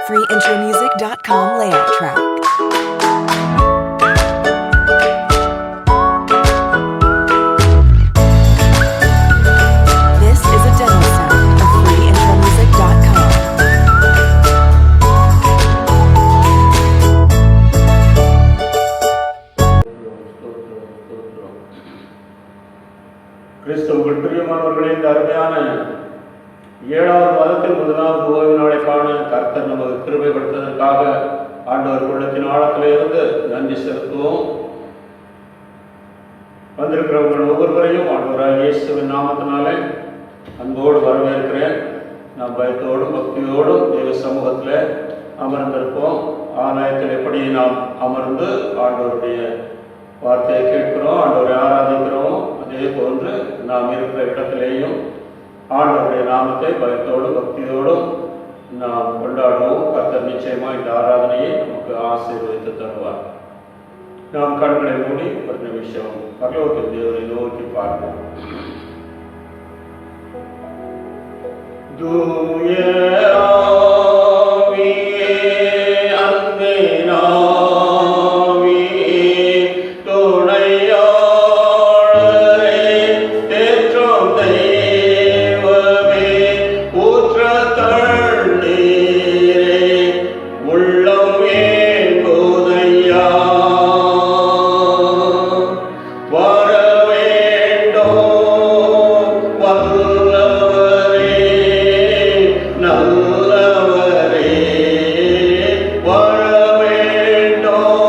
freeintromusic.com layout track. This is a demo sound of freeintromusic.com. கிறிஸ்துவுக்குள் பிரியமானவர்களே, இந்த அருமையான 7வது மாதத்தில் 1வது ஓய்வு நாளை காண கர்த்தர் நமக்கு கிருபை கொடுத்ததற்காக ஆண்டவர் உள்ளத்தின் ஆழத்திலே இருந்து நன்றி செலுத்துவோம். வந்திருக்கிறவர்கள் ஒவ்வொருவரையும் ஆண்டவராகிய இயேசுவின் நாமத்தினாலே அன்போடு வரவேற்கிறேன். நாம் பயத்தோடும் பக்தியோடும் தெய்வ சமூகத்தில் அமர்ந்திருப்போம். ஆலயத்தில் எப்படி நாம் அமர்ந்து ஆண்டவருடைய வார்த்தையை கேட்கிறோம், ஆண்டவரை ஆராதிக்கிறோம், அதே போன்று நாம் இருக்கிற இடத்திலேயும் ஆண்டவருடைய நாமத்தை பயத்தோடும் பக்தியோடும் நாம் கொண்டாடுவோம். கர்த்தர் நிச்சயமாக இந்த ஆராதனையை நமக்கு ஆசீர்வதித்து தருவார். நாம் கண்களை மூடி ஒரு நிமிஷம் பரலோகத்தின் தேவனை நோக்கி பார்ப்போம். தூய ஆவியே, அன்பே ஆவியே, துணையாளரே, தேற்றும் தெய்வமே, ஊற்றத் தண்ணீரே, உள்ளம் ஏங்குதையா, வர வேண்டும் வல்லவரே, நல்லவரே, வர வேண்டும்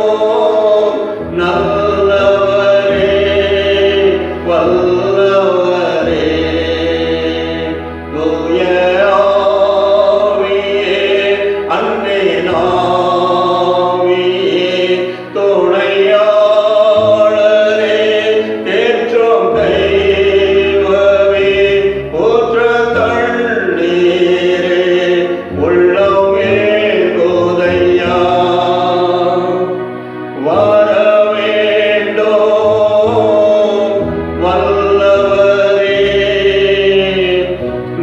நல்லவரே, வல்லவரே. தூய ஆவியே, அன்பே ஆவியே, துணையாளரே, தேற்றும் தெய்வமே, ஊற்றத் தண்ணீரே, உள்ளம் ஏங்குதையா, வர வேண்டும் வல்லவரே,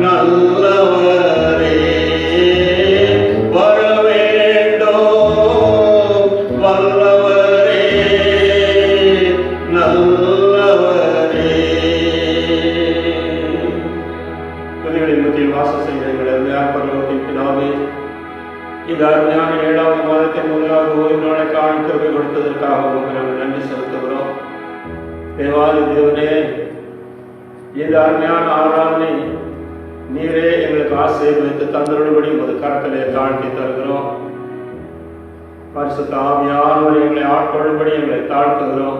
நல்லவரே, வர வேண்டும் வல்லவரே, நல்லவரே. துதிகளின் மத்தியில் வாசம் செய்த எங்கள் அருமையான பரலோகத்தின் பிதாவே, இந்த அருமையான 7வது மாதத்தின் 1வது ஓய்வு நாளை காண கிருபை கொடுத்ததற்காக உங்களுக்கு நாங்கள் நன்றி செலுத்துகிறோம். தேவாதி தேவனே, இந்த அருமையான ஆராதனை நீரே எங்களுக்கு ஆசீர்வதித்து தந்தருளும்படி உமது கரத்திலே தாழ்த்தி தருகிறோம். பரிசுத்த ஆவியானவர் எங்களை ஆட்கொள்ளும்படி எங்களை தாழ்த்துகிறோம்.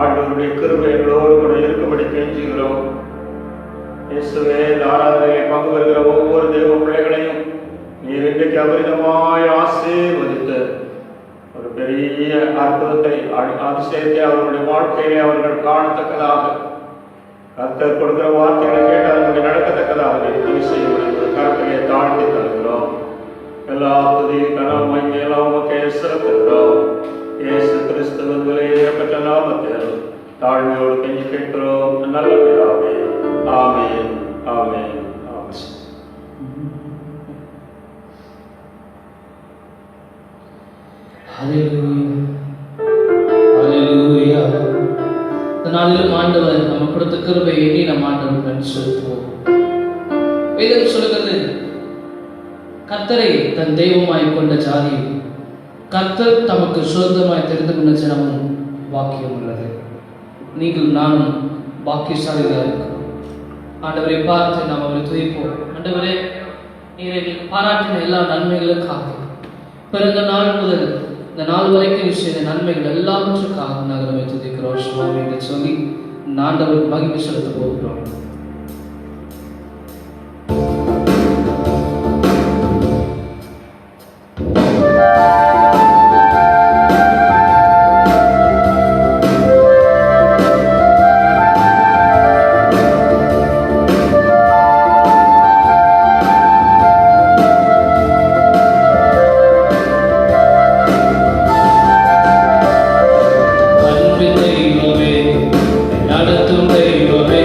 ஆண்டவருடைய கிருபை எங்களோடு கூட இருக்கும்படி கெஞ்சுகிறோம். இயேசுவே, இந்த ஆராதனையை பங்கு வருகிற ஒவ்வொரு தெய்வ பிள்ளைகளையும் நீர் இன்றைக்கு அபரிதமாய் ஆசீர்வதித்து ஒரு பெரிய அற்புதத்தை அதிசயத்தை அவர்களுடைய வாழ்க்கையிலே அவர்கள் காணத்தக்கதாக, கர்த்தர் கொடுக்கிற வார்த்தைகளை கேட்டு அவர்களுடைய நடக்கத்தக்கதாக உதவி செய்ய கருத்திலே தாழ்த்தி தருகிறோம். எல்லா துதி கனம் எல்லாம் உமக்கே செலுத்துகிறோம். இயேசு கிறிஸ்துவின் விலையேறப்பட்ட நாமத்தில் தாழ்மையோடு கெஞ்சி கேட்கிறோம் நல்ல பிதாவே. ஆமென், ஆமென், ஆமென். ஹல்லேலூயா. இந்த நாளிலும் ஆண்டவர் நம்ம கொடுத்த கிருபையை எண்ணி நம் ஆண்டவருக்கு நன்றி செலுத்துவோம். வேதம் சொல்லுகிறது, கர்த்தரை தன் தெய்வமாய் கொண்ட ஜாதி, கர்த்தர் தமக்கு சுதந்திரமாய் தெரிந்து கொண்ட ஜனமும் பாக்கியம் உள்ளது. நீங்கள் நானும் பாக்கியசாலிகளாக இருக்கிறோம். ஆண்டவரை பார்த்து நாம் அவரை துதிப்போம். ஆண்டவரே, நீர் எங்களுக்கு பாராட்டின எல்லா நன்மைகளுக்காக, பிறந்த நாள் முதல் இந்த நாள் வரைக்கும் செய்த நன்மைகள் எல்லாவற்றுக்காக நாங்கள் துதிக்கிறோம் சுவாமி என்று சொல்லி ஆண்டவருக்கு மகிமை செலுத்த போகிறோம். நடத்தும் தெய்வமே,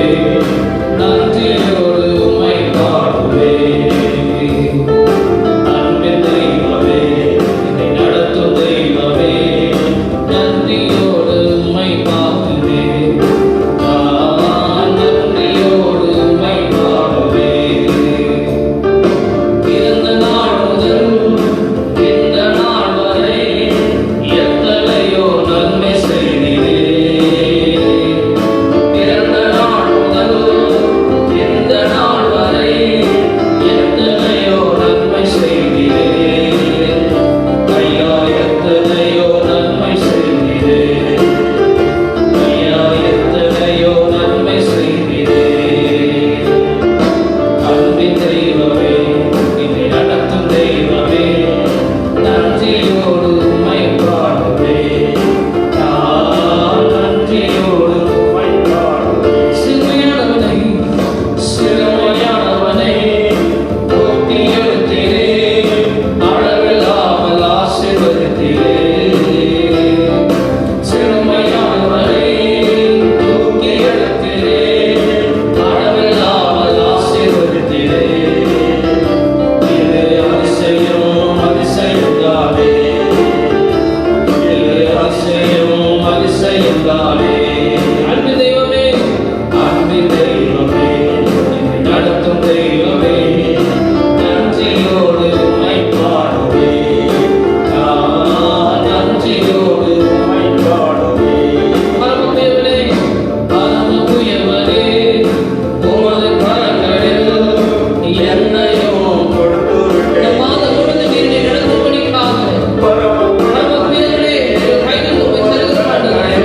என்னையும் கொடுத்து விட்டேன். இந்த மாதம் முழுவதும் நீர் என்னை நடத்தும்படிக்காக பரமபிதாவே, எங்கள் கையில் உம்மை தருகிறோம் ஆண்டவரே.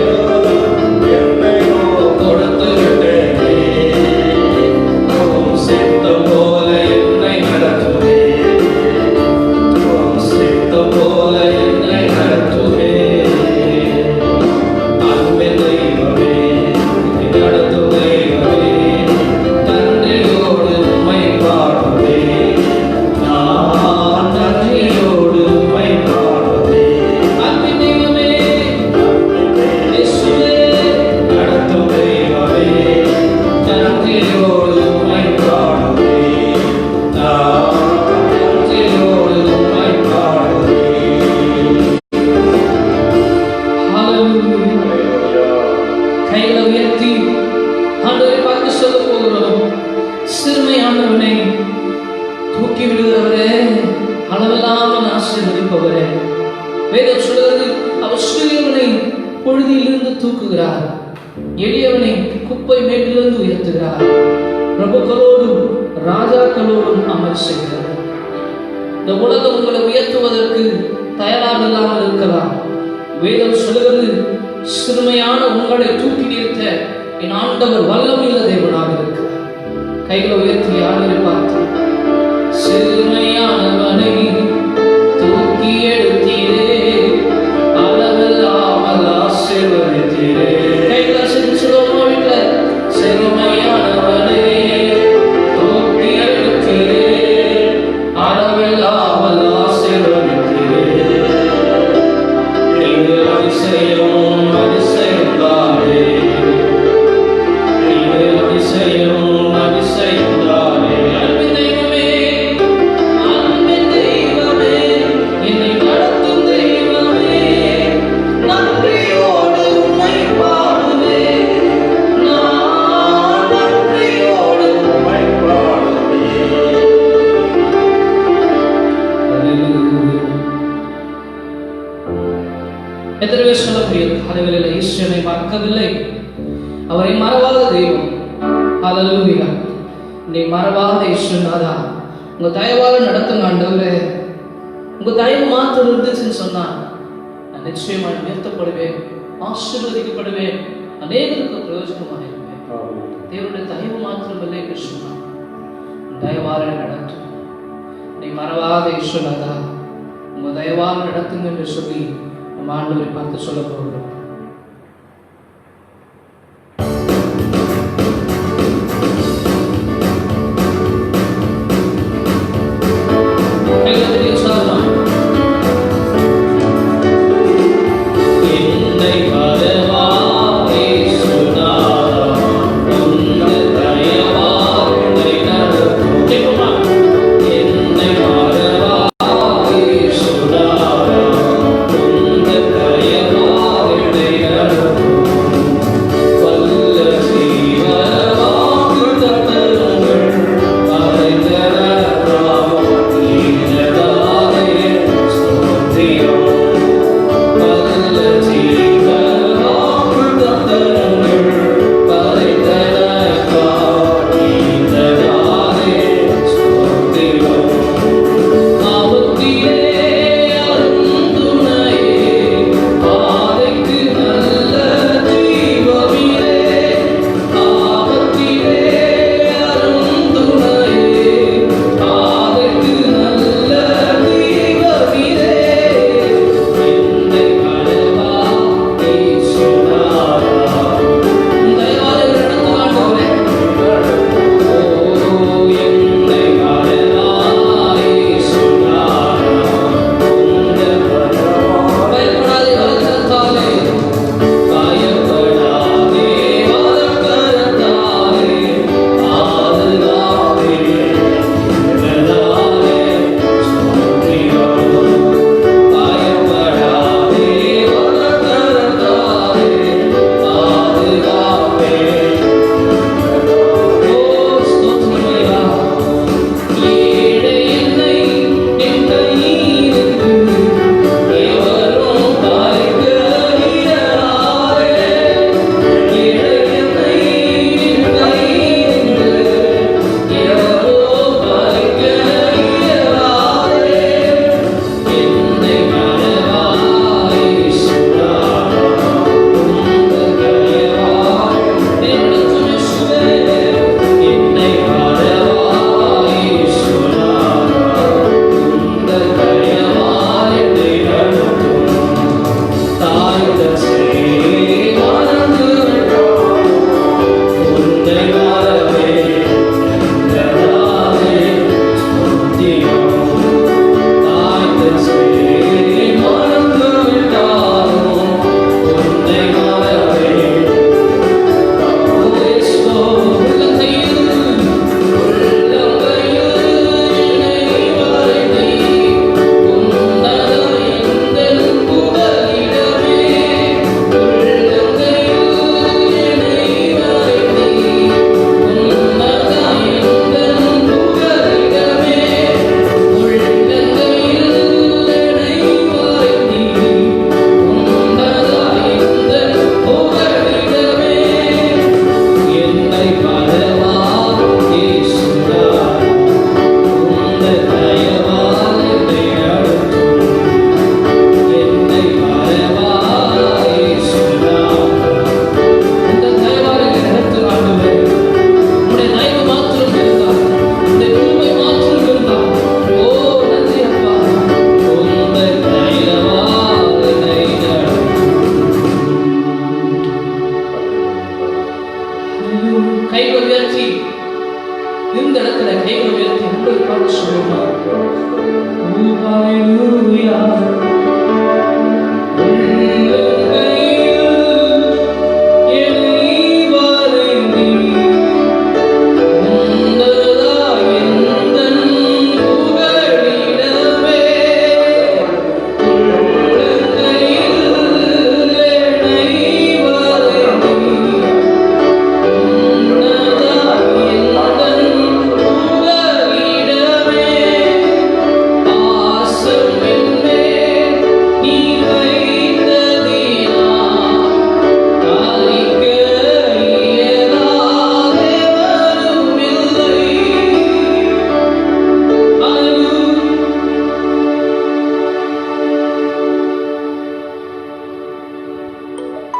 என்னையும் கொடுத்து விட்டேனே. உம் சித்தம் போல என்னை நடத்துவே. உம் சித்தம் போல என்னை நடத்துவே. அன்பின் தெய்வமே, என்னை நடத்தும் தெய்வமே, நன்றியோடு உம்மை பாடுவே. நான் நன்றியோடு உம்மை பாடுவே. அன்பின் தெய்வமே, இயேசுவே, நடத்தும் தெய்வமே, நன்றியோடு உம்மை பாடுவே. நான் நன்றியோடு உம்மை பாடுவே. ஹalleluya. கைகளை உயர்த்தி ஆண்டவரை பார்த்து சொல்ல போகிறோம். சிறுமையானவனை தூக்கி விடுகிறவரே, அளவில்லாமல் ஆசீர்வதிப்பவரே. வேதம் சொல்கிறது, அவர் சிறியவனை பொழுதிலிருந்து தூக்குகிறார், எளியவனை குப்பை மேட்டிலிருந்து உயர்த்துகிறார், பிரபுக்களோடும் ராஜாக்களோடும் அமர் செய்கிறார். இந்த உலகம் உங்களை உயர்த்துவதற்கு தயாராக இல்லாமல் இருக்கலாம். வேதம் சொல்கிறது, சிறுமையான உங்களை தூக்கி நிறுத்த என் ஆண்டவர் வல்லமையுள்ள தேவனாக இருக்கிறார். கைகளை உயர்த்தி ஆண்டவரை பார்த்து, சிறுமையானவனை தூக்கி எடுத்தீரே, அளவில்லாமல் ஆசீர்வதித்தீரே. கைகளை சொல்லுவோம் வீட்டில், சிறுமையானவனை தூக்கி எடுத்தீரே, அளவில்லாமல் ஆசீர்வதித்தீரே. இது அதிசயம், அதிசயம் தானே. இது அதிசயம், அதிசயம் தானே. அன்பின் தெய்வமே, அன்பின் தெய்வமே, என்னை நடத்தும் தெய்வமே, நன்றியோடு உம்மை பாடுவேன். நான் நன்றியோடு உம்மை பாடுவே. எத்தனை பேர் சொல்ல முடியும்? அதுகளில் ஈஸ்வரனை மறக்கவில்லை, அவரை மறவாத தெய்வம். ஹalleluya. நீ மறவாத ஈஸ்வரனாதா, உங்க தயவால நடத்துங்க ஆண்டவரே. உங்க தயவு மாத்திரம் இருந்துச்சுன்னு சொன்னா நான் நிச்சயமாக உயர்த்தப்படுவேன், ஆசீர்வதிக்கப்படுவேன், அநேகருக்கு பிரயோஜனமாக இருப்பேன். தேவனுடைய தயவு மாத்திரமில்லை என்று சொன்னான். தயவால நடத்தும், நீ மறவாத ஈஸ்வரனாதா, உங்க தயவால நடத்துங்க என்று சொல்லி நம்ம ஆண்டவரை பார்த்து சொல்ல போகிறோம். என்னை மறவாதே சுனாதா, உந்த தயவால் என்னை நடத்தும். கேட்போமா? என்னை மறவாதே சுனாதா, உந்த தயவால் என்னை Hallelujah.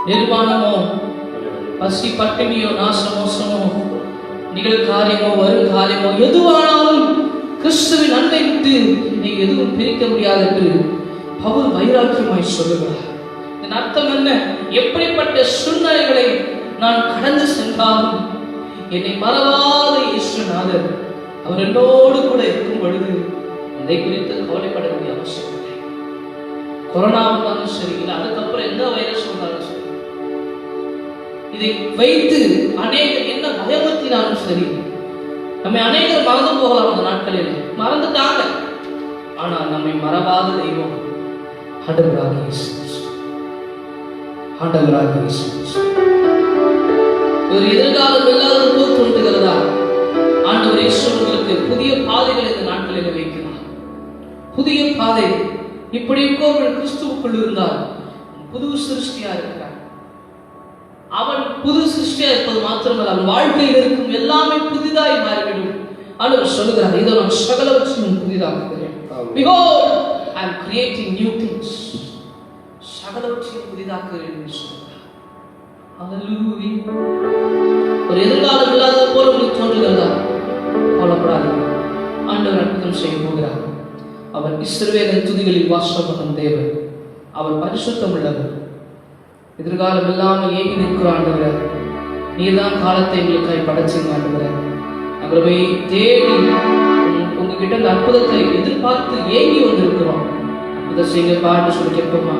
நிர்வாணமோ பசி பட்டினியோ நாசமோசமோ நிகழ்காரியமோ வருங்காரியமோ எதுவானாலும் கிறிஸ்துவின் அன்பை விட்டு நீ எதுவும் பிரிக்க முடியாது என்று பவுல் வைராக்கியமாய் சொல்லுகிறார். இதன் அர்த்தம் என்ன? எப்படிப்பட்ட சூழ்நிலைகளை நான் கடந்து சென்றாலும் என்னை மறவாத இயேசுநாதர் அவர் என்னோடு கூட இருக்கும் பொழுது இதை குறித்து கவலைப்பட வேண்டிய அவசியம் இல்லை. கொரோனா வந்தாலும் சரி, இல்லை அதுக்கப்புறம் எந்த வைரஸ் வந்தாலும் சரி, இதை வைத்து அநேகர் என்ன பயமுறுத்தினாலும் சரி, நம்மை அநேகர் மறந்து போகலாம். அந்த நாட்களில் மறந்துட்டாங்க. ஆனால் நம்மை மறவாத தெய்வம் ஆண்டவராக இயேசு கிறிஸ்து. ஆண்டவராக இயேசு கிறிஸ்து. ஒரு எதிர்காலம் இல்லாத போல் தோன்றுகிறதா? ஆண்டவர் இயேசு உங்களுக்கு புதிய பாதைகள் இந்த நாட்களில் வைக்கிறார். புதிய பாதை. இப்படி இருக்கவர்கள் கிறிஸ்துவுக்குள் இருந்தால் புது சிருஷ்டியா இருக்கிறார். அவன் புது சிருஷ்டியா இருப்பது மாத்திரமல்ல, அவன் வாழ்க்கையில் இருக்கும் எல்லாமே புதிதாய் மாறிவிடும். ஆண்டவர் சொல்லுகிறார், இதோ நான் சகலவற்றையும் புதிதாக்குகிறேன். Behold, I am creating new things. சகலவற்றையும் புதிதாக்குகிறேன் என்று சொல்லுகிறார். Hallelujah. ஒரு எதிர்காலம் இல்லாத போல உங்களுக்கு தோன்றுகிறதா? கவலைப்படாது. ஆண்டவர் அற்புதம் செய்ய போகிறார். அவர் இஸ்ரவேலின் துதிகளில் வாசம் பண்ணும் தேவன். அவர் பரிசுத்தம் உள்ளவர். எதிர்காலம் இல்லாமல் ஏங்கி நிற்கிற ஆண்டவரே, நீதான் காலத்தை எங்களுக்காய் படைச்சீங்க ஆண்டவரே. நாங்கள் போய் தேடி உங்ககிட்ட இந்த அற்புதத்தை எதிர்பார்த்து ஏங்கி வந்திருக்கிறோம். அற்புதம் செய்ய பாட்டு சொல்லி கேட்போமா?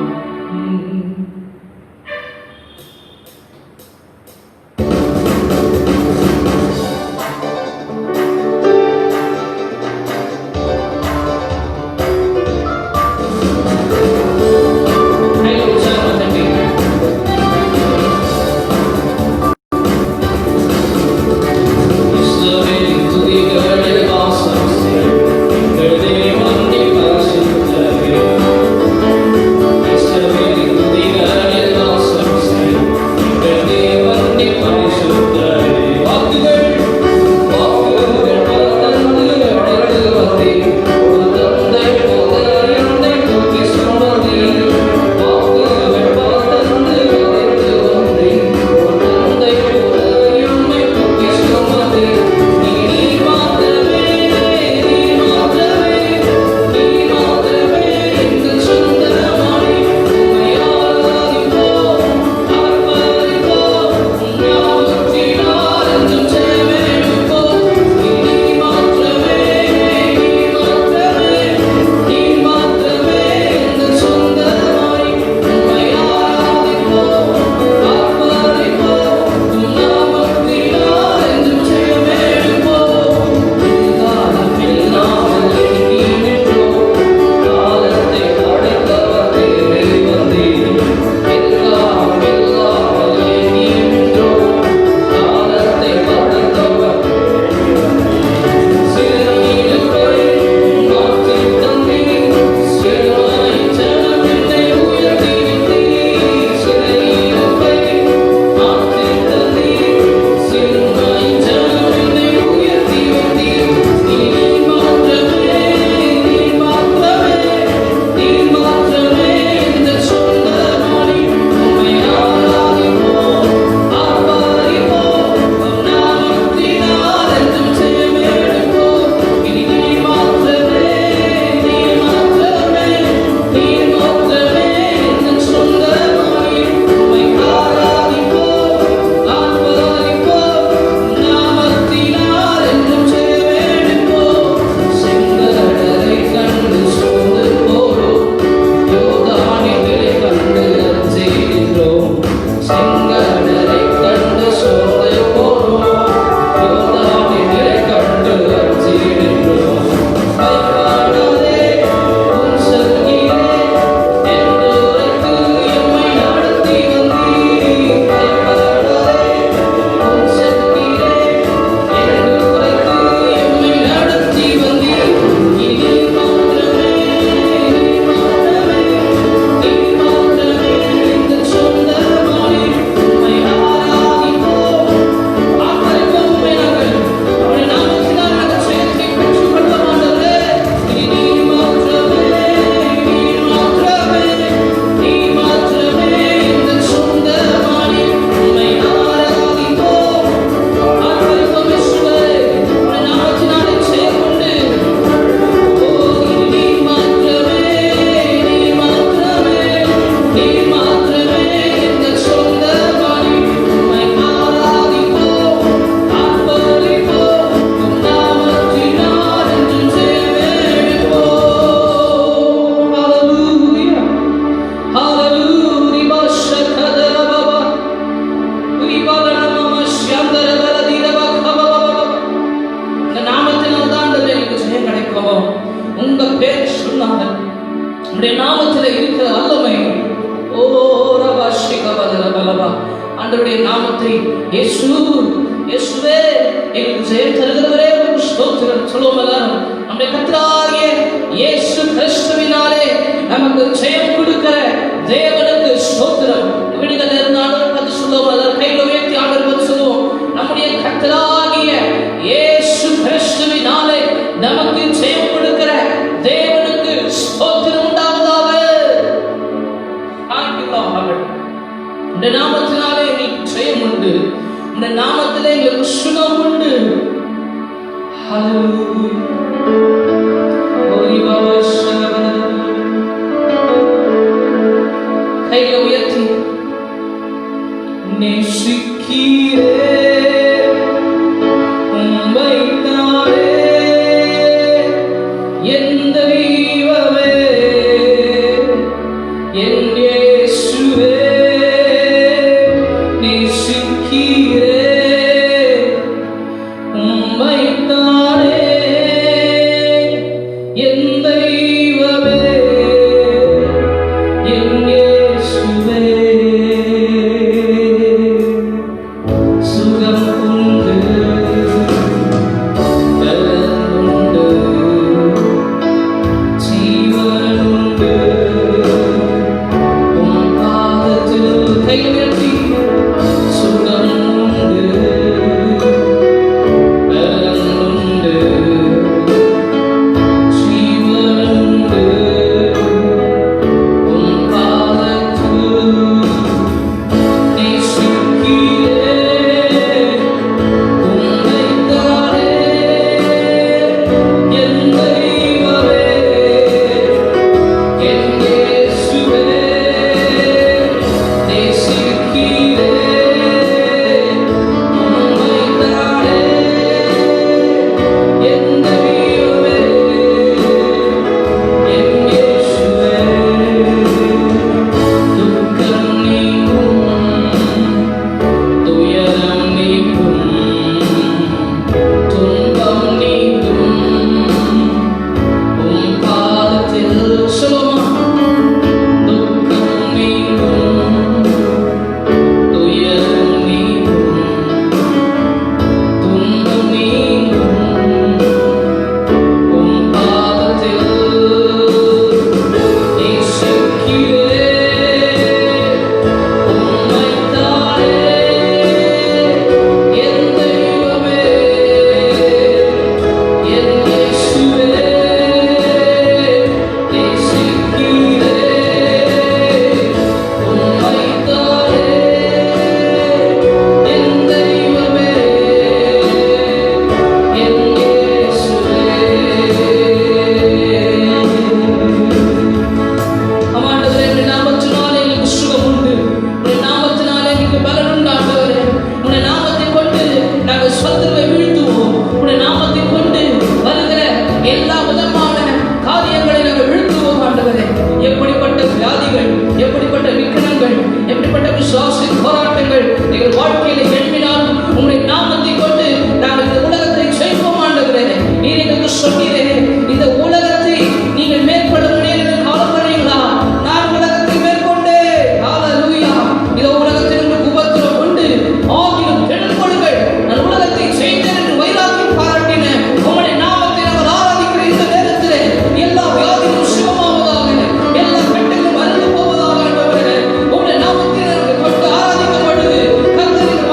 Israel உங்க பேர் சொன்னாங்க. உடைய நாமத்தில் இருக்கிற வல்லமை ஆண்டவருடைய நாமத்தை இயேசுவே எங்களுக்கு ஜெயம் தருகிறவரே உங்களுக்கு ஸ்தோத்திரம் சொல்லுவோம். எல்லாரும் நம்முடைய கர்த்தராகிய இயேசு கிறிஸ்துவினாலே நமக்கு ஜெயம் கொடுக்கிற தேவனுக்கு ஸ்தோத்திரம். விடுதலை இருந்தாலும் பார்த்து சொல்லுவோம். எல்லாரும் கையில் உயர்த்தி ஆண்டவர் பார்த்து சொல்லுவோம். நம்முடைய கர்த்தராகிய இயேசு கிறிஸ்துவினாலே நமக்கு ஜெயம் கொடுக்கிற தேவனுக்கு ஸ்தோத்திரம் உண்டாவதாக. இந்த நாமத்தினாலே எங்களுக்கு ஜெயம் உண்டு. இந்த நாமத்திலே எங்களுக்கு சுகம் உண்டு. கையை உயர்த்தி நேசிக்கிறே உம்மைத்தானே என் தெய்வமே என் இயேசுவே நேசிக்கிறே உம்மைத்தானே என் தெய்வமே என் இயேசுவே. சுகம் உண்டு பலன் உண்டு ஜீவன் உண்டு உம் பாதத்தில். கையை உயர்த்தி சுகம் உண்டு பலன் உண்டு ஜீவன் உண்டு உம் பாதத்தில். நேசிக்கிறே உம்மைத்தானே என் தெய்வமே என் இயேசுவே நேசிக்கிறே உம்மைத்தானே என் தெய்வமே என் இயேசுவே. துக்கம் நீங்கும் துயரம் நீங்கும் துன்பம் நீங்கும் உம் பாதத்தில். சொல்லுமா. துக்கம் நீங்கும் துயரம் நீங்கும் துன்பம் நீங்கும் உம் பாதத்தில். நேசிக்கிறே உம்மைத்தானே என் தெய்வமே என் இயேசுவே நேசிக்கிறே உம்மைத்தானே என் தெய்வமே என் இயேசுவே. ஆண்டவரே, உம்முடைய நாமத்தினாலே எங்களுக்கு சுகம் உண்டு. உம்முடைய நாமத்தினாலே எங்களுக்கு பலன் உண்டு. ஆண்டவரே, உம்முடைய நாமத்தை கொண்டு நாங்கள் சத்துருவை வீழ்த்துவோம். உம்முடைய நாமத்தை கொண்டு வருகிற எல்லா விதமான காரியங்களை நாங்கள் வீழ்த்துவோம். ஆண்டவரே, எப்படிப்பட்ட வியாதிகள், எப்படிப்பட்ட விக்கனங்கள், எப்படிப்பட்ட விசுவாசின் போராட்டங்கள் எங்கள் வாழ்க்கையில எழுப்பினாலும் உம்முடைய நாமத்தை கொண்டு நாங்கள் இந்த உலகத்தை ஜெயிப்போம். ஆண்டவரே, நீர் எங்களுக்கு சொன்னீரே, இந்த உலகத்தை நீங்கள் மேற்கொள்ள முடியாது காலம் வரீங்களா? நான் உலகத்தை மேற்கொண்டேன். ஹalleluya. இந்த உலகத்தில் உங்களுக்கு உபத்திரம் உண்டு, ஆகிலும் திடன் கொள்ளுங்கள், நான் உலகத்தை ஜெயித்தேன் என்று வைராக்கியம் பாராட்டினேன். உம்முடைய நாமத்தை நாங்கள் ஆராதிக்கிற இந்த நேரத்திலே எல்லா வியாதிகளும் சுகமாவதாக, எல்லா கட்டுகளும் அறுந்து போவதாக. ஆண்டவரே, உம்முடைய நாமத்தை நாங்கள் கொண்டு ஆராதிக்கும் பொழுது கர்த்தரின்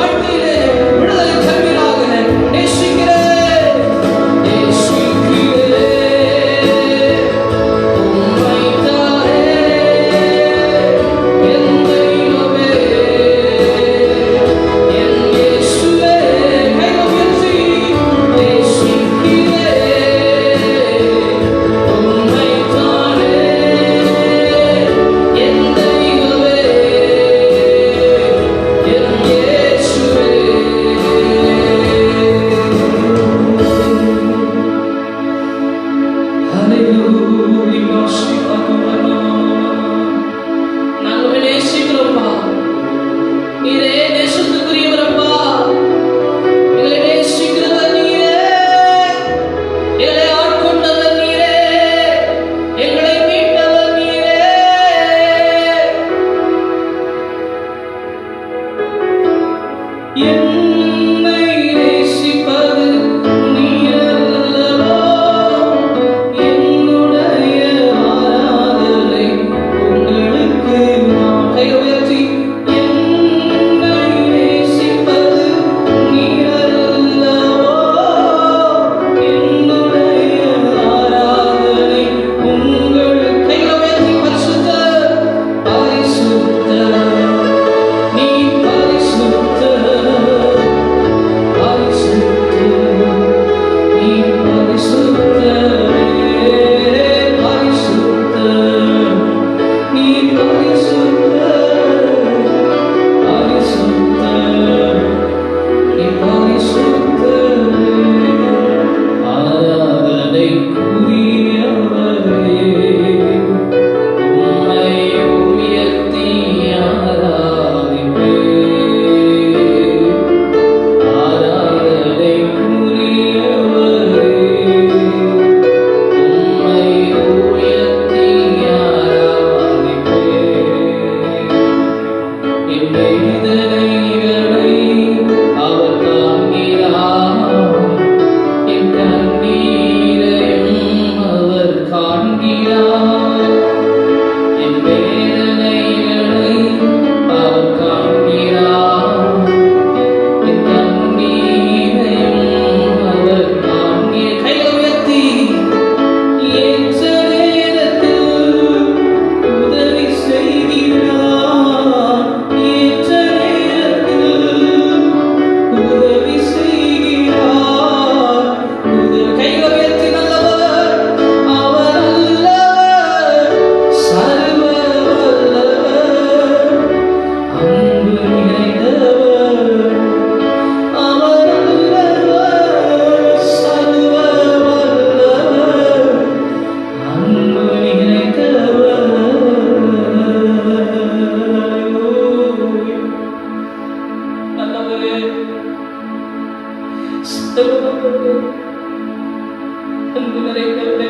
ஆண்டவரே,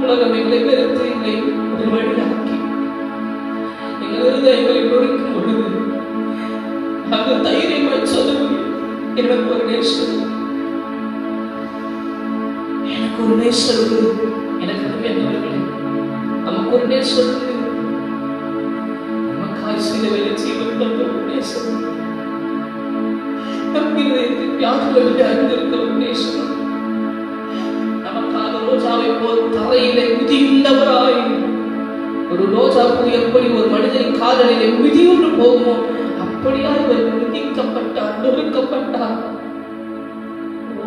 உலகம் எங்களை வெறுத்து எங்களை ஒரு வழியாக்கி எங்கள் இருதயங்களை நொறுக்கும் பொழுது நாங்கள் தைரியமாய் சொல்ல முடியும், எனக்கு ஒரு நேசம், எனக்கு ஒரு நேசம் உண்டு. எனக்கு அருமையானவர்களே, நமக்கு ஒரு நேசம் உண்டு. நமக்காய் சிலுவையில் ஜீவன் தந்த ஒரு நேசம் உண்டு. நம் இருதயத்தில் வியாகுலத்தை அறிந்திருக்கிற ஒரு நேசம் உண்டு. நமக்காக ரோஜாவை போல் தரையிலே மிதியுண்டவராய், ஒரு ரோஜா பூ எப்படி ஒரு மனிதனின் காதலிலே மிதியுண்டு போகுமோ அப்படியாய் ஒரு மிதிக்கப்பட்டார், நொறுக்கப்பட்டார்.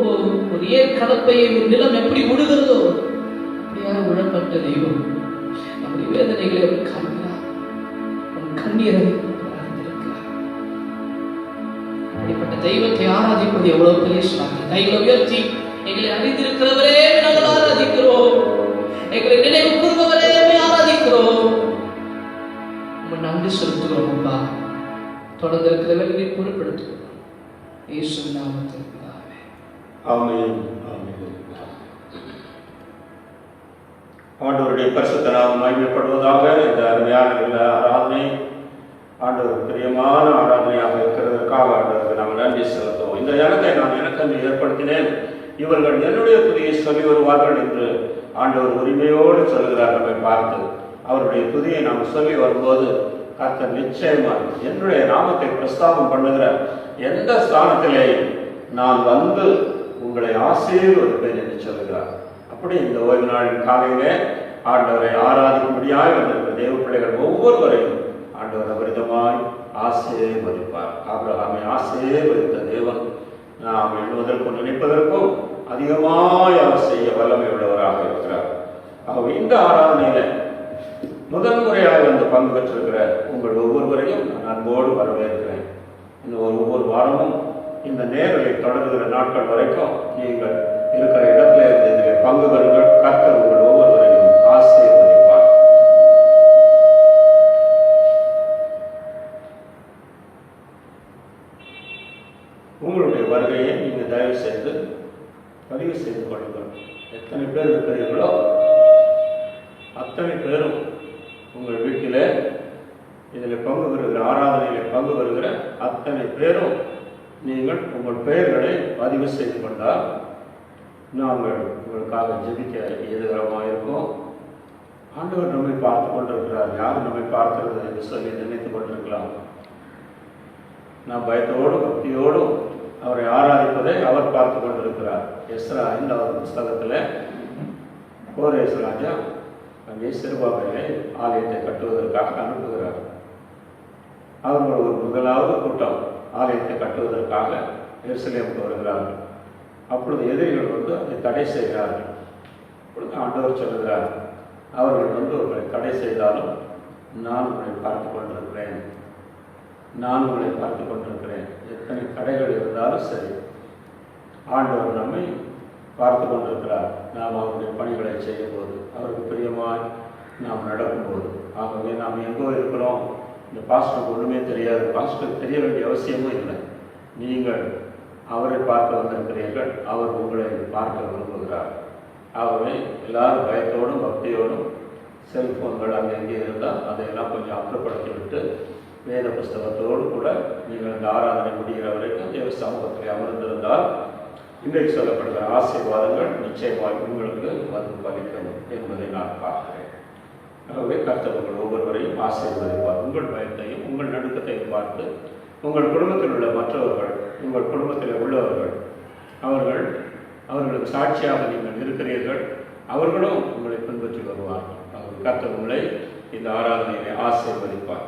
ஒரு ஏர் கலப்பையை ஒரு நிலம் எப்படி விடுகிறதோ அப்படியாக விழப்பட்ட தெய்வம் நம்முடைய வேதனைகளை அவர் காண்கிறார், அவன் கண்ணீரை அறிந்திருக்கிறார். அப்படிப்பட்ட தெய்வத்தை ஆராதிப்பது எவ்வளவு பெரிய சாதனை. கைகளை உயர்த்தி எங்களை அறிந்திருக்கிறவரே நாங்கள் ஆராதிக்கிறோம், எங்களை நினைவு கூறுபவரே ஆராதிக்கிறோம், உங்கள் நன்றி செலுத்துகிறோம். அப்பா, தொடர்ந்து இருக்கிற வேலையை பொறுப்படுத்துகிறோம். இயேசு நாமத்தில் ஆமென். ஆண்டவருடைய பரிசுத்த நாமம் மகிமைப்படுவதாக. இந்த அருமையான ஆராதனை ஆண்டவர் பிரியமான ஆராதனையாக இருக்கிறதற்காக ஆண்டவருக்கு நாம் நன்றி செலுத்துவோம். இந்த இடத்தை நான் எனக்கு ஏற்படுத்தினேன், இவர்கள் என்னுடைய துதியை சொல்லி வருவார்கள் என்று ஆண்டவர் உரிமையோடு சொல்கிறார். நம்மை பார்த்து அவருடைய துதியை நாம் சொல்லி வரும்போது கர்த்தர் நிச்சயமாக என்னுடைய நாமத்தை பிரஸ்தாபம் பண்ணுகிற எந்த ஸ்தானத்திலே நான் வந்து உங்களை ஆசீர்வதிப்பேன் என்று சொல்கிறார். அப்படி இந்த ஓய்வு நாளின் காலையிலே ஆண்டவரை ஆராதிக்கும்படியாய் வந்திருக்கிற தேவ பிள்ளைகள் ஒவ்வொருவரையும் ஆண்டவர் அபரிதமாய் ஆசீர்வதிப்பார். ஆபிரகாமை ஆசீர்வதித்த தேவன் நாம் எண்ணுவதற்கும் நினைப்பதற்கும் அதிகமாய் அவர் செய்ய வல்லமை உள்ளவராக இருக்கிறார். ஆகவே இந்த ஆராதனையில முதன்முறையாக வந்து பங்கு பெற்றிருக்கிற உங்கள் ஒவ்வொருவரையும் நான் அன்போடு வரவேற்கிறேன். இந்த ஒவ்வொரு வாரமும் இந்த நேரலை தொடங்குகிற நாட்கள் வரைக்கும் நீங்கள் இருக்கிற இடத்துல இருந்து இதில் பங்கு பெறுங்கள். கர்த்தர் உங்கள் ஒவ்வொருவரையும் ஆசீர்வதிப்பார். உங்களுடைய வருகையை நீங்கள் தயவு செய்து பதிவு செய்து கொள்ளுங்கள். எத்தனை பேர் இருக்கிறீர்களோ அத்தனை பேரும் உங்கள் வீட்டில் இதில் பங்கு பெறுகிற ஆராதனையில் பங்கு பெறுகிற அத்தனை பேரும் நீங்கள் உங்கள் பெயர்களை பதிவு செய்து கொண்டால் நாங்கள் உங்களுக்காக ஜெபிக்க ஏதுகரமாக இருக்கும். ஆண்டவர் நம்மை பார்த்து கொண்டிருக்கிறார். யார் நம்மை பார்க்கிறது என்று சொல்லி நினைத்துக் கொண்டிருக்கலாம். நாம் பயத்தோடு பக்தியோடும் அவரை ஆராதிப்பதை அவர் பார்த்து கொண்டிருக்கிறார். எஸ்ரா 5வது புஸ்தகத்தில் கோரேஸ் ராஜா அங்கே சிறுபாபையிலே ஆலயத்தை கட்டுவதற்காக அனுப்புகிறார். அவர்கள் ஒரு முதலாவது கூட்டம் ஆலயத்தை கட்டுவதற்காக எருசலேமுக்கு வருகிறார்கள். அப்பொழுது எதிரிகள் வந்து அதை தடை செய்கிறார்கள். அப்பொழுது ஆண்டவர் சொல்கிறார், அவர்கள் வந்து உங்களை தடை செய்தாலும் நான் உங்களை பார்த்து கொண்டிருக்கிறேன், நான் உங்களை பார்த்து கொண்டிருக்கிறேன். எத்தனை தடைகள் இருந்தாலும் சரி, ஆண்டவர் நம்மை பார்த்து கொண்டிருக்கிறார். நாம் அவருடைய பணிகளை செய்யும்போது, அவருக்கு பிரியமாய் நாம் நடக்கும்போது. ஆகவே நாம் எங்கோ இருக்கிறோம், இந்த பாஸ்டருக்கு ஒன்றுமே தெரியாது, பாஸ்டருக்கு தெரிய வேண்டிய அவசியமும் இல்லை. நீங்கள் அவரை பார்க்க வந்திருக்கிறீர்கள், அவர் உங்களை பார்க்க விரும்புகிறார். ஆகவே எல்லாரும் பயத்தோடும் பக்தியோடும் செல்ஃபோன்கள் அங்கே இருந்தால் அதையெல்லாம் கொஞ்சம் அப்புறப்படுத்திவிட்டு வேத புஸ்தகத்தோடு கூட நீங்கள் இந்த ஆராதனை முடிகிற வரைக்கும் தேவ சமூகத்தில் அமர்ந்திருந்தால் இன்றைக்கு சொல்லப்படுகிற ஆசீர்வாதங்கள் நிச்சயமாக உங்களுக்கு வந்து பலிக்கும் என்பதை நான் பார்க்கிறேன். ஆகவே கர்த்தர் உங்கள் ஒவ்வொருவரையும் ஆசீர்வதிப்பார். உங்கள் பயத்தையும் உங்கள் நடுக்கத்தையும் பார்த்து உங்கள் குடும்பத்தில் உள்ள மற்றவர்கள், உங்கள் குடும்பத்தில் உள்ளவர்கள், அவர்களுக்கு சாட்சியாக நீங்கள் இருக்கிறீர்கள், அவர்களும் உங்களை பின்பற்றி வருவார்கள். கர்த்தர் உங்களை இந்த ஆராதனையை ஆசீர்வதிப்பார்.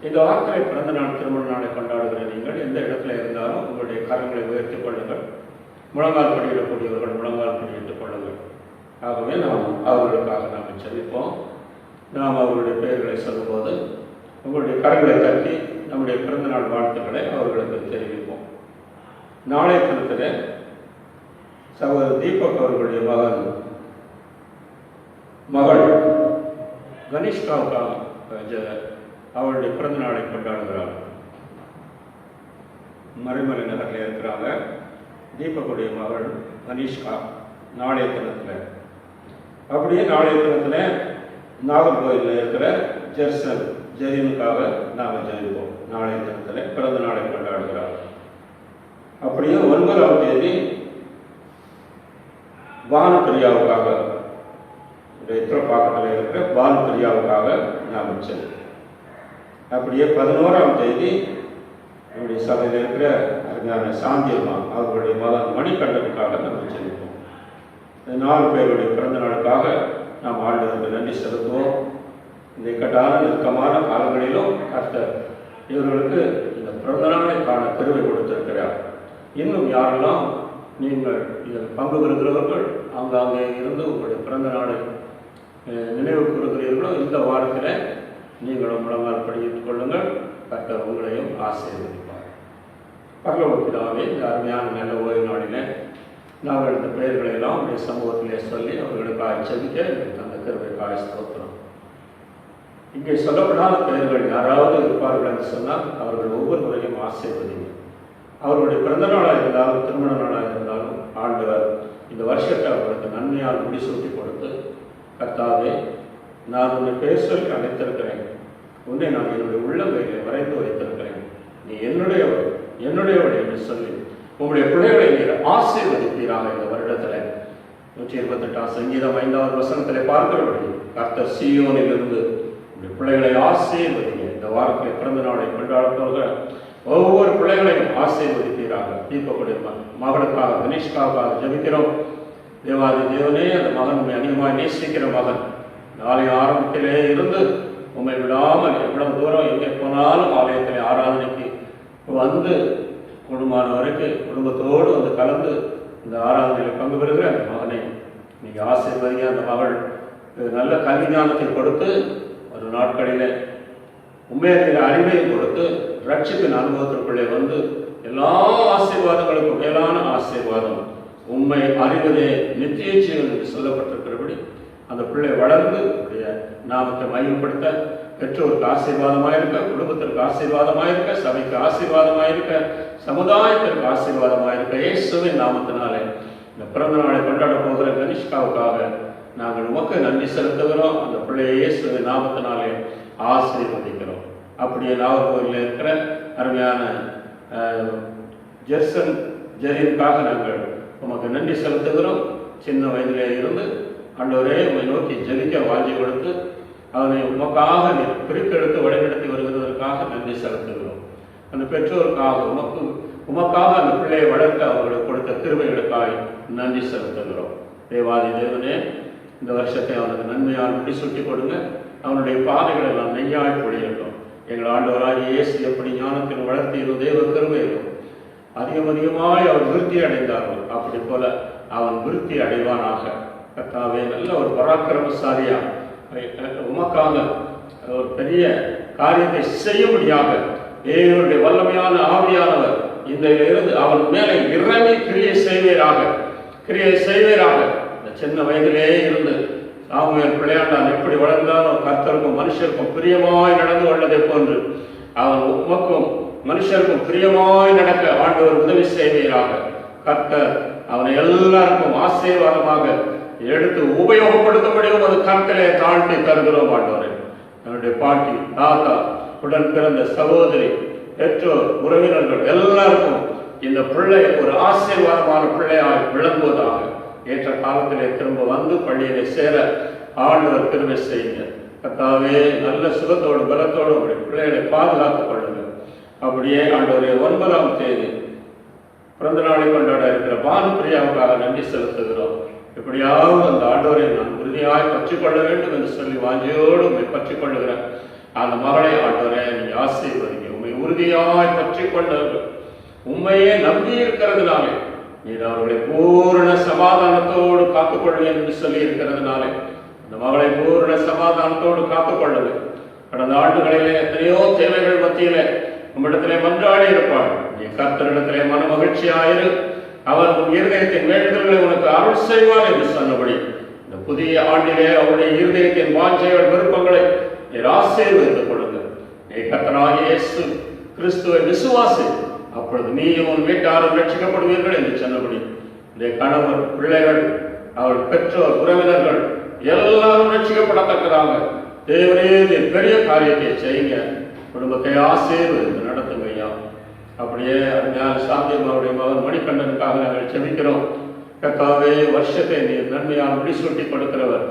இந்த வார்த்தை பிறந்த நாள் திருமண நாளை கொண்டாடுகிற நீங்கள் எந்த இடத்துல இருந்தாலும் உங்களுடைய கரங்களை உயர்த்திக் கொள்ளுங்கள். முழங்கால் படியிடக்கூடியவர்கள் முழங்கால் படியிட்டுக் கொள்ளுங்கள். ஆகவே நாம் அவர்களுக்காக நாம் செபிப்போம். நாம் அவர்களுடைய பெயர்களை சொல்லும்போது உங்களுடைய கரங்களை தட்டி நம்முடைய பிறந்த நாள் வாழ்த்துக்களை அவர்களுக்கு தெரிவிப்போம். நாளைய தினத்தில் சகோதரர் தீபக் அவர்களுடைய மகள் கனிஷ்காவுக்காக அவளுடைய பிறந்த நாளை கொண்டாடுகிறார். மறைமலை நகரில் இருக்கிறாங்க. தீபக்குடைய மகள் கனிஷ்கா நாளைய தினத்தில் அப்படியே நாளைய தினத்தில் நாகர்கோயிலில் இருக்கிற ஜெரினுக்காக நாம் ஜெயிப்போம். நாளைய தினத்தில் பிறந்த நாளை கொண்டாடுகிறார். அப்படியே 9ஆம் தேதி பானுப்பிரியாவுக்காக, இத்திரப்பாக்கத்தில் இருக்கிற பானுப்பிரியாவுக்காக நாம் செல்வோம். அப்படியே 11ஆம் தேதி நம்முடைய சபையில் இருக்கிற அருமையான சாந்தியம்மா அவர்களுடைய மகன் மணிகண்டனுக்காக நாம் செல்வோம். 4 பேருடைய பிறந்த நாளுக்காக நாம் ஆண்டவருக்கு நன்றி செலுத்துவோம். இந்த இக்கட்டான நெருக்கமான காலங்களிலும் கர்த்தர் இவர்களுக்கு இந்த பிறந்த நாளை காண பெருமை கொடுத்திருக்கிறார். இன்னும் யாரெல்லாம் நீங்கள் இதில் பங்கு பெறுகிறவர்கள் ஆங்காங்கே இருந்து உங்களுடைய பிறந்த நாளை நினைவு கூறுகிறீர்களோ இந்த வாரத்தில் நீங்களும் முழங்கால் படித்துக் கொள்ளுங்கள். கர்த்தர் உங்களையும் ஆசீர்வதிப்பார். பரலோக பிதாவே, இந்த அருமையான நல்ல ஓய்வு நாளில் நாங்கள் இந்த பெயர்களை எல்லாம் உடைய சமூகத்திலே சொல்லி அவர்களுக்காக செபிக்க அந்த கிருபைக்காக ஸ்தோத்திரம். இங்கே சொல்லப்படாத பெயர்கள் யாராவது இருப்பார்கள் என்று சொன்னால் அவர்கள் ஒவ்வொரு முறையும் ஆசீர்வதிங்க. அவர்களுடைய பிறந்த நாளாக இருந்தாலும் திருமண நாளாக இருந்தாலும் ஆண்டவர் இந்த வருஷத்தை அவர்களுக்கு நன்மையால் முடிசூட்டி கொடுத்து, கர்த்தாவே, நான் உன்னை பேர் சொல்லி அழைத்திருக்கிறேன், உன்னை நான் என்னுடைய உள்ளங்கையிலே வரைந்து வைத்திருக்கிறேன், நீ என்னுடையவள் என்று சொல்லி உங்களுடைய பிள்ளைகளை நீர் ஆசீர்வதிப்பீராக. இந்த வருடத்தில் 128ஆம் சங்கீதம் 5வது வசனத்திலே பார்க்கிறபடி கர்த்தர் சீயோனிலிருந்து உங்களுடைய பிள்ளைகளை ஆசீர்வதிங்க. இந்த வாரத்தில் பிறந்த நாளை கொண்டாடப்போகிற ஒவ்வொரு பிள்ளைகளையும் ஆசீர்வதிப்பீராக. தீபக்குடைய மகனுக்காக கணேஷ்காவுக்காக ஜெபிக்கிறோம். தேவாதி தேவனே, அந்த மகன் உண்மை அதிகமாக நேசிக்கிற மகன், நாளை ஆரம்பத்திலே இருந்து உண்மை விடாமல் எவ்வளவு தூரம் எங்கே போனாலும் ஆலயத்திலே ஆராதனைக்கு வந்து குடும்பமான வரைக்கும் குடும்பத்தோடு வந்து கலந்து இந்த ஆராதனையில் பங்கு பெறுகிற அந்த மகனை நீங்கள் ஆசீர்வதிங்க. அந்த மகள் நல்ல கல்வி ஞானத்தை கொடுத்து ஒரு நாட்களில் உண்மையான அறிவையும் கொடுத்து ரட்சிப்பின் அனுபவத்திற்குள்ளே வந்து எல்லா ஆசீர்வாதங்களுக்கும் மேலான ஆசீர்வாதம் உண்மை அறிவதே நித்திய ஜீவன் என்று சொல்லப்பட்டிருக்கிறபடி அந்த பிள்ளை வளர்ந்து உடைய நாமத்தை மையப்படுத்த பெற்றோருக்கு ஆசீர்வாதமாயிருக்க, குடும்பத்திற்கு ஆசீர்வாதமாயிருக்க, சபைக்கு ஆசீர்வாதமாயிருக்க, சமுதாயத்திற்கு ஆசீர்வாதமாயிருக்க, இயேசுவின் நாமத்தினாலே இந்த பிறந்த நாளை கொண்டாட போகிற கனிஷ்காவுக்காக நாங்கள் உமக்கு நன்றி செலுத்துகிறோம். அந்த பிள்ளையை இயேசுவின் நாமத்தினாலே ஆசீர்வதிக்கிறோம். அப்படியே நாகர்கோவிலில் இருக்கிற அருமையான ஜெரினுக்காக நாங்கள் உமக்கு நன்றி செலுத்துகிறோம். சின்ன வயதிலே இருந்து ஆண்டவரே உம்மை நோக்கி ஜெபிக்க வாஞ்சி கொடுத்து அவனை உமக்காக பிரித்தெடுத்து வழிநடத்தி வருவதற்காக நன்றி செலுத்துகிறோம். அந்த பெற்றோருக்காக உமக்காக அந்த பிள்ளையை வளர்க்க அவர்களுக்கு கொடுத்த கிருபைகளுக்காக நன்றி செலுத்துகிறோம். தேவாதி தேவனே, இந்த வருஷத்தை அவனுக்கு நன்மையால் முடிசூட்டி கொடுங்க. அவனுடைய பாதைகள் எல்லாம் நெய்யாய் பொழியட்டும். எங்கள் ஆண்டவராகிய இயேசு எப்படி ஞானத்தில் வளர்த்தியும் தேவ கிருபையிலும் அதிகமாய் அவர் விருத்தி அடைந்தார்கள், அப்படி போல அவன் விருத்தி அடைவானாக. கர்த்தாவே, நல்ல ஒரு பராக்கிரமசாலியா உமக்காக ஒரு பெரிய காரியத்தை செய்யும்படியாக தேவனுடைய வல்லமையான ஆவியானவர் இந்த இருந்து அவன் மேலே இறங்கி கிரியை செய்வீராக. இந்த சின்ன வயதிலே இருந்து சாமுவேல் பிள்ளையாண்டான் எப்படி வளர்ந்தானோ கர்த்தருக்கும் மனுஷருக்கும் பிரியமாய் நடந்து கொண்டதை போன்று அவன் உமக்கும் மனுஷருக்கும் பிரியமாய் நடக்க ஆண்டவர் உதவி செய்வீராக. கர்த்தர் அவனை எல்லாருக்கும் ஆசீர்வாதமாக எடுத்து உபயோகப்படுத்தும்படியும் அது கர்த்தரை தாழ்த்தி தருகிறோம். ஆண்டவரே, அவனுடைய பாட்டி, தாத்தா, உடன் பிறந்த சகோதரி, பெற்றோர், உறவினர்கள் எல்லாருக்கும் இந்த பிள்ளை ஒரு ஆசீர்வாதமான பிள்ளையாய் விளங்குவதாக. ஏற்ற காலத்திலே திரும்ப வந்து பள்ளியிலே சேர ஆண்டவர் கிருபை செய்யுங்க. கர்த்தாவே, நல்ல சுகத்தோடு பலத்தோடு உங்களுடைய பிள்ளைகளை பாதுகாத்துக் கொள்ளுங்க. அப்படியே ஆண்டவரே, 9ஆம் தேதி பிறந்த நாளை கொண்டாட இருக்கிற பானுப்பிரியாவுக்காக நன்றி செலுத்துகிறோம். எப்படியாவது அந்த ஆண்டவரை நான் உறுதியாய் பற்றிக் கொள்ள வேண்டும் என்று சொல்லி வாஞ்சியோடு உண்மை பற்றிக் கொள்ளுகிறேன். அந்த மகளை ஆண்டவரை நீ ஆசீர்வதிங்க. உண்மை உறுதியாய் பற்றிக் கொண்டவர்கள் உண்மையே நம்பி இருக்கிறதுனாலே நீர் அவர்களை பூரண சமாதானத்தோடு காத்துக்கொள்வேன் என்று சொல்லி இருக்கிறதுனாலே அந்த மகளை பூரண சமாதானத்தோடு காத்துக்கொள்ளுங்க. கடந்த ஆண்டுகளிலே எத்தனையோ தேவைகள் மத்தியிலே உம்மிடத்திலே மன்றாடி இருப்பாள். நீ கர்த்தரிடத்திலே மன மகிழ்ச்சியாயிரு, அவர் உன் இருதயத்தின் வேண்டுதல்களை உனக்கு அருள் செய்வார் என்று சொன்னபடி இந்த புதிய ஆண்டிலே அவருடைய இருதயத்தின் வாஞ்சைகள் விருப்பங்களை நீர் ஆசீர்வதித்துக் கொள்ளுங்க. நீ கர்த்தராகிய இயேசு கிறிஸ்துவை விசுவாசி, அப்பொழுது நீயும் உன் வீட்டாரும் ரட்சிக்கப்படுவீர்கள் என்று சொன்னபடி இந்த கணவர், பிள்ளைகள், அவள் பெற்றோர், உறவினர்கள் எல்லாரும் ரட்சிக்கப்படத்தக்கதாக தேவரே நீர் பெரிய காரியத்தை செய்யுங்க, குடும்பத்தை ஆசீர்வதித்து நடத்துங்க ஐயா. அப்படியே அருமையான சாந்தியம்மாவுடைய மகன் மணிகண்டனுக்காக நாங்கள் ஜெபிக்கிறோம். கர்த்தாவே, வருஷத்தை நீர் நன்மையால் முடிசூட்டி கொடுக்கிறவர்,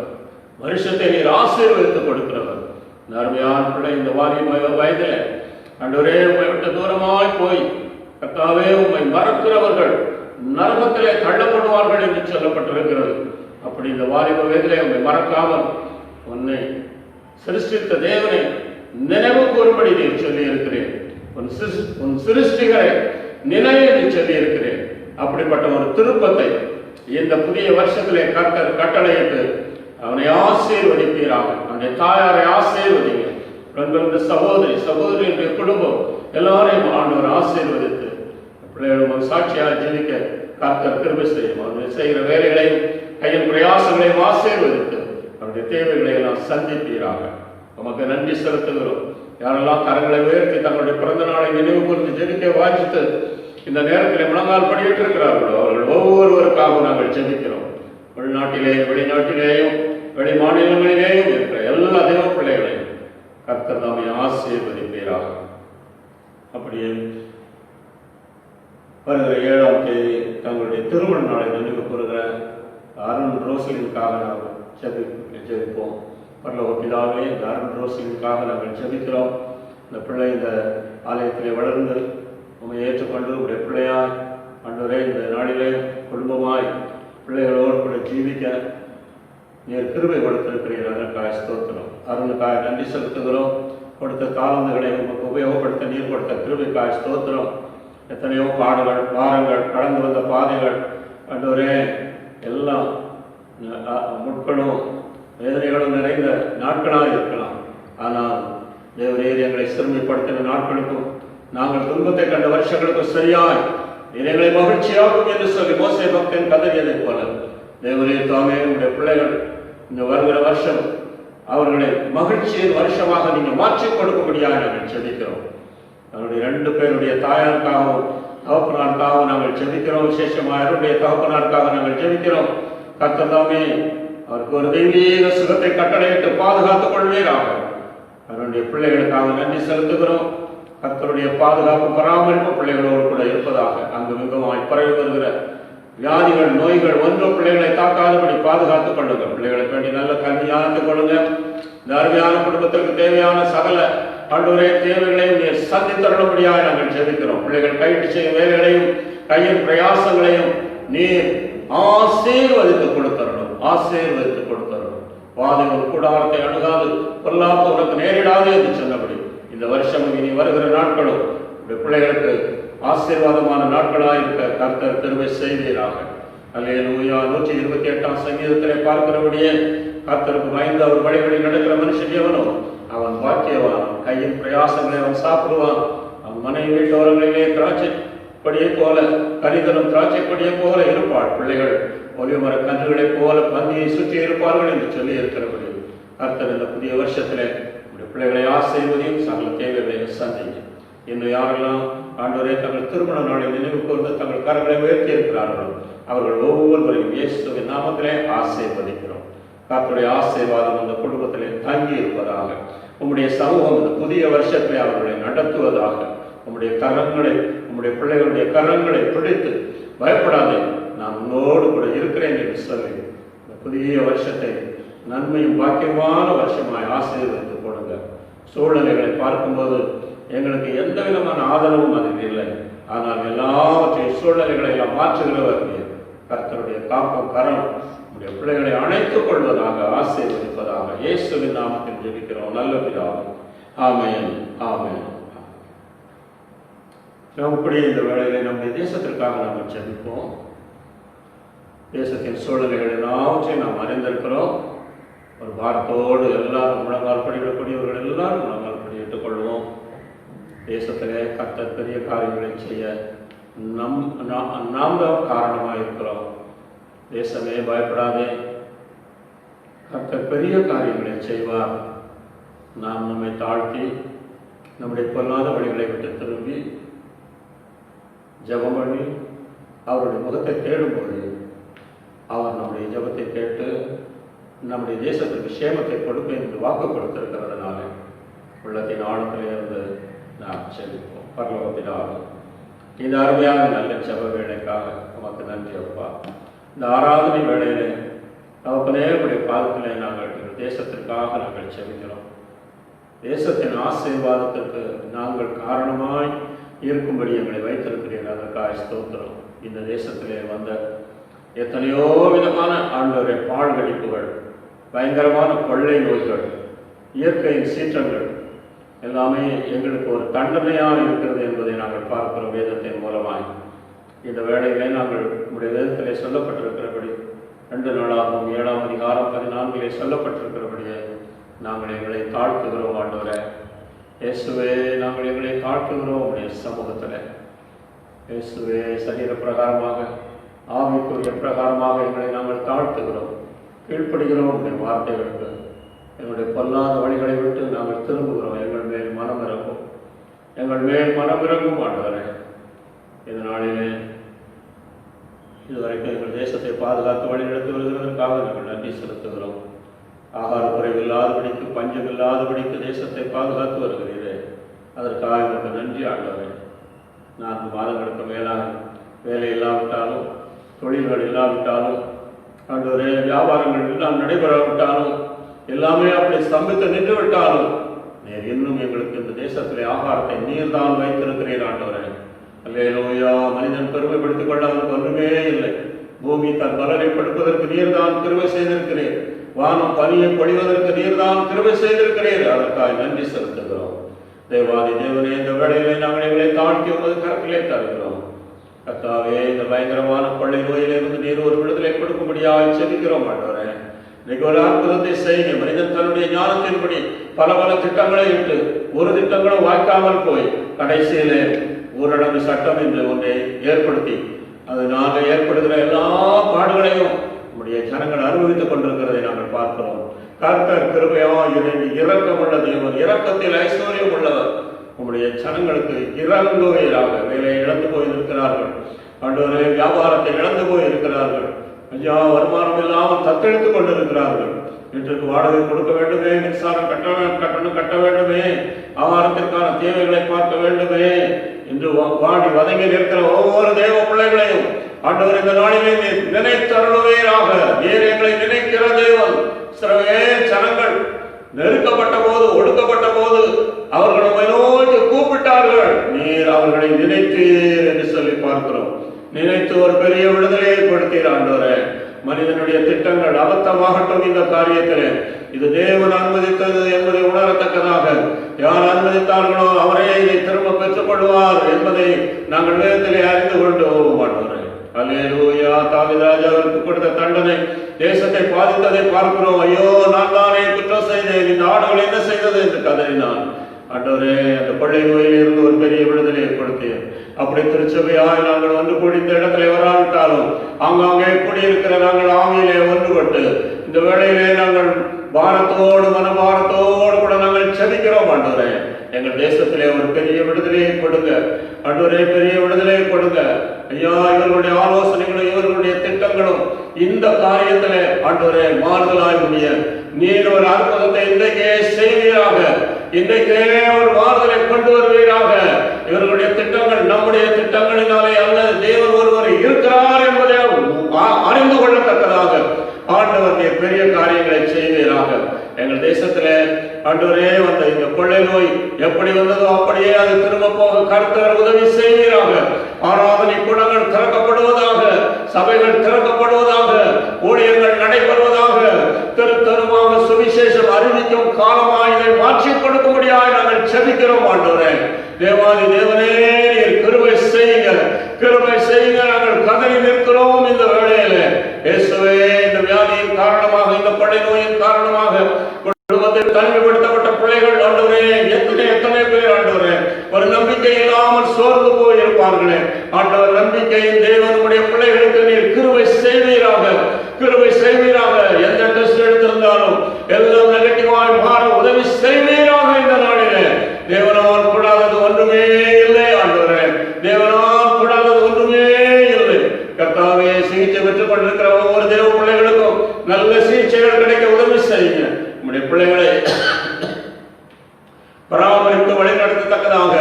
வருஷத்தை நீர் ஆசீர்வதித்து கொடுக்கிறவர். இந்த அருமையான பிள்ளை இந்த வயதில் ஆண்டவரே உம்மை விட்டு தூரமாய் போய் கர்த்தாவே உம்மை மறக்கிறவர்கள் நரகத்திலே தள்ளப்படுவார்கள் என்று சொல்லப்பட்டிருக்கிறது. அப்படி இந்த வாலிப வயதிலே உம்மை மறக்காமல் உன்னை சிருஷ்டித்த தேவனை நினைவு கூறும்படி நீர் சொல்லி இருக்கிறேன். உன் சிருஷ்டிகளை நினைவு சொல்லி இருக்கிறேன். அப்படிப்பட்ட ஒரு திருப்பத்தை இந்த புதிய வருஷத்திலே கர்த்தர் கட்டளையிட்டு அவனை ஆசீர்வதிப்பீராக. அவனுடைய தாயாரை ஆசீர்வதிங்க. பிறந்த சகோதரியுடைய குடும்பம் எல்லாரையும் ஆண்டவர் ஆசீர்வதித்து பிள்ளைகளும் சாட்சியாக ஜீவிக்க கர்த்தர் கிருபை செய்யும். அவனுடைய செய்கிற வேலைகளையும் கையின் பிரயாசங்களையும் ஆசீர்வதித்து அவருடைய தேவைகளை எல்லாம் சந்திப்பீராக. நமக்கு நன்றி செலுத்துகிறோம். யாரெல்லாம் கரங்களை உயர்த்தி தங்களுடைய பிறந்த நாளை நினைவு கூர்ந்து ஜெபிக்க வாஞ்சித்து இந்த நேரத்தில் முழங்கால் படியிட்டு இருக்கிறார்களோ அவர்கள் ஒவ்வொருவருக்காகவும் நாங்கள் ஜெபிக்கிறோம். உள்நாட்டிலேயும் வெளிநாட்டிலேயும் வெளி மாநிலங்களிலேயும் இருக்கிற எல்லா தெய்வ பிள்ளைகளையும் கர்த்தர் நாமே ஆசீர்வதிப்பீராக. அப்படியே வருகிற 7ஆம் தேதி தங்களுடைய திருமண நாளை நினைவு கூறுகிற அருண் ரோசலினுக்காக நாங்கள் ஜெபிப்போம். பரலோக பிதாவே, இந்த அருண் ரோசலினுக்காக நாங்கள் ஜெபிக்கிறோம். இந்த பிள்ளை இந்த ஆலயத்திலே வளர்ந்து உண்மை ஏற்றுக்கொண்டு உடைய பிள்ளையாய் ஆண்டவரே இந்த நாளிலே குடும்பமாய் பிள்ளைகளோடு கூட ஜீவிக்க நீர் கிருபை கொடுத்திருக்கிறீர். அதற்காக ஸ்தோத்திரம். அருணுக்காக நன்றி செலுத்துகிறோம். கொடுத்த தாளந்துகளை உங்களுக்கு உபயோகப்படுத்த நீர் கொடுத்த கிருபைக்காக ஸ்தோத்திரம். எத்தனையோ பாடுகள் வாரங்கள் கடந்து வந்த பாதைகள் ஆண்டவரே எல்லாம் முட்களும் வேதனைகளும் நிறைந்த நாட்களாக இருக்கலாம். ஆனால் தேவரீர் எங்களை சிறுமைப்படுத்தின நாட்களுக்கும் நாங்கள் துன்பத்தை கண்ட வருஷங்களுக்கும் சரியாய் எங்களை மகிழ்ச்சியாகும் என்று சொல்லி மோசே பக்தன் கதறியதைப் போல தேவரீர் தாமே உங்களுடைய பிள்ளைகள் இந்த வருகிற வருஷம் அவர்களை மகிழ்ச்சியின் வருஷமாக நீங்கள் மாற்றிக் கொடுக்கும்படியாக நாங்கள் ஜெபிக்கிறோம். அவருடைய 2 பேருடைய தாயாருக்காகவும் தகப்பனாருக்காகவும் நாங்கள் ஜெபிக்கிறோம். விசேஷமாக அவருடைய தகப்பனாருக்காக நாங்கள் ஜெபிக்கிறோம். கர்த்தர் தாமே அவருக்கு ஒரு தெய்வீக சுகத்தை கட்டளையிட்டு பாதுகாத்துக் கொள்வீராக. அவருடைய பிள்ளைகளுக்காக நன்றி செலுத்துகிறோம். கர்த்தருடைய பாதுகாப்பு பராமரிப்பு பிள்ளைகளோடு கூட இருப்பதாக. அங்கு மிகவும் பரவி வருகிற வியாதிகள் நோய்கள் ஒன்றும் பிள்ளைகளை தாக்காதபடி பாதுகாத்துக் கொள்ளுங்க. பிள்ளைகளுக்கு வேண்டி நல்ல கல்வியானத்துக் கொள்ளுங்க. இந்த அருமையான குடும்பத்திற்கு தேவையான சகல ஆண்டவரே தேவைகளையும் நீர் சந்தித்தருளும்படியாக நாங்கள் ஜெபிக்கிறோம். பிள்ளைகள் கைட்டு செய்யும் வேலைகளையும் கையின் பிரயாசங்களையும் நீர் ஆசீர்வதித்து கொடுத்தரணும். ஆசீர்வதித்து கொடுத்தரணும். வாதிகள் கூடாரத்தை அணுகாது பொல்லாப்பு உனக்கு நேரிடாது என்று சொன்னபடி இந்த வருஷம் இனி வருகிற நாட்களும் பிள்ளைகளுக்கு ஆசீர்வாதமான நாட்களாக இருக்க கர்த்தர் கிருபை செய்வீராக. அல்லேலூயா. 128ஆம் சங்கீதத்திலே பார்க்கிறபடியே கர்த்தருக்கு பயந்து அவர் வழிபடி நடக்கிற மனுஷன் எவனோ அவன் பாக்கியவான். கையின் பிரயாசங்களை அவன் சாப்பிடுவான். அவன் மனைவி வீட்டோரங்களிலே திராட்சை கொடியை போல கனிதனும் திராட்சை கொடியை போல இருப்பாள். பிள்ளைகள் ஒலிமர கன்றுகளைப் போல பந்தியை சுற்றி இருப்பார்கள் என்று சொல்லி இருக்கிறபடி கர்த்தர் இந்த புதிய வருஷத்திலே பிள்ளைகளை ஆசீர்வதியும் சகல தேவைகளையும் சந்திங்க. இன்னும் யாரெல்லாம் ஆண்டவரே தங்கள் திருமண நாளை நினைவு கூர்ந்து தங்கள் கரங்களை உயர்த்தி இருக்கிறார்களோ அவர்கள் ஒவ்வொருவரையும் இயேசுவின் நாமத்திலே ஆசீர்வதிக்கிறோம். கர்த்தருடைய ஆசீர்வாதம் அந்த குடும்பத்திலே தங்கி இருப்பதாக. உம்முடைய சமூகம் இந்த புதிய வருஷத்திலே அவர்களை நடத்துவதாக. உம்முடைய கரங்களை உம்முடைய பிள்ளைகளுடைய கரங்களை பிடித்து பயப்படாதே நான் உன்னோடு கூட இருக்கிறேன் என்று சொல்லி இந்த புதிய வருஷத்தை நன்மையும் பாக்கியமான வருஷமாய் ஆசீர்வதித்து கொடுங்க. சூழ்நிலைகளை பார்க்கும்போது எங்களுக்கு எந்த விதமான ஆதரவும் அதில் இல்லை. ஆனால் எல்லாவற்றையும் சூழ்நிலைகளை எல்லாம் மாற்றுகிறவர் நீர். கர்த்தருடைய காக்கும் கரம் உடைய பிள்ளைகளை அணைத்துக் கொள்வதாக ஆசீர்வதிப்பதாக. இயேசுவின் நாமத்தில் ஜெபிக்கிறோம் நல்ல பிதாவே. ஆமென். ஆமென். இப்படி இந்த வேளையிலே நம்முடைய தேசத்திற்காக நாம் ஜெபிப்போம். தேசத்தின் சூழ்நிலைகள் எல்லாவற்றையும் நாம் அறிந்திருக்கிறோம். ஒரு வாரத்தோடு எல்லாரும் முழங்கால் படிக்கக்கூடியவர்கள் எல்லாரும் முழங்கால் படியிட்டுக் கொள்வோம். தேசத்திலே கர்த்தர் பெரிய காரியங்களை செய்ய நாம் தான் காரணமாக இருக்கிறோம். தேசமே பயப்படாதே, கர்த்தர் பெரிய காரியங்களை செய்வார். நாம் நம்மை தாழ்த்தி நம்முடைய பொல்லாத வழிகளை விட்டு திரும்பி ஜெபம் பண்ணி அவருடைய முகத்தை தேடும்போது அவர் நம்முடைய ஜெபத்தை கேட்டு நம்முடைய தேசத்துக்கு சேமத்தை கொடுப்பேன் என்று வாக்கு கொடுத்திருக்கிறதுனால உள்ளத்தின் ஆழத்திலிருந்து நாம் செலுத்துவோம். பரலோகத்தினாலும் இந்த அருமையான நல்ல ஜெப வேலைக்காக நமக்கு நன்றி அப்பா. இந்த ஆராதனை வேளையிலே அவப்பனேயுடைய பாதத்திலே நாங்கள் எங்கள் தேசத்திற்காக நாங்கள் செபிக்கிறோம். தேசத்தின் ஆசீர்வாதத்திற்கு நாங்கள் காரணமாய் இருக்கும்படி எங்களை வைத்திருக்கிறீர்கள். அதற்காக ஸ்தோத்திரம். இந்த தேசத்திலே வந்த எத்தனையோ விதமான ஆண்டவரை பாழ்கடிப்புகள், பயங்கரமான கொள்ளை நோய்கள், இயற்கையின் சீற்றங்கள் எல்லாமே எங்களுக்கு ஒரு தண்டனையாக இருக்கிறது என்பதை நாங்கள் பார்க்கிறோம் வேதத்தின் மூலமாய். இந்த வேளையிலே நாங்கள் நம்முடைய வேதத்திலே சொல்லப்பட்டிருக்கிறபடி 2 நாளாகவும் 7ஆம் அதிகாரம் 14 சொல்லப்பட்டிருக்கிறபடியே நாங்கள் எங்களை தாழ்த்துகிறோம். ஆண்டவரே இயேசுவே, நாங்கள் எங்களை தாழ்த்துகிறோம் உடைய சமூகத்தில். இயேசுவே, சரீர பிரகாரமாக ஆவிக்குரிய பிரகாரமாக எங்களை நாங்கள் தாழ்த்துகிறோம், கீழ்ப்படுகிறோம் உடைய வார்த்தைகளுக்கு. எங்களுடைய பொல்லாத வழிகளை விட்டு நாங்கள் திரும்புகிறோம். எங்கள் மேல் மனம் இறங்கும், எங்கள் மேல் மனம் இறங்கும் ஆண்டவரே. இந்த நாளிலே இதுவரைக்கும் எங்கள் தேசத்தை பாதுகாத்து வழிநடத்தி வருகிறதற்காக நாங்கள் நன்றி செலுத்துகிறோம். ஆகார குறைவில்லாதபடிக்கு, பஞ்சம் இல்லாதபடிக்கு தேசத்தை பாதுகாத்து வருகிறீரே, அதற்காக எனக்கு நன்றி ஆண்டவரே. 4 மாதங்களுக்கு மேலாக வேலை இல்லாவிட்டாலும், தொழில்கள் இல்லாவிட்டாலும், ஆண்டவரே வியாபாரங்கள் எல்லாம் நடைபெறாவிட்டாலும், எல்லாமே அப்படி ஸ்தம்பித்து நின்று விட்டாலும் நீர் இன்னும் எங்களுக்கு இந்த தேசத்திலே ஆகாரத்தை நீர் தான் வைத்திருக்கிறீர் ஆண்டவரே. அல்லேலூயா. மனிதன் பெருமைப்படுத்திக் கொள்ள அவனுக்கு ஒன்றுமே இல்லை. பூமி தன் பலனை படுப்பதற்கு நீர் தான் கிருபை செய்திருக்கிறீர். வானம் பனியை பொழிவதற்கு நீர் தான் கிருபை செய்திருக்கிறீர். அதற்காக நன்றி செலுத்துகிறோம். தேவாதி தேவனே, இந்த வேளையிலே நாங்கள் எங்களை தாழ்த்தி உமது கரத்திலே தருகிறோம். கர்த்தாவே, இந்த பயங்கரமான கொள்ளை நோயிலிருந்து நீர் ஒரு விடுதலை கொடுக்கும்படியாக செபிக்கிறோம் ஆண்டவரே. இன்னைக்கு ஒரு அற்புதத்தை செய்யுங்க. மனிதன் தன்னுடைய ஞானத்தின்படி பல பல திட்டங்களை இட்டு ஒரு திட்டங்களும் வாய்க்காமல் போய் கடைசியிலே ஊரடங்கு சட்டம் என்று ஒன்றை ஏற்படுத்தி அது நாங்கள் ஏற்படுகிற எல்லா பாடுகளையும் நம்முடைய ஜனங்கள் அனுபவித்துக் கொண்டிருக்கிறதை நாங்கள் பார்க்கிறோம். கர்த்தர் கிருபையாக இறங்கி இரக்கமுள்ள தேவன், இரக்கத்தில் ஐஸ்வர்யம் உள்ளவர். நம்முடைய ஜனங்களுக்கு இறங்குவீராக. வேலையை இழந்து போயிருக்கிறார்கள் ஆண்டவரே, வியாபாரத்தை இழந்து போயிருக்கிறார்கள் ஐயா, வருமானம் இல்லாமல் தத்தெடுத்துக் கொண்டிருக்கிறார்கள். வீட்டிற்கு வாடகை கொடுக்க வேண்டுமே, மின்சாரம் கட்டணம் கட்ட வேண்டுமே, ஆகாரத்திற்கான தேவைகளை பார்க்க வேண்டுமே என்று வாடி வதங்கி இருக்கிற ஒவ்வொரு தேவ பிள்ளைகளையும் ஆண்டவர் இந்த நாளிலே நினைத்தருளுவீராக. நீர் எங்களை நினைக்கிற தேவன். சிலவே ஜனங்கள் நெருக்கப்பட்ட போது, ஒடுக்கப்பட்ட போது அவர்கள் நம்மை நோக்கி கூப்பிட்டார்கள், நீர் அவர்களை நினைத்தீர் என்று சொல்லி பார்க்கிறோம். நினைத்து ஒரு பெரிய விடுதலையை கொடுத்தீர் ஆண்டவரே. மனிதனுடைய திட்டங்கள் அபத்தமாகட்டும் இந்த காரியத்திலே, இது தேவன் அனுமதித்தது என்பதை உணரத்தக்கதாக யார் அனுமதித்தார்களோ அவரே இதை திரும்ப பெற்றுக் கொள்வார் என்பதை நாங்கள் வேதத்திலே அறிந்து கொண்டு ஆண்டவரே. அல்லேலூயா. தாவீது ராஜாவிற்கு கொடுத்த தண்டனை தேசத்தை பாதித்ததை பார்க்கிறோம். ஐயோ, நான் தானே குற்றம் செய்தேன், இந்த ஆடுகள் என்ன செய்தது என்று கதறினான். ஆண்டவரே, அந்த கொள்ளை நோயில் இருந்து ஒரு பெரிய விடுதலையை கொடுத்தேன். அப்படி திருச்சபையாய் நாங்கள் ஒன்று கூடி இந்த இடத்துல வராவிட்டாலும் ஆங்காங்கே கூடியிருக்கிற நாங்கள் ஆவியிலே ஒன்றுபட்டு இந்த வேளையிலே நாங்கள் பாரத்தோடு மனபாரத்தோடு கூட நாங்கள் செபிக்கிறோம். ஆண்டவரே, எங்கள் தேசத்திலே ஒரு பெரிய விடுதலையை கொடுங்க ஆண்டவரே, பெரிய விடுதலையை கொடுங்க ஐயா. இவர்களுடைய ஆலோசனைகளும் இவர்களுடைய திட்டங்களும் இந்த காரியத்திலே ஆண்டவரே மாறுதலாய் முடிய நீர் ஒரு அற்புதத்தை இன்றைக்கே செய்வீராக. இன்றைக்கே ஒரு மாறுதலை கொண்டு வருவீராக. இவர்களுடைய திட்டங்கள் நம்முடைய திட்டங்களினாலே அல்ல, தேவன் ஒருவர் இருக்கிறார் என்பதை அறிந்து கொள்ளத்தக்கதாக ஆண்டவர் நீர் பெரிய காரியங்களை செய்வீராக. எங்கள் தேசத்திலே ஆண்டவரே வந்த இந்த கொள்ளை நோய் எப்படி வந்ததோ அப்படியே அது திரும்ப போக கர்த்தர் உதவி செய்வீராக. ஆராதனை கூடங்கள் திறக்கப்படுவதாக, சபைகள் திறக்கப்படுவதாக, ஊழியர்கள் நடைபெறுவதாக, தெருத்தருமாக சுவிசேஷம் அறிவிக்கும் காலமாக இதை மாற்றி கொடுக்கும்படியாக நாங்கள் செபிக்கிறோம். ஆண்டவரே, தேவாதி தேவனே, நீர் கிருபை செய்யுங்க, கிருபை செய்யுங்க. நாங்கள் கதறி நிற்கிறோம் இந்த வேளையிலே. இயேசுவே, இந்த வியாதியின் காரணமாக, இந்த கொள்ளை நோயின் காரணமாக குடும்பத்தில் தனிமைப்படுத்தப்பட்ட பிள்ளைகள் ஆண்டவரே எத்தனை பேர் ஆண்டவரே ஒரு நம்பிக்கை இல்லாமல் சோர்ந்து போயிருப்பார்களே ஆண்டவர், நம்பிக்கையின் தேவனுடைய பிள்ளைகளுக்கு நீர் கிருபை செய்வீராக, கிருபை செய்வீராக. எந்த டெஸ்ட் எடுத்திருந்தாலும் எல்லாம் நெகட்டிவாய் மாற உதவி செய்வீராக. இந்த நாளிலே தேவனால் கூடாதது ஒன்றுமே இல்லை ஆண்டவரே, தேவனால் கூடாதது ஒன்றுமே இல்லை. கர்த்தாவே, சிகிச்சை பெற்றுக் கொண்டிருக்கிற ஒவ்வொரு தேவ பிள்ளைகளுக்கும் நல்ல சிகிச்சைகள் கிடைக்க உதவி செய்யுங்க. நம்முடைய பிள்ளைகளை பராமரித்து வழிநடத்தத்தக்கதாக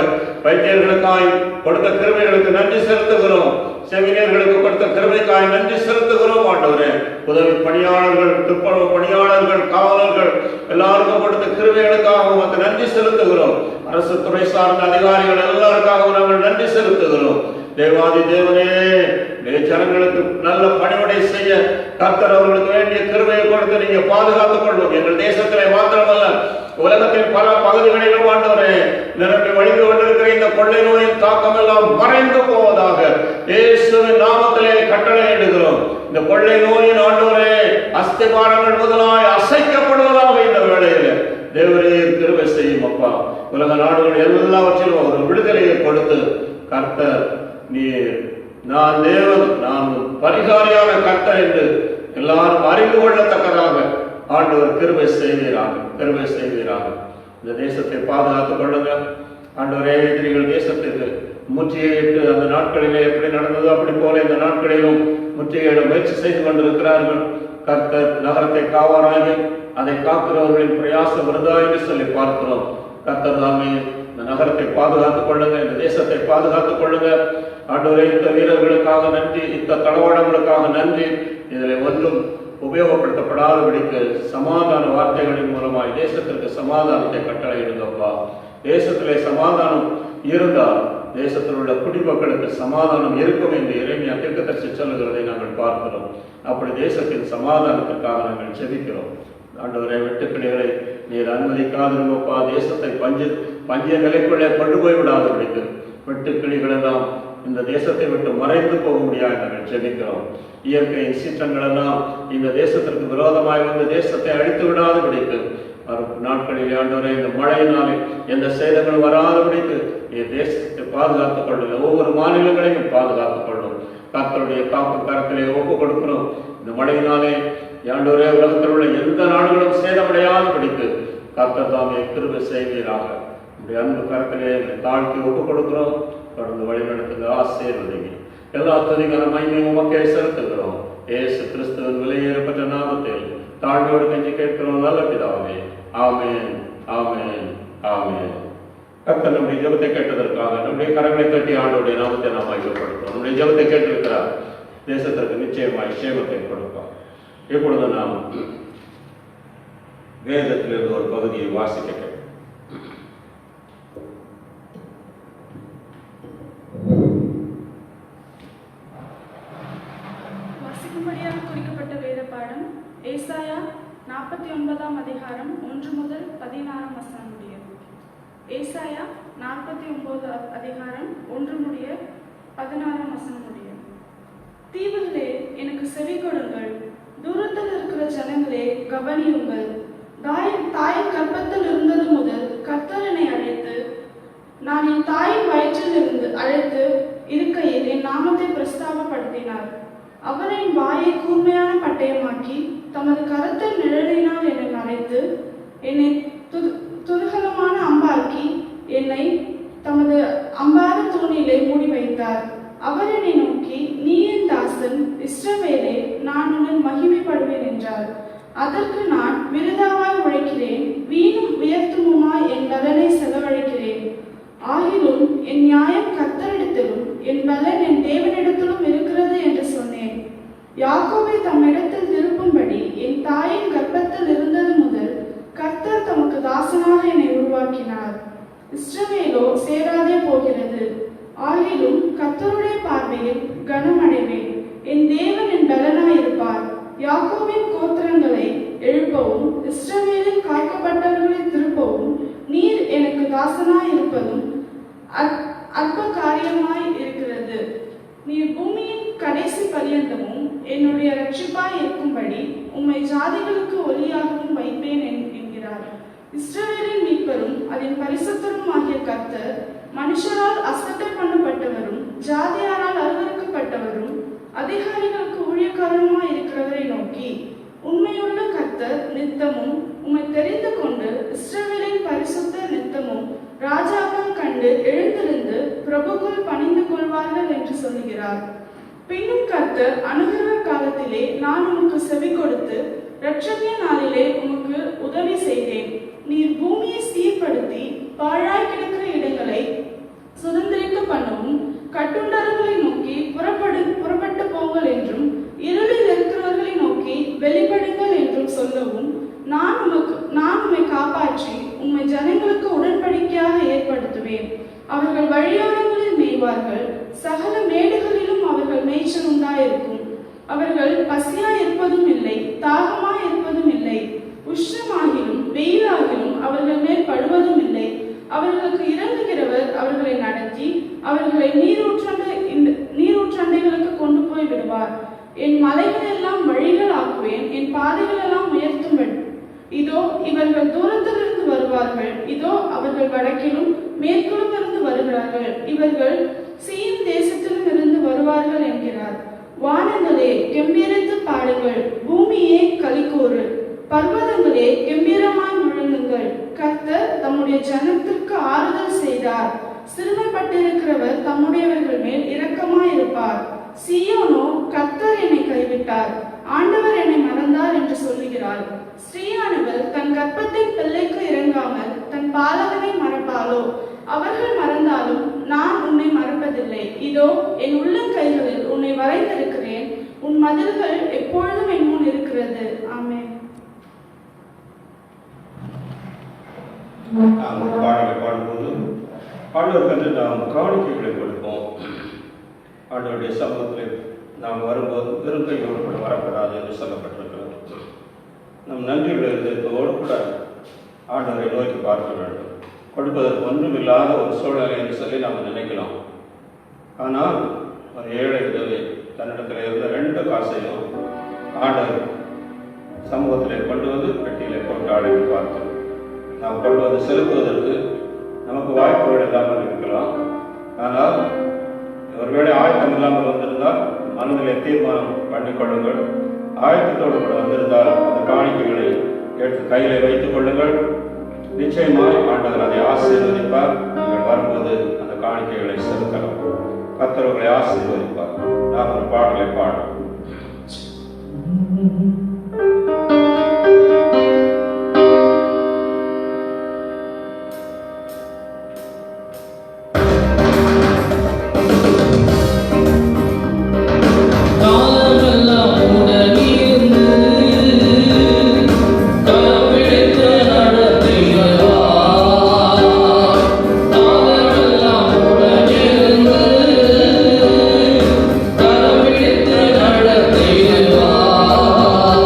வைத்தியர்களுக்காய் கொடுத்த கிருபைகளுக்கு நன்றி செலுத்துகிறோம். செவிலியர்களுக்கு கொடுத்த கிருபைக்காய் நன்றி செலுத்துகிறோம் ஆண்டவரே. உதவி பணியாளர்கள், துப்புரவு பணியாளர்கள், காவலர்கள் எல்லாருக்கும் கொடுத்த கிருபைகளுக்காக உமக்கு நன்றி செலுத்துகிறோம். அரசு துறை சார்ந்த அதிகாரிகள் எல்லாருக்காகவும் நாங்கள் நன்றி செலுத்துகிறோம். தேவாதி தேவனே, ஜனங்களுக்கு நல்ல பணிவிடை செய்ய கர்த்தர் அவர்களுக்கு வேண்டிய கிருபையை கொடுத்து நீங்க பாதுகாத்துக் கொள்வோம். எங்கள் தேசத்திலே மாத்திரமல்ல, உலகத்தின் பல பகுதிகளிலும் ஆண்டவரே நிரம்பி வழிந்து கொண்டிருக்கிற இந்த கொள்ளை நோயின் தாக்கம் எல்லாம் மறைந்து போவதாக இயேசுவின் நாமத்திலே கட்டளையிடுகிறோம். இந்த கொள்ளை நோயின் ஆண்டவரே அஸ்திபாரங்கள் முதலாய் அசைக்கப்படுவதாக இந்த வேளையில தேவரே கிருபை செய்யும் அப்பா. உலக நாடுகள் எல்லாவற்றிலும் ஒரு விடுதலையை கொடுத்து கர்த்தர் நீர் நான் தேவன், நான் பரிகாரியான கர்த்தர் என்று எல்லாரும் அறிந்து கொள்ளத்தக்கதாக ஆண்டவர் கிருபை செய்வீராக, கிருபை செய்வீராக. இந்த தேசத்தை பாதுகாத்துக் கொள்ளுங்க ஆண்டவரே. எதிரிகள் தேசத்திற்கு முற்றுகையிட்டு அந்த நாட்களிலே எப்படி நடந்ததோ அப்படி போல இந்த நாட்களிலும் முற்றுகையிட முயற்சி செய்து கொண்டிருக்கிறார்கள். கர்த்தர் நகரத்தை காவாராகி அதை காக்கிறவர்களின் பிரயாசம் விருதா என்று சொல்லி பார்க்கிறோம். கர்த்தர் தாமே இந்த நகரத்தை பாதுகாத்துக் கொள்ளுங்க, இந்த தேசத்தை பாதுகாத்துக் கொள்ளுங்க ஆண்டவரே. இந்த வீரர்களுக்காக நன்றி, இந்த தளவாடங்களுக்காக நன்றி. இதில் ஒன்றும் உபயோகப்படுத்தப்படாதபடிக்கு சமாதான வார்த்தைகளின் மூலமாய் தேசத்திற்கு சமாதானத்தை கட்டளையிடுங்கப்பா. தேசத்திலே சமாதானம் இருந்தால் தேசத்தில் உள்ள குடிமக்களுக்கு சமாதானம் இருக்கும் என்று எரேமியா தீர்க்கதரிசி சொல்லுகிறதை நாங்கள் பார்க்கிறோம். அப்படி தேசத்தின் சமாதானத்திற்காக நாங்கள் செபிக்கிறோம். ஆண்டவரே, வெட்டுக்கிளிகளை நீர் அனுமதிக்காதிருங்கப்பா. தேசத்தை பஞ்சிய நிலைக்குள்ளே கொண்டு போய் விடாதபடிக்கு வெட்டுக்கிளிகள் எல்லாம் இந்த தேசத்தை விட்டு மறைந்து போக முடியாது நாங்கள் ஜெபிக்கிறோம். இயற்கையின் சீற்றங்கள் எல்லாம் இந்த தேசத்திற்கு விரோதமாய் வந்து தேசத்தை அழித்து விடாதபடிக்கு நாட்களில் ஆண்டவரே இந்த மழையினாலே எந்த சேதங்களும் வராதபடிக்கு தேசத்தை பாதுகாத்துக் கொள்ளுங்க. ஒவ்வொரு மாநிலங்களையும் பாதுகாத்துக் கொள்ளும். கர்த்தருடைய காப்பு கரத்திலே ஒப்பு கொடுக்கணும். இந்த மழையினாலே ஆண்டவரே உலகத்தில் உள்ள எந்த நாடுகளும் சேதமடையாதபடிக்கு கர்த்தர் தாமே கிருபை செய்வீராக. நம்முடைய அன்பு கரத்திலே தாழ்த்தி ஒப்பு கொடுக்கிறோம். தொடர்ந்து வழிநடத்துங்க, ஆசீர்வதிங்க. எல்லா துதிக்கான மகிமையும் உமக்கே செலுத்துகிறோம். இயேசு கிறிஸ்துவின் விலையேறப்பட்ட நாமத்தில் தாழ்மையோடு கெஞ்சி கேட்கிறோம் நல்ல பிதாவே. ஆமென், ஆமென், ஆமென். கர்த்தர் நம்முடைய ஜெபத்தை கேட்டதற்காக நம்முடைய கரங்களை தட்டி ஆண்டவருடைய நாமத்தை நாம் மகிமைப்படுத்துவோம். நம்முடைய ஜெபத்தை கேட்டிருக்கிறார். தேசத்திற்கு நிச்சயமாய் சேமத்தை கொடுப்பார். இப்பொழுது நாம் வேதத்திலிருந்து ஒரு பகுதியை வாசிக்க கேட்கிறோம். வாசிக்கும்படியாக குறிக்கப்பட்ட வேத பாடம் ஏசாயா 49ஆம் அதிகாரம் 1 முதல் 16ஆம் வசனம் முடிய. ஏசாயா 49 அதிகாரம் 1 முடிய 16ஆம் வசனம் முடிய. தீவுகளே எனக்கு செவி கொடுங்கள், தூரத்தில் இருக்கிற ஜனங்களே கவனியுங்கள். தாயின் கர்ப்பத்தில் இருந்தது முதல் கர்த்தர் என்னை அழைத்து, நான் என் தாயின் வயிற்றில் இருந்து அழைத்து இருக்கையில் என் நாமத்தை பிரஸ்தாபப்படுத்தினார். அவர் என் வாயை கூர்மையான பட்டயமாக்கி தமது கரத்தின் நிழலினால் என்னை மறைத்து என்னை துருகலமான அம்பாக்கி என்னை தமது அம்பார தூணிலே மூடி வைத்தார். அவர் என்னை நோக்கி, நீ என் தாசன் இஸ்ரவேலே, நான் உன்னை மகிமைப்படுவேன் என்றார். அதற்கு நான், விருதாவாய் உழைக்கிறேன், வீணும் வியர்த்துமுமாய் என் பலனை செலவழிக்கிறேன். ஆகிலும் என் நியாயம் கர்த்தரிடத்திலும் என் பலன் என் தேவனிடத்திலும் இருக்கிறது என்று சொன்னேன். யாக்கோபை தம்மிடத்தில் திருப்பும்படி என் தாயின் கர்ப்பத்தில் இருந்தது முதல் கர்த்தர் தமக்கு தாசனாக என்னை உருவாக்கினார். இஸ்ரவேலோ சேராதே போகிறது. ஆகிலும் கர்த்தருடைய பார்வையில் கனமடைவேன். என் தேவன் என் பலனாயிருப்பார். யாக்கோபின் கோத்திரங்களை எழுப்பவும் இஸ்ரவேலில் காக்கப்பட்டவர்களை திருப்பவும் நீர் எனக்கு தாசனாயிருப்பதும் அற்ப காரியமாய் இருக்கிறது. நீர் பூமியின் கடைசி பரியந்தமும் என்னுடைய ரட்சிப்பாய் இருக்கும்படி உம்மை ஜாதிகளுக்கு ஒளியாகவும் வைப்பேன் என்கிறார். இஸ்ரவேலின் மீட்பரும் அதன் பரிசுத்தரும் ஆகிய கர்த்தர் மனுஷரால் அசட்டை பண்ணப்பட்டவரும் ஜாதியாரால் அருவருக்கப்பட்டவரும் அதிகாரிகளுக்கு ஊழியக்காரருமாய் இருக்கிறவரை நோக்கி, உண்மையுள்ள கர்த்தர் நித்தமும் உம்மை தெரிந்து கொண்டு இஸ்ரவேலின் பரிசுத்த நித்தமும் ராஜாக்கள் கண்டு எழுந்திருந்து பிரபுக்கள் பணிந்து கொள்வார்கள் என்று சொல்லுகிறார். பின்னும் கர்த்தர் அனுகிரக காலத்திலே நான் உமக்கு செவி கொடுத்து இரட்சணிய நாளிலே உமக்கு வைப்பேன். அவர்கள் வழியோரங்களில் மேய்வார்கள், சகல மேடுகளிலும் அவர்கள் மேய்ச்சல் உண்டாயிருக்கும். அவர்கள் பசியாய் இருப்பதும் இல்லை, தாகமாய் இருப்பதும் இல்லை. உஷ்ணமாகிலும் வெயிலாகிலும் அவர்கள் மேல் படுவதும் இல்லை. அவர்களுக்கு இறங்குகிறவர் அவர்களை நடத்தி அவர்களை நீரூற்றண்டைகளுக்கு கொண்டு போய் விடுவார். என் மலைகள் எல்லாம் வழிகள் ஆக்குவேன், என் பாதைகள் எல்லாம் உயர்த்தும். இதோ இவர்கள் தூரத்திலிருந்து வருவார்கள், இதோ அவர்கள் வடக்கிலும் மேற்கிலும் இருந்து வருகிறார்கள், இவர்கள் சீன் தேசத்திலும் இருந்து வருவார்கள் என்கிறார். வானங்களே கெம்பீரித்து பாடுங்கள், பூமியே களிக்கூறு, பர்வதங்களே கெம்பீரமாய் முழங்குங்கள். கர்த்தர் தம்முடைய ஜனத்திற்கு ஆறுதல் செய்தார், சிறுமைப்பட்டிருக்கிறவர் தம்முடையவர்கள் மேல் இரக்கமாய் இருப்பார். சீயோனோ கர்த்தர் என்னை கைவிட்டார், ஆண்டவர் என்னை மறந்தார் என்று சொல்லுகிறாள். ஸ்ரீயானவள் தன் கர்ப்பத்தின் பிள்ளைக்கு இறங்காமல் தன் பாலகனை மறப்பாளோ? அவர்கள் மறந்தாலும் நான் உன்னை மறப்பதில்லை. இதோ என் உள்ளங்கைகளில் உன்னை வரைந்திருக்கிறேன், உன் மதில்கள் எப்பொழுதும் என் முன் இருக்கிறது. ஆமென். நாம் பாடலை பாடும்போது ஆண்டவருக்கு நாம் காணிக்கைகளை கொடுப்போம். ஆண்டவருடைய சமூகத்தில் நாம் வரும்போது வெறுங்கையோடு கூட வரக்கூடாது என்று சொல்லப்பட்டிருக்கிறது. நம் நன்றியுடைய இதயத்தோடு கூட ஆண்டவரை நோக்கி பார்க்க வேண்டும். கொடுப்பதற்கு ஒன்றும் இல்லாத ஒரு சூழ்நிலை என்று சொல்லி நாம் நினைக்கலாம். ஆனால் ஒரு ஏழை விதவை தன்னிடத்தில் இருந்த 2 காசையும் ஆண்டவர் சமூகத்திலே கொண்டு வந்து பெட்டியிலே போட்டு அழைத்து பார்த்தோம். நாம் கொண்டு வந்து செலுத்துவதற்கு நமக்கு வாய்ப்புகள் இல்லாமல் இருக்கலாம். ஆனால் ஒருவேளை ஆயத்தம் இல்லாமல் வந்திருந்தால் மனதிலே தீர்மானம் பண்ணிக்கொள்ளுங்கள். ஆயத்தத்தோடு கூட வந்திருந்தால் அந்த காணிக்கைகளை எடுத்து கையிலே வைத்துக் கொள்ளுங்கள். நிச்சயமாய் ஆண்டவர் அதை ஆசீர்வதிப்பார். நீங்கள் வரும்போது அந்த காணிக்கைகளை செலுத்தலாம். கர்த்தர்களை ஆசீர்வதிப்பார். நாம் ஒரு பாடலை பாடுவோம். நடத்திடுவார்.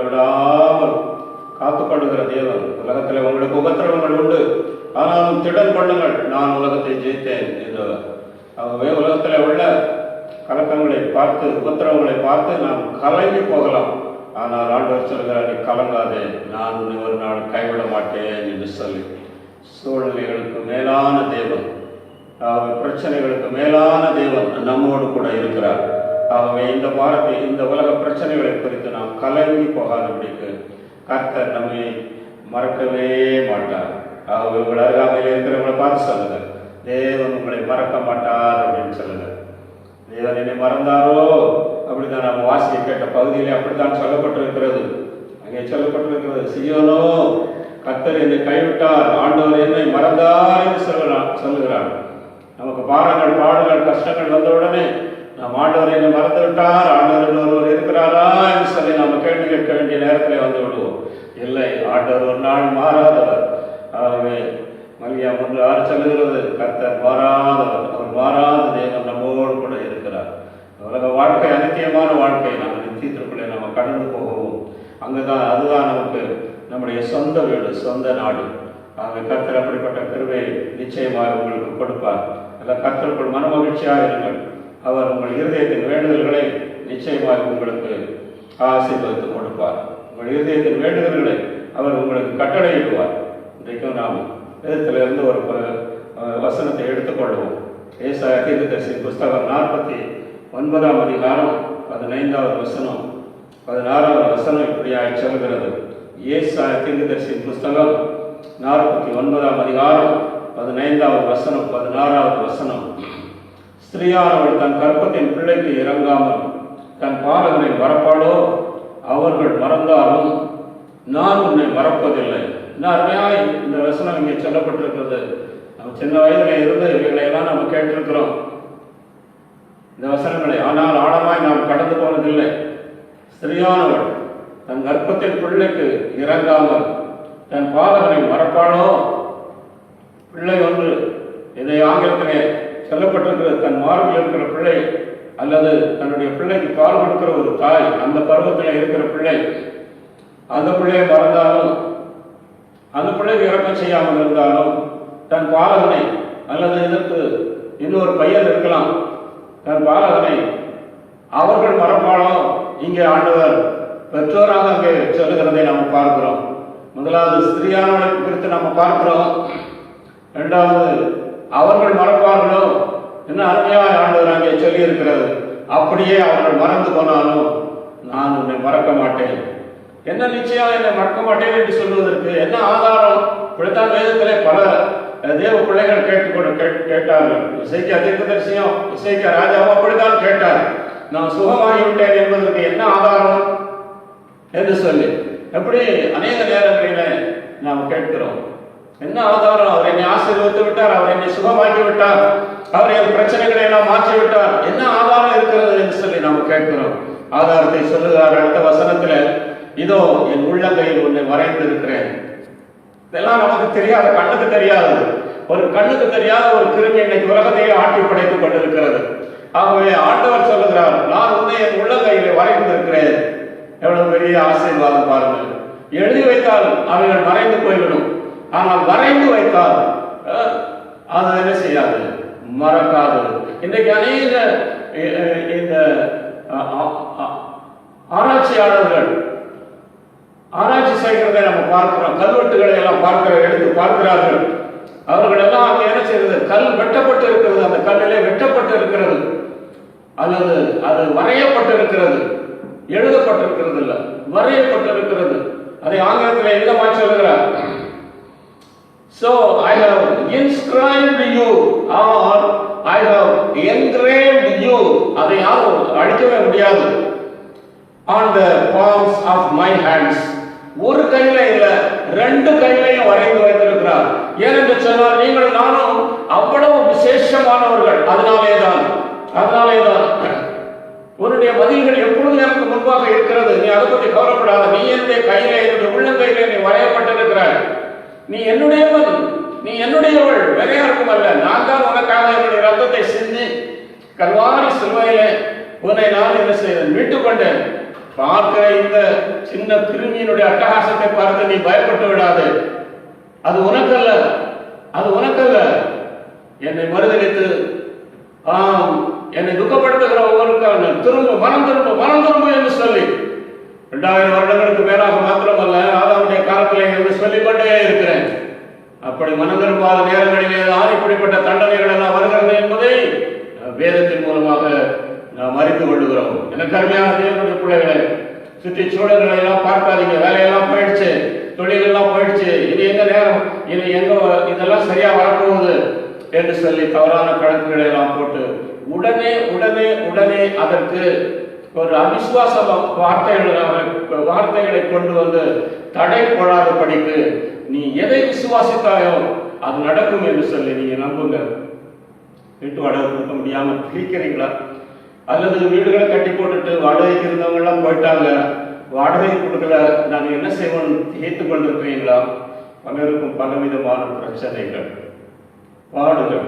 விடாமல் காத்துக்கொள்ளுகிற தேவன். உலகத்தில் உங்களுக்கு உபத்திரவங்கள் உண்டு, ஆனாலும் திடன் கொள்ளுங்கள், நான் உலகத்தை ஜெயித்தேன் என்றவர். ஆகவே உலகத்தில் உள்ள கலக்கங்களை பார்த்து, உபத்திரவங்களை பார்த்து நாம் கலங்கி போகலாம். ஆனால் ஆண்டவர் சொல்கிறார், நீ கலங்காதே, நான் உன்னை ஒரு நாள் கைவிட மாட்டேன் என்று சொல்லி. சூழ்நிலைகளுக்கு மேலான தேவன், பிரச்சனைகளுக்கு மேலான தேவன் நம்மோடு கூட இருக்கிறார். ஆகவே இந்த வாரத்தை, இந்த உலக பிரச்சனைகளை குறித்து நாம் கலங்கி போகாதபடிக்கு கர்த்தர் நம்மை மறக்கவே மாட்டார். ஆகவே உங்கள் அருகாமையில் இருக்கிறவங்களை பார்த்து சொல்லுங்க, தேவன் உங்களை மறக்க மாட்டார் அப்படின்னு சொல்லுங்க. தேவன் என்னை மறந்தாரோ அப்படித்தான் நம்ம வாசிக்க கேட்ட பகுதியிலே அப்படித்தான் சொல்லப்பட்டிருக்கிறது. அங்கே சொல்லப்பட்டிருக்கிறது, சீயோனோ கர்த்தர் என்னை கைவிட்டார், ஆண்டவர் என்னை மறந்தார் என்று சொல்லுகிறார். நமக்கு பாரங்கள், பாடுகள், கஷ்டங்கள் வந்தவுடனே நாம் ஆண்டவர் என்னை மறந்து விட்டார், ஆண்டவர் ஒருவர் இருக்கிறாரா என்று சொல்லி நாம் கேள்வி கேட்க வேண்டிய நேரத்தில் வந்து விடுவோம். இல்லை, ஆண்டவர் ஒரு நாள் மாறாதவர். ஆகவே மல்லியா 1:6 சொல்லுகிறது, கர்த்தர் மாறாதவர், அவர் மாறாத தேவன் நம்மோடு கூட இருக்கிறார். உலக வாழ்க்கை அநித்தியமான வாழ்க்கை, நம்ம நித்தியத்திற்குள்ளே நம்ம கடந்து போகவும் அங்குதான், அதுதான் நமக்கு நம்முடைய சொந்த வீடு, சொந்த நாடு. ஆகவே கர்த்தர் அப்படிப்பட்ட கிருபையை நிச்சயமாக உங்களுக்கு கொடுப்பார். அதில் கர்த்தருக்குள் மன மகிழ்ச்சியாக இருங்கள். அவர் உங்கள் இருதயத்தின் வேண்டுதல்களை நிச்சயமாக உங்களுக்கு ஆசீர்வதித்து கொடுப்பார். உங்கள் இருதயத்தின் வேண்டுதல்களை அவர் உங்களுக்கு கட்டளையிடுவார். இன்றைக்கும் நாம் வேதத்திலிருந்து ஒரு வசனத்தை எடுத்துக்கொள்வோம். ஏசாயா தீர்க்கதரிசியின் புஸ்தகம் 49ஆம் அதிகாரம் 15வது வசனம் 16வது வசனம் இப்படியாக சொல்கிறது. ஏசாயா தீர்க்கதரிசியின் புஸ்தகம் 49ஆம் அதிகாரம் 15வது வசனம் 16வது வசனம். ஸ்திரீயானவள் தன் கற்பத்தின் பிள்ளைக்கு இறங்காமல் தன் பாலகனை மறப்பாளோ? அவர்கள் மறந்தாலும் நான் உன்னை மறப்பதில்லை. இன்னும் அருமையாய் இந்த வசனம் இங்கே சொல்லப்பட்டிருக்கிறது. நம்ம சின்ன வயதில் இருந்து இவைகளையெல்லாம் நம்ம கேட்டிருக்கிறோம் இந்த வசனங்களை. ஆனால் ஆழமாய் நாம் கடந்து போனதில்லை. ஸ்திரீயானவள் தன் கர்ப்பத்தின் பிள்ளைக்கு இறங்காமல் தன் பாலகனை மறப்பாளோ? பிள்ளை ஒன்று, இதை ஆங்கிலத்திலே சொல்லப்பட்டிருக்கிறது, தன் மார்பில் இருக்கிற பிள்ளை அல்லது தன்னுடைய பிள்ளைக்கு பால் கொடுக்கிற ஒரு தாய், அந்த பருவத்தில் இருக்கிற பிள்ளை, அந்த பிள்ளையை மறந்தாலும், அந்த பிள்ளைக்கு இறக்கம் செய்யாமல் இருந்தாலும், தன் பாலகனை அல்லது இதற்கு இன்னொரு பையன் இருக்கலாம், தன் பாலகனை அவர்கள் மறப்பாளோ? இங்கே ஆண்டவர் பெற்றோராக அங்கே சொல்லுகிறதை நாம் பார்க்கிறோம். முதலாவது ஸ்திரீயானவளை குறித்து நாம் பார்க்கிறோம். இரண்டாவது அவர்கள் மறப்பார்களோ? என்ன அருமையாக ஆண்டவர் அங்கே சொல்லி இருக்கிறது. அப்படியே அவர்கள் மறந்து போனாலும் நான் உன்னை மறக்க மாட்டேன். என்ன நிச்சயம் என்னை மறக்க மாட்டேன் என்று சொல்வதற்கு என்ன ஆதாரம்? இப்படித்தான் வேதத்திலே பல தேவ பிள்ளைகள் கேட்டார்கள். இசைக்கியா தீர்க்கதரிசியும் இசைக்கியா ராஜாவும் அப்படித்தான் கேட்டார். நான் சுகமாகிவிட்டேன் என்பதற்கு என்ன ஆதாரம் என்று சொல்லி எப்படி அநேக நேரங்களிலே நாம் கேட்கிறோம். என்ன ஆதாரம்? அவர் என்னை ஆசீர்வதித்து விட்டார், அவர் என்னை சுகமாக்கி விட்டார், அவர் என் பிரச்சனைகளை எல்லாம் மாற்றி விட்டார், என்ன ஆதாரம் இருக்கிறது என்று சொல்லி நாம் கேட்கிறோம். ஆதாரத்தை சொல்லுகிறார் அடுத்த வசனத்துல, இதோ என் உள்ளங்கையில் உன்னை வரைந்து இருக்கிறேன். இதெல்லாம் நமக்கு தெரியாத, கண்ணுக்கு தெரியாது, ஒரு கண்ணுக்கு தெரியாத ஒரு கிருமி இன்னைக்கு உலகத்தையே ஆட்டி படைத்துக் கொண்டிருக்கிறது. ஆகவே ஆண்டவர் சொல்லுகிறார், நான் உன்னை என் உள்ளங்கையிலே வரைந்து இருக்கிறேன். எவ்வளவு பெரிய ஆசீர்வாதம் பாருங்கள். எழுதி வைத்தால் அவைகள் மறைந்து போய்விடும், ஆனால் வரைந்து வைத்தால் அது என்ன செய்யாது, மறக்காது. இன்றைக்கு அநேக இந்த ஆராய்ச்சியாளர்கள் ஆராய்ச்சி செய்கிறதை நம்ம பார்க்கிறோம். கல்வெட்டுகளை எல்லாம் எடுத்து பார்க்கிறார்கள். அவர்கள் எல்லாம் அங்கே என்ன செய்கிறது, கல் வெட்டப்பட்டு இருக்கிறது, அந்த கல்லிலே வெட்டப்பட்டு இருக்கிறது, அல்லது அது வரையப்பட்டு இருக்கிறது, எழுதப்பட்டிருக்கிறது இல்லை, வரையப்பட்டு இருக்கிறது. அதை ஆங்கிலத்தில் எந்தமாய் சொல்லுகிறார், so I have inscribed you or I have engraved you. அதை யாரும் அழிக்கவே முடியாது. on the palms of my hands. ஒரு கையில இல்ல, ரெண்டு கையிலையும் வரைந்து வைத்திருக்கிறார். ஏனென்று சொன்னால் நீங்கள் நானும் அவ்வளவு விசேஷமானவர்கள். அதனாலேதான் உன்னுடைய பதில்கள் எப்பொழுதும் எனக்கு முன்பாக இருக்கிறது. நீ அதை பற்றி கவலைப்படாத. நீ என்னுடைய கையில, என்னுடைய உள்ளங்கையில நீ வரையப்பட்டிருக்கிறாய். நீ என்னுடையவன், நீ என்னுடையவள், வேற யாருக்கும் அல்ல. நான் தான் உனக்காக என்னுடைய ரத்தத்தை சிந்தி கல்வாரி சிலுவையிலே உன்னை நான் என்ன செய்தேன், மீட்டுக் கொண்டேன். பார்க்கிற இந்த சின்ன சின்ன கிருமியினுடைய அட்டகாசத்தை பார்த்து நீ பயப்பட்டு விடாது. அது உனக்கல்ல, அது உனக்கல்ல. என்னை மறுதளித்து என்னை துக்கப்படுத்துகிற ஒவ்வொருக்கான மனம் திரும்ப என்று சொல்லி 2000 வருடங்களுக்கு மேலாக மாத்திரமல்ல, ஆதாமுடைய காலத்திலே என்று சொல்லிக்கொண்டே இருக்கிறேன். அப்படி மனம் திரும்பாத நேரங்களிலே தான் இப்படிப்பட்ட தண்டனைகள் எல்லாம் வருகிறது என்பதை வேதத்தின் மூலமாக நாம் அறிந்து கொள்ளுகிறோம். எனக்கு அருமையான தேவனுடைய பிள்ளைகளை, சுற்றி சூழல்களை எல்லாம் பார்க்காதீங்க. வேலையெல்லாம் போயிடுச்சு, தொழிலெல்லாம் போயிடுச்சு, இது எங்க நேரம், இது எங்க இதெல்லாம் சரியா வரப்போகுது என்று சொல்லி தவறான கணக்குகளை எல்லாம் போட்டு உடனே அதற்கு ஒரு அவிசுவாச வார்த்தைகளை கொண்டு வந்து தடை போடாதபடிக்கு நீ எதை விசுவாசித்தாயோ அது நடக்கும் என்று சொல்லி நீங்க நம்புங்க. வீட்டு வாடகை கொடுக்க முடியாம பிரிக்கிறீங்களா? அல்லது வீடுகளை கட்டி போட்டுட்டு வாடகைக்கு இருந்தவங்க எல்லாம் போயிட்டாங்க, வாடகை கொடுக்கல, நாங்கள் என்ன செய்வோம் ஏற்று கொண்டிருக்கிறீங்களா? பலருக்கும் பலவிதமான பிரச்சனைகள், பாடுகள்,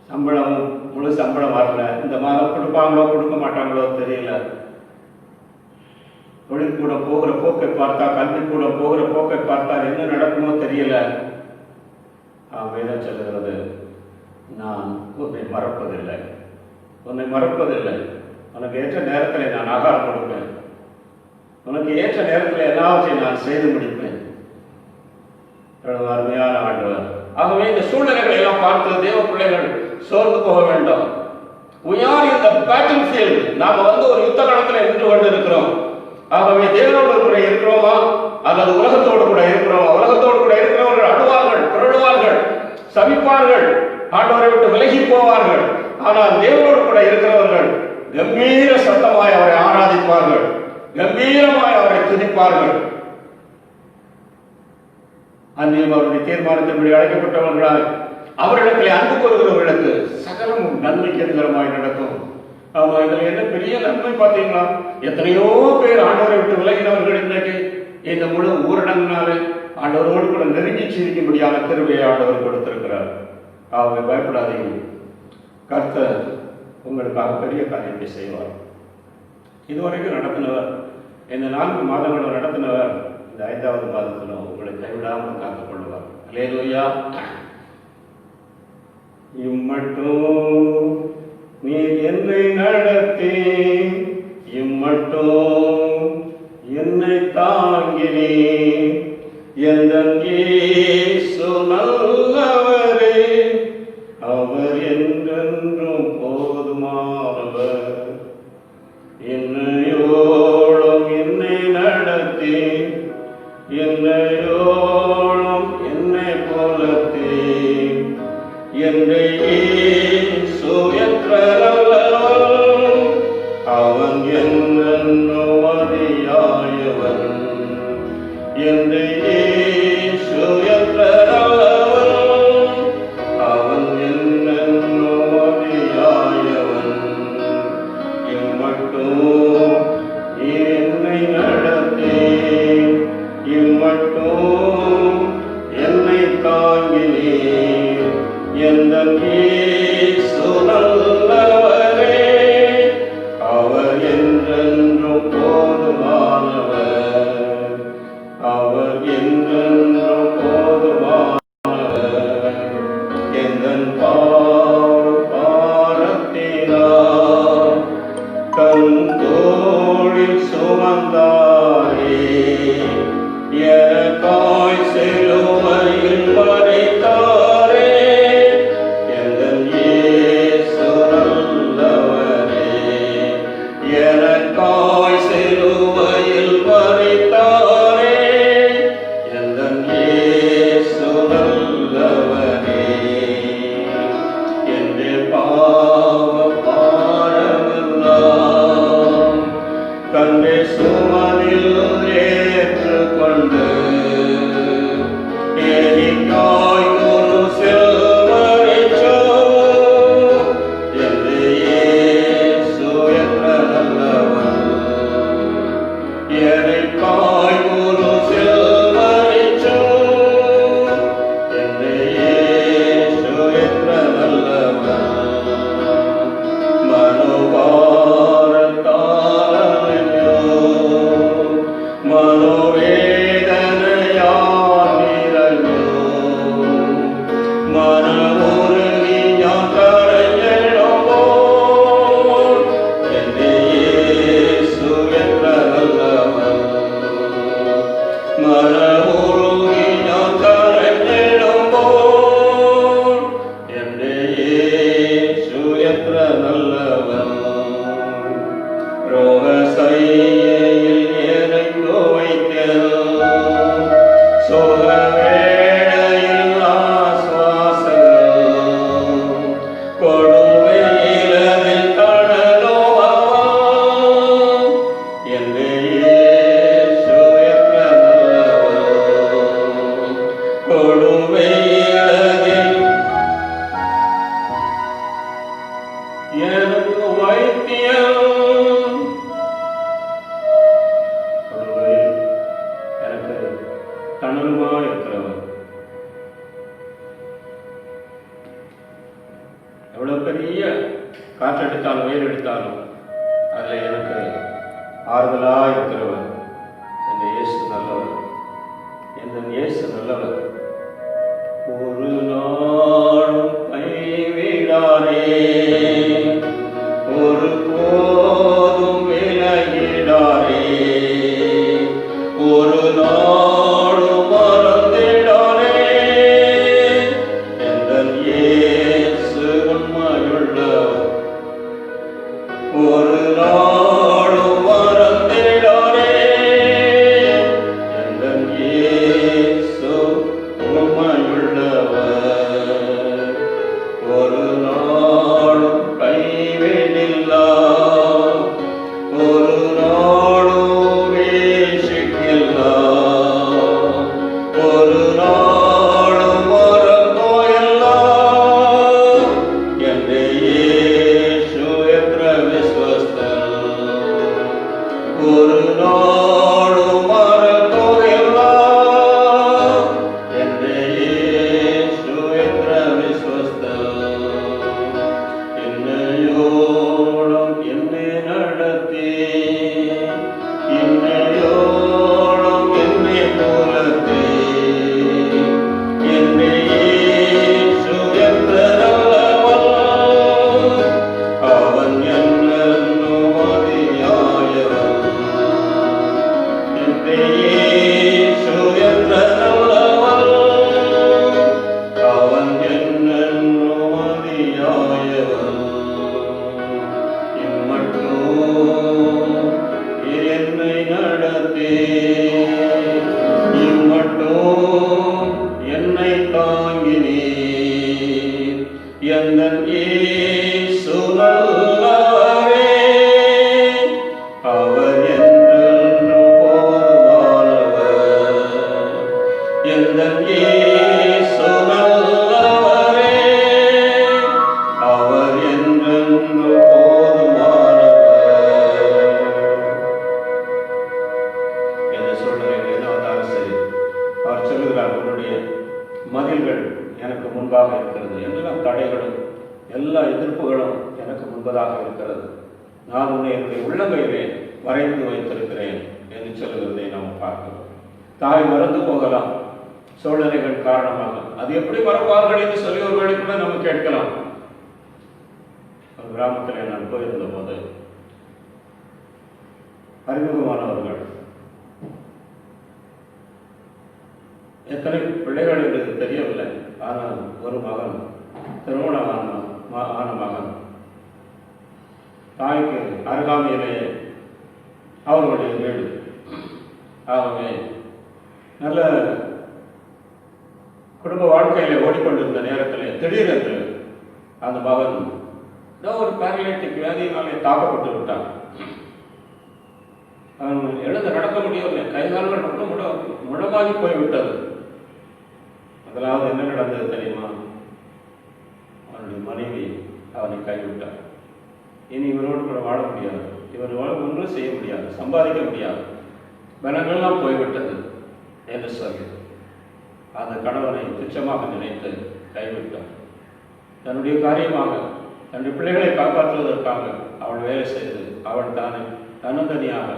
சம்பளம் முழு சம்பளம் வரல, இந்த மாதம் கொடுப்பாங்களோ கொடுக்க மாட்டாங்களோ தெரியல, தொழிற்கூட போகிற போக்கை பார்த்தா, கல்விக்கூட போகிற போக்கை பார்த்தா என்ன நடக்குமோ தெரியல. வேதம் சொல்லுகிறது, நான் உன்னை மறப்பதில்லை, உன்னை மறப்பதில்லை. உனக்கு ஏற்ற நேரத்தில் நான் ஆகாரம் கொடுப்பேன், உனக்கு ஏற்ற நேரத்தில் எல்லாவற்றையும் நான் செய்து முடிப்பேன். அருமையான ஆண்டவர். ஆகவே இந்த சூழ்நிலைகளை எல்லாம் பார்த்து தேவ பிள்ளைகள் சோர்ந்து போக வேண்டாம். We are in the battlefield. நாம ஒரு யுத்த களத்தில் நின்று கொண்டு இருக்கிறோம். ஆகவே தேவனோடு கூட இருக்கிறோமா அல்லது உலகத்தோடு கூட இருக்கிறோமா? உலகத்தோடு கூட இருக்கிறவர்கள் அழுவார்கள், புரளுவார்கள், சபிப்பார்கள், ஆண்டவரை விட்டு விலகி போவார்கள். ஆனால் தேவனோடு கூட இருக்கிறவர்கள் கம்பீர சத்தமாய் அவரை ஆராதிப்பார்கள், கம்பீரமாய் அவரை துதிப்பார்கள். அன்றையும் அவருடைய தீர்மானத்தின்படி அழைக்கப்பட்டவர்களாய் அவரிடத்தில் அன்பு கொள்கிறவர்களுக்கு சகலமும் நன்மைக்கு எதிரமாய் நடக்கும். ஆமா, இதுல என்ன பெரிய நன்மை பார்த்தீங்களா? எத்தனையோ பேர் ஆண்டவரை விட்டு விலகினவர்கள் இன்றைக்கு இந்த முழு ஊரடங்கினாலே ஆண்டவரோடு கூட நெருங்கி சிரிக்கும்படியான கிருபையை ஆண்டவர் கொடுத்திருக்கிறார். அவங்க பயப்படாதீங்க, கர்த்தர் உங்களுக்காக பெரிய காரியத்தை செய்வார். இதுவரைக்கும் நடத்தினவர், இந்த 4 மாதங்களும் நடத்தினவர் இந்த 5வது மாதத்திலும் உங்களை கைவிடாமல் காத்துக் கொள்வார். அல்லேலூயா. இம்மட்டும் நீ என்னை நடத்தி, இம்மட்டும் என்னை தாங்கினே, எந்தன் இயேசு நல்லவரே, அவர் என்றென்றும் போதுமானவர். என்னையோடும் என்னை நடத்தி, என்னையோடும் என்னை போலத்தே, என்னை இயேசு என்ற நல்லவன், அவன் என்னென்னும் அதியாயவன். என்னை இயேசு என்ற நல்லவன், அவன் என்னென்னும் அதியாயவன். இம்மட்டும் என்னை நடத்தி, இம்மட்டும் என்னை தாங்கினே, எந்தன் இயேசு நல்லவரே, அவர் என்றென்றும் போதுமானவர், அவர் எவ்வளவு பெரிய காற்றடித்தாலும் வெயில் அடித்தாலும் அதில் எனக்கு ஆறுதலாக இருக்கிறவர் என் இயேசு நல்லவர், என் இயேசு நல்லவர். ஒரு நாளும் கைவிடாரே, ஒரு போதும் விலகிடாரே, ஒரு நாளும் மறந்திடாரே. என் இயேசு உண்மையுள்ளவர், ஒரு நாளும் மறந்திடாரே. என் இயேசு உண்மையுள்ளவர், ஒரு நாளும் கைவிடில்லா, ஒரு நாளும் வீழ்ச்சிக்கில்லா, ஒரு நாளும் மறந்தோயல்லா. என் இயேசு எത്ര விஸ்வஸ்தன், ஒரு நாளும் மறந்தோயல்லா. என் இயேசு எത്ര விஸ்வஸ்தன், இன்னையோളം എന്നെ നടത്തി, இன்னையோളം എന്നെ പുലർത്തി. എൻ യേശു എത്ര നല്ലവൻ, അവൻ എന്നെന്നു മതിയായവൻ. എൻ യേശു എത്ര നല്ലവൻ, അവൻ എന്നെന്നു മതിയായവൻ. இம்மட்டும் என்னை நடத்தி, இம்மட்டும் என்னை தாங்கினீர். எந்தன் இயேசு நல்லவரே, அவர் என்றென்றும் போதுமானவர். எந்தன் இயேசு நல்லவரே, அவர் என்றென்றும் போதுமானவர். என்ற சூழ்நிலையில் என்ன வந்தாலும் சரி, அவர் சொல்லுகிறார், உன்னுடைய மதில்கள் எனக்கு முன்பாக இருக்கிறது, எல்லா தடைகளும் எல்லா எதிர்ப்புகளும் எனக்கு முன்பதாக இருக்கிறது, நான் உன்னை என்னுடைய உள்ளங்கையிலே வரைந்து வைத்திருக்கிறேன் என்று சொல்லுகிறதை நாம் பார்க்கிறோம். தாய் மறந்து போகலாம் சூழ்நிலைகள் காரணமாக, அது எப்படி மறப்பார்கள் என்று சொல்லி ஒரு வேளை கூட நம்ம கேட்கலாம். ஒரு கிராமத்தில் நான் போயிருந்த போது அறிமுகமானவர்கள், எத்தனை பிள்ளைகள் என்று தெரியவில்லை, ஆனால் ஒரு மகன், திருமணமான மகன், தாய்க்கு அருகாமையிலே அவர்களுடைய வீடு. ஆகவே நல்ல குடும்ப வாழ்க்கையிலே ஓடிக்கொண்டிருந்த நேரத்தில் திடீரென்று அந்த மகன் ஒரு பேரலைட்டிக் வியாதியினாலே தாக்கப்பட்டு விட்டான். அவன் எழுந்து நடக்க முடியவில்லை, கைகால்கள் மட்டும் முடமாகி போய்விட்டது. முதலாவது என்ன நடந்தது தெரியுமா? அவனுடைய மனைவி அவனை கைவிட்டார். இனி இவரோடு கூட வாழ முடியாது, இவரோடு ஒன்றும் செய்ய முடியாது, சம்பாதிக்க முடியாது, பலங்கள்லாம் போய்விட்டது என்று சொல்லி அந்த கணவனை துச்சமாக நினைத்து கைவிட்டார். தன்னுடைய காரியமாக தன்னுடைய பிள்ளைகளை காப்பாற்றுவதற்காக அவள் வேலை செய்து அவள் தானே தன்னந்தனியாக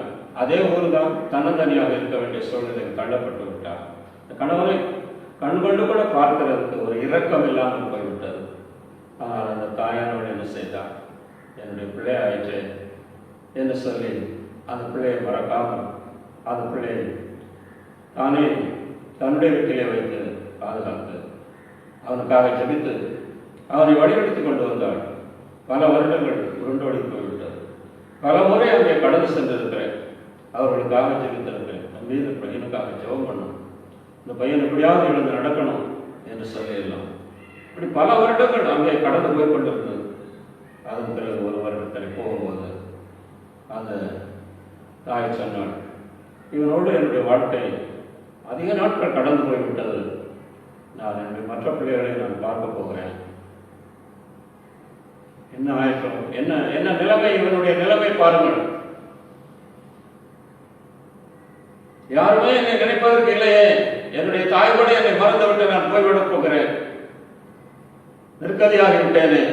அதே ஊர் தான் தன்னந்தனியாக இருக்க வேண்டிய சூழ்நிலைக்கு தள்ளப்பட்டு விட்டார். இந்த கணவனை கண்கொண்டு கூட பார்க்கிறதுக்கு ஒரு இரக்கம் இல்லாமல் போய்விட்டது. ஆனால் அந்த தாயானவள் என்ன செய்தார்? என்னுடைய பிள்ளை ஆயிற்று என்று சொல்லி அந்த பிள்ளையை மறக்காமல் அந்த பிள்ளையை தானே தன்னுடைய வீட்டிலே வைத்து பாதுகாத்து அவனுக்காக ஜெபித்து அவனை வழிநடத்தி கொண்டு வந்தாள். பல வருடங்கள் உருண்டோடி போய்விட்டது. பல முறை அங்கே கடந்து சென்றிருக்கிறேன். அவர்களுக்காக ஜெபித்திருக்கிறேன். நம்பி இந்த பையனுக்காக ஜெபம் பண்ணணும், இந்த பையன் எப்படியாவது எழுந்து நடக்கணும் என்று சொல்லிடலாம். இப்படி பல வருடங்கள் அங்கே கடந்து போய் கொண்டிருந்தது. அதன் பிறகு ஒரு வருடத்தில் போகும்போது அந்த தாய் சொன்னாள், இவனோடு என்னுடைய வாழ்க்கை அதிக நாட்கள் கடந்து போய்விட்டது. நான் என்னுடைய மற்ற பிள்ளைகளை நான் பார்க்க போகிறேன். என்ன ஆயிற்றம், என்ன என்ன நிலைமை, இவனுடைய நிலைமை பாருங்கள். யாருமே என்னை நினைப்பதற்கு இல்லையே, என்னுடைய தாய் கூட என்னை மறந்துவிட்டு நான் போய்விடப் போகிறேன், நிற்கதியாகிவிட்டேனே.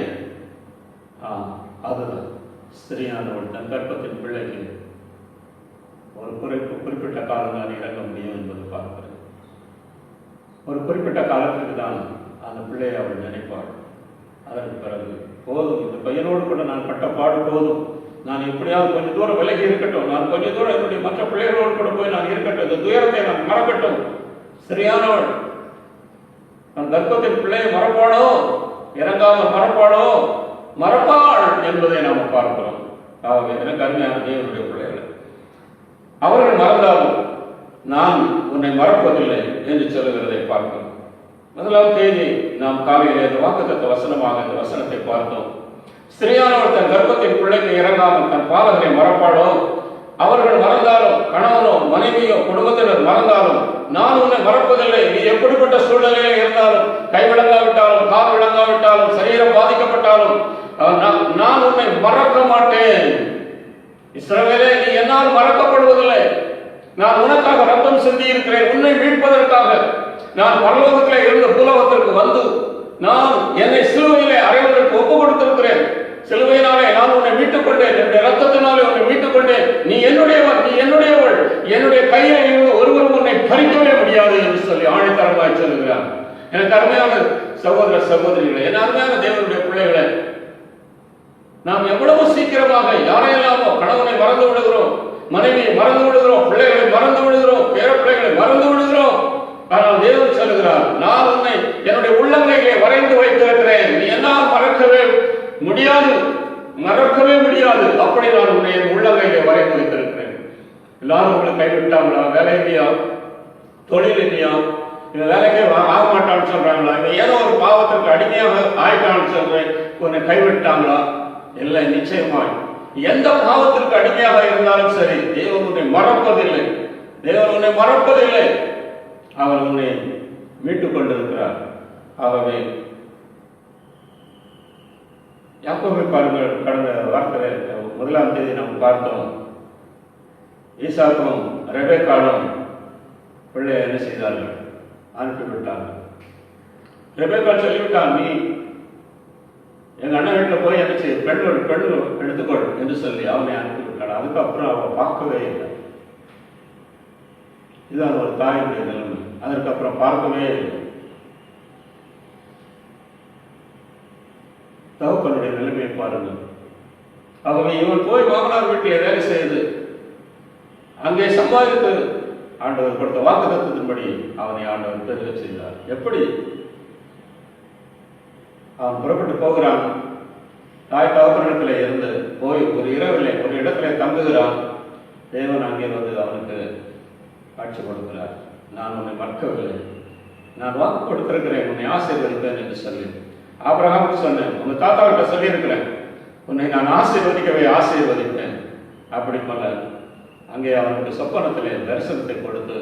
அதுதான் ஸ்திரீயானவள் தன் கற்பத்தின் பிள்ளைக்கு ஒரு குறிப்பிட்ட காலம் தான் இறங்க முடியும் என்பது பார்க்கிறேன். ஒரு குறிப்பிட்ட காலத்துக்கு தான் அந்த பிள்ளையை அவள் நினைப்பாள். அதற்கு பிறகு போதும், இந்த பையனோடு கூட நான் பட்ட பாடு போதும், நான் எப்படியாவது கொஞ்சம் தூரம் விலகி இருக்கட்டும், நான் கொஞ்சம் தூரம் என்னுடைய மற்ற பிள்ளைகளோடு கூட போய் நான் இருக்கட்டும், இந்த துயரத்தை நான் மறக்கட்டும். சரியானவள் நான் கர்ப்பத்தின் பிள்ளையை மறப்பாளோ, இறங்காமல் மறப்பாளோ, மறப்பாள் என்பதை நாம் பார்க்கிறோம். ஆகவே எனக்கு அருமையான தேவனுடைய பிள்ளைகள், அவர்கள் மறந்தாலும் நான் உன்னை மறப்பதில்லை என்று சொல்லுகிறதை பார்க்கிறோம். முதலாவது தேதி நாம் காலையிலே இந்த வாக்குத்தத்த வசனமாக இந்த வசனத்தை பார்த்தோம். ஸ்திரீயானவள் தன் கர்ப்பத்தின் பிள்ளைக்கு இறங்காமல் தன் பாலகனை மறப்பாளோ, அவர்கள் மறந்தாலும், கணவனோ மனைவியோ குடும்பத்தினர் மறந்தாலும் நான் உன்னை மறப்பதில்லை. நீ எப்படிப்பட்ட சூழ்நிலையில இருந்தாலும், கை விளங்காவிட்டாலும், கால் விளங்காவிட்டாலும், சரீரம் பாதிக்கப்பட்டாலும் நான் உன்னை மறக்க மாட்டேன். இஸ்ரவேலே, நீ என்னால் மறக்கப்படுவதில்லை. நான் உனக்காக ரத்தம் சிந்தி இருக்கிறேன், உன்னை மீட்பதற்காக. நான் பரலோகத்திலே இருந்து பூலோகத்திற்கு வந்து நான் என்னை சிலுவையிலே அறைவதற்கு ஒப்பு கொடுத்திருக்கிறேன். சிலுவையினாலே நான் உன்னை மீட்டுக் கொண்டேன், என்னுடைய ரத்தத்தினாலே உன்னை மீட்டுக் கொண்டேன். நீ என்னுடையவன், நீ என்னுடையவள், என்னுடைய கையில் இருந்து ஒருவரும் உன்னை பறிக்கவே முடியாது என்று சொல்லி ஆணைத்தரமாய் சொல்லுகிறார். எனக்கு அருமையான சகோதர சகோதரிகளை, என் அருமையான தேவனுடைய பிள்ளைகளை, நாம் எவ்வளவு சீக்கிரமாக யாரையெல்லாமோ கணவனை மறந்து விடுகிறோம், மனைவியை மறந்து விடுகிறோம், பிள்ளைகளை மறந்து விடுகிறோம், பேர பிள்ளைகளை மறந்து விடுகிறோம். ஆனால் தேவன் சொல்லுகிறார், நான் உன்னை என்னுடைய உள்ளங்கையிலே வரைந்து வைத்திருக்கிறேன், நீ என்னால் மறக்கவே முடியாது, மறக்கவே முடியாது. அப்படி நான் உன்னை என் உள்ளங்கையிலே வரைந்து வைத்திருக்கிறேன். எல்லாரும் உங்களை கைவிட்டாங்களா? வேலை இல்லையா? தொழில் இல்லையா? இந்த வேலைக்கே ஆக மாட்டான்னு சொல்றாங்களா? ஏதோ ஒரு பாவத்திற்கு அடிமையாக ஆயிட்டான்னு சொல்றேன், உன்னை கைவிட்டாங்களா? இல்லை, நிச்சயமாய் எந்த பாவத்திற்கு அடிமையாக இருந்தாலும் சரி, தேவன் உன்னை மறப்பதில்லை. தேவன் உன்னை மறப்பதில்லை. அவர் உன்னை மீட்டுக் கொண்டிருக்கிறார். ஆகவே யாக்கோபை பாருங்கள், கடந்த வாரத்தில் 1ஆம் தேதி நாம் பார்த்தோம். ஈசாக்கும் ரெபெக்காலும் பிள்ளையை என்ன செய்தார்கள்? அனுப்பிவிட்டார்கள். ரெபெக்கால் சொல்லிவிட்டான், நீ எங்க அண்ணன் வீட்டில் போய் என்ன செய்ய, பெண் எடுத்துக்கொள் என்று சொல்லி அவனை அனுப்பிவிட்டாள். அதுக்கப்புறம் அவனை பார்க்கவே இல்லை. இதுதான் ஒரு தாயுடைய நிலைமை. அதற்கப்புறம் பார்க்கவே இல்லை. தகப்பனுடைய நிலைமையை பாருங்கள். ஆகவே இவன் போய் மாமனார் வீட்டில் வேலை செய்து அங்கே சம்பாதித்து ஆண்டவர் கொடுத்த வாக்குத்தத்தத்தின்படி அவனை ஆண்டவர் பெருக செய்தார். எப்படி? அவன் புறப்பட்டு போகிறான், தாய் தகப்பனிடத்தில் இருந்து போய் ஒரு இரவிலே ஒரு இடத்துல தங்குகிறான். தேவன் அங்கே வந்து அவனுக்கு காட்சி கொடுக்கிறார். நான் உன்னை மறக்கவில்லை, நான் வாக்கு கொடுத்திருக்கிறேன், உன்னை ஆசீர்வதிப்பேன் என்று சொல்லி ஆபிரகாமுக்கு சொன்னேன், உங்க தாத்தாவிட்ட சொல்லியிருக்கிறேன், உன்னை நான் ஆசீர்வதிக்கவே ஆசீர்வதிப்பேன். அப்படி போல அங்கே அவனுக்கு சொப்பனத்திலே தரிசனத்தை கொடுத்து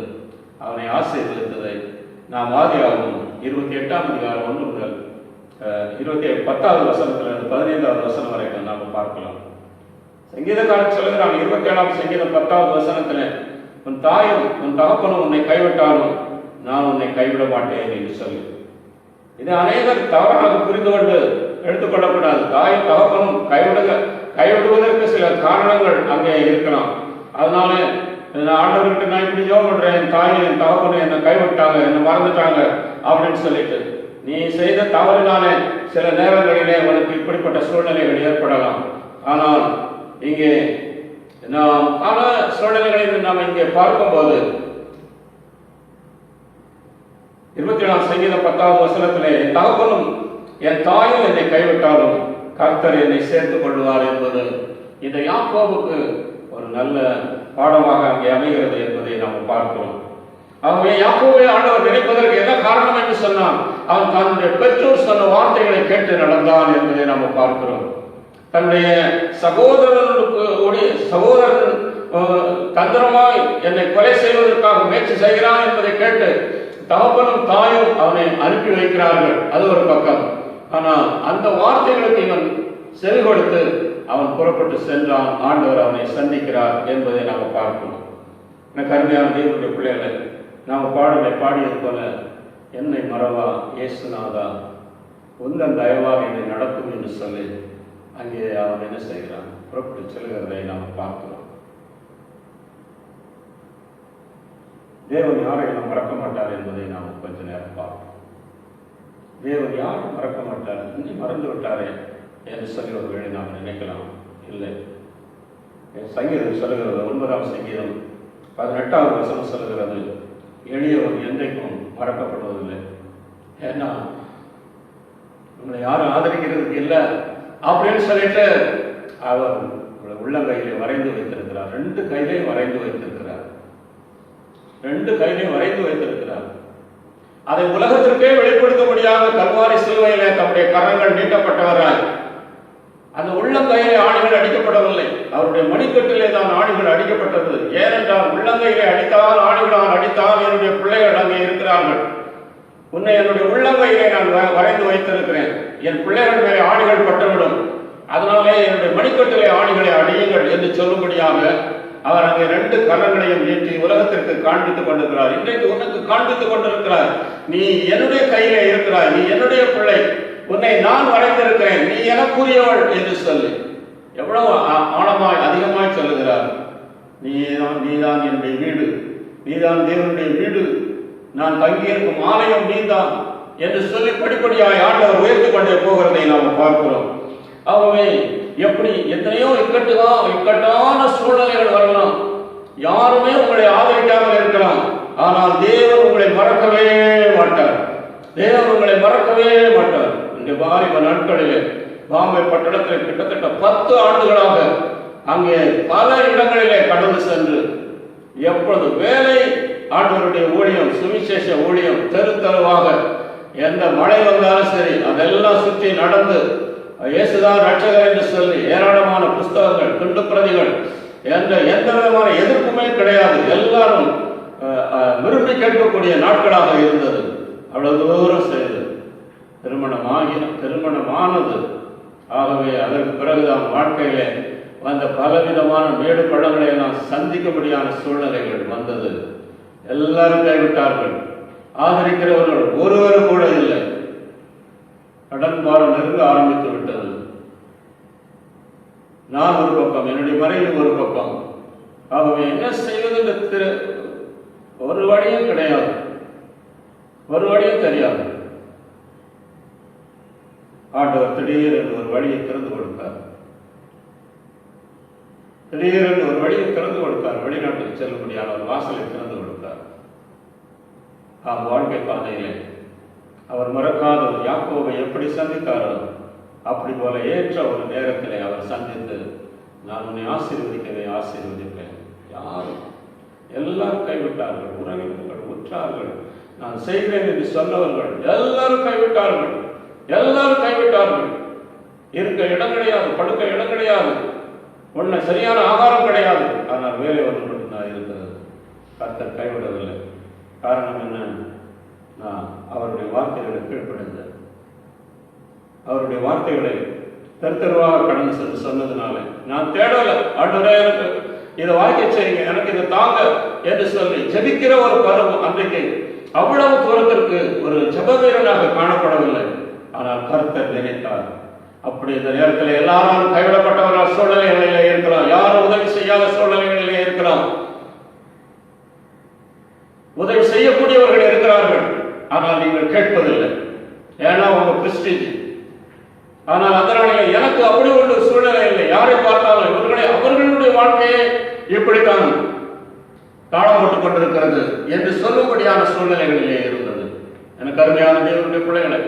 அவனை ஆசீர்வதித்ததை நாம் ஆதியாகமம் 28ஆம் அதிகாரம் 1 முதல் 10வது வசனத்திலிருந்து 15வது வசனம் வரைக்கும் நாம் பார்க்கலாம். சங்கீதக்காரன் சொல்லுகிறான் 27ஆம் சங்கீதம் 10வது வசனத்தில், உன் தாயும் உன் தகப்பனும் உன்னை கைவிட்டாலும் நான் உன்னை கைவிட மாட்டேன் என்று சொல்லி. இது அநேகர் தவறாக புரிந்து கொண்டு எடுத்துக்கொள்ளக்கூடாது. தாயும் தகப்பனும் கைவிடுவதற்கு சில காரணங்கள் அங்கே இருக்கலாம். அதனால நான் ஆண்டவர்கிட்ட நான் இப்படி ஜெபம் பண்றேன், என் தாயும் என் தகப்பனும் என்னை கைவிட்டாங்க, என்னை மறந்துட்டாங்க அப்படின்னு சொல்லிட்டு நீ செய்த தவறினாலே சில நேரங்களிலே உனக்கு இப்படிப்பட்ட சூழ்நிலைகள் ஏற்படலாம். ஆனால் இங்கே நாம் பல சூழ்நிலைகளில் நாம் இங்கே பார்க்கும்போது 27 சங்கீதம் 10வது வசனத்திலே என் தகப்பனும் என் தாயும் என்னை கைவிட்டாலும் கர்த்தர் என்னை சேர்த்துக் கொள்வார் என்பது இந்த யாக்கோபுக்கு ஒரு நல்ல பாடமாக அங்கே அமைகிறது என்பதை நாம் பார்க்கிறோம். ஆகவே யாக்கோபை ஆண்டவர் நினைப்பதற்கு என்ன காரணம் என்று சொன்னால் அவன் தன்னுடைய பெற்றோர் சொன்ன வார்த்தைகளை கேட்டு நடந்தான் என்பதை நாம் பார்க்கிறோம். தன்னுடைய சகோதரன் தந்திரமாய் என்னை கொலை செய்வதற்காக முயற்சி செய்கிறான் என்பதை கேட்டு தகப்பனும் தாயும் அவனை அனுப்பி வைக்கிறார்கள், அது ஒரு பக்கம். ஆனால் அந்த வார்த்தைகளுக்கு இவன் செவி கொடுத்து அவன் புறப்பட்டு சென்றான். ஆண்டவர் அவனை சந்திக்கிறார் என்பதை நாம் பார்க்கணும். எனக்கு அருமையான தேவனுடைய பிள்ளைகளை நாம் பாடலை பாடியது போல என்னை மறவா இயேசுநாதா உந்தன் தயவாக என்னை நடக்கும் என்று சொல்லி அங்கே அவன் என்ன செய்கிறான், புறப்பட்டு செல்கிறதை நாம் பார்க்கிறோம். தேவன் யாரையும் மறக்க மாட்டார் என்பதை நாம் கொஞ்ச நேரம் பார்ப்போம். தேவன் யாரும் மறக்க மாட்டார், இன்னும் மறந்து விட்டாரே என்று சொல்லி ஒரு வேளை நாம் நினைக்கலாம். இல்லை, சங்கீதம் சொல்லுகிறது, 9ஆம் சங்கீதம் 18வது வசனம் சொல்லுகிறது, எளியவன் என்றைக்கும் மறக்கப்படுவதில்லை. ஏன்னா உங்களை யாரும் ஆதரிக்கிறதுக்கு இல்லை அப்படின்னு சொல்லிட்டு அவர் உள்ளங்கையிலே வரைந்து வைத்திருக்கிறார். 2 கையிலையும் வரைந்து வைத்திருக்கிறார். 2 கையிலையும் வரைந்து வைத்திருக்கிறார். அதை உலகத்திற்கே வெளிப்படுத்த முடியாத கல்வாரி சிலுவையிலே தம்முடைய கரங்கள் நீட்டப்பட்டவராய் அந்த உள்ளங்கையிலே ஆணிகள் அடிக்கப்படவில்லை, அவருடைய மணிக்கட்டிலே தான் ஆணிகள் அடிக்கப்பட்டது. ஏனென்றால் உள்ளங்கையிலே அடித்தால் ஆணிகளால் அடித்தால் என்னுடைய பிள்ளைகள் அங்கே இருக்கிறார்கள், உன்னை என்னுடைய உள்ளங்கையிலே நான் வரைந்து வைத்திருக்கிறேன், என் பிள்ளைகள் மேலே ஆணிகள் பட்டுவிடும், அதனாலே என்னுடைய மணிக்கட்டிலே ஆணிகளை அடியுங்கள் என்று சொல்லும்படியாக அவர் அங்கே 2 கரங்களையும் ஏற்றி உலகத்திற்கு காண்பித்துக் கொண்டிருக்கிறார். இன்றைக்கு உனக்கு காண்பித்துக் கொண்டிருக்கிறார், நீ என்னுடைய கையிலே இருக்கிறாய், நீ என்னுடைய பிள்ளை, உன்னை நான் வரைந்திருக்கிறேன், நீ எனக்குரியவள் என்று சொல்லி எவ்வளவு ஆழமாய் அதிகமாய் சொல்லுகிறார். நீதான் என்னுடைய வீடு, நீதான் தேவனுடைய வீடு, நான் தங்கியிருக்கும் ஆலயம் நீதான் என்று சொல்லி படிப்படியாய் ஆண்டவர் உயர்த்தி கொண்டே போகிறதை நாம் பார்க்கிறோம். ஆகவே எப்படி எத்தனையோ இக்கட்டான சூழ்நிலைகள் வரலாம், யாருமே உங்களை ஆதரிக்காமல் இருக்கலாம், ஆனால் தேவன் உங்களை மறக்கவே மாட்டார். தேவன் உங்களை மறக்கவே மாட்டார். இந்த வாலிப நாட்களிலே பாம்பே பட்டணத்தில் கிட்டத்தட்ட 10 ஆண்டுகளாக அங்கே பல இடங்களிலே கடந்து சென்று எப்பொழுது வேலை ஆண்டவருடைய ஊழியம், சுவிசேஷ ஊழியம் தெரு தெருவாக எந்த மழை வந்தாலும் சரி அதெல்லாம் சுற்றி நடந்து இயேசுதான் ரட்சகர் என்று சொல்லி ஏராளமான புஸ்தகங்கள், துண்டு பிரதிகள் என்ற எந்த விதமான எதிர்ப்புமே கிடையாது, எல்லாரும் விரும்பி கேட்கக்கூடிய நாட்களாக இருந்தது. அவ்வளவு தூரம் செய்து திருமணமானது. ஆகவே அதற்கு பிறகுதான் வாழ்க்கையிலே வந்த பலவிதமான மேடு பள்ளங்களை எல்லாம் சந்திக்கும்படியான சூழ்நிலைகள் வந்தது. எல்லாரும் கைவிட்டார்கள், ஆதரிக்கிறவர்கள் ஒருவரும் கூட இல்லை. கடன் பாரம் நெருங்க ஆரம்பித்து விட்டது. நான் ஒரு பக்கம், என்னுடைய மனைவி ஒரு பக்கம். ஆகவே என்ன செய்வது என்று ஒரு வழியும் கிடையாது, ஒரு வழியும் தெரியாது. ஆண்டவர் திடீரென்று ஒரு வழியை திறந்து கொடுத்தார். திடீரென்று ஒரு வழியை திறந்து கொடுத்தார். வெளிநாட்டுக்கு செல்லும்படியான ஒரு வாசலை திறந்து கொடுத்தார். வாழ்க்கை பாதையிலே அவர் மறக்காத ஒரு யாக்கோபை எப்படி சந்தித்தாரோ அப்படி போல ஏற்ற ஒரு நேரத்திலே அவர் சந்தித்து, நான் உன்னை ஆசீர்வதிப்பேன். யாரும் எல்லாரும் கைவிட்டார்கள். உறவினர்கள், உற்றார்கள், நான் செய்கிறேன் என்று சொன்னவர்கள் எல்லாரும் கைவிட்டார்கள். இருக்க இடம் கிடையாது, படுக்க இடம் கிடையாது, உன்ன சரியான ஆகாரம் கிடையாது. ஆனால் வேலை ஒன்று மட்டும்தான் இருக்கிறது. கர்த்தர் கைவிடவில்லை. காரணம் என்ன? நான் அவருடைய வார்த்தைகளை கீழ்ப்படிந்தேன். அவருடைய வார்த்தைகளை தெருவாக கடந்து சென்று சொன்னதுனால நான் தேடல, ஆண்டவரே எனக்கு இதை வாய்க்க செய்யுங்க, எனக்கு இதை தாங்க என்று சொல்லி ஜெபிக்கிற ஒரு பருவம் அன்றைக்கு அவ்வளவு தூரத்திற்கு ஒரு ஜெப வீரனாக காணப்படவில்லை. ஆனால் கர்த்தர் நினைத்தார், அப்படி இந்த நேரத்தில் எல்லாரும் கைவிடப்பட்டவர்கள் சூழ்நிலைகளிலே இருக்கலாம், யாரும் உதவி செய்யாத சூழ்நிலைகளிலே இருக்கலாம், உதவி செய்யக்கூடியவர்கள் இருக்கிறார்கள், ஆனால் நீங்கள் கேட்பதில்லை, ஏன்னா உங்க பிரிஸ்டீஜ். ஆனால் அந்த நாளில் எனக்கு அப்படி ஒரு சூழ்நிலை இல்லை, யாரை பார்த்தாலும் அவர்களுடைய வாழ்க்கையே இப்படித்தான் தாளம் போட்டுக் கொண்டிருக்கிறது என்று சொல்லும்படியான சூழ்நிலைகளிலே இருந்தது. எனக்கு அருமையான தேவனுடைய பிள்ளைகளை,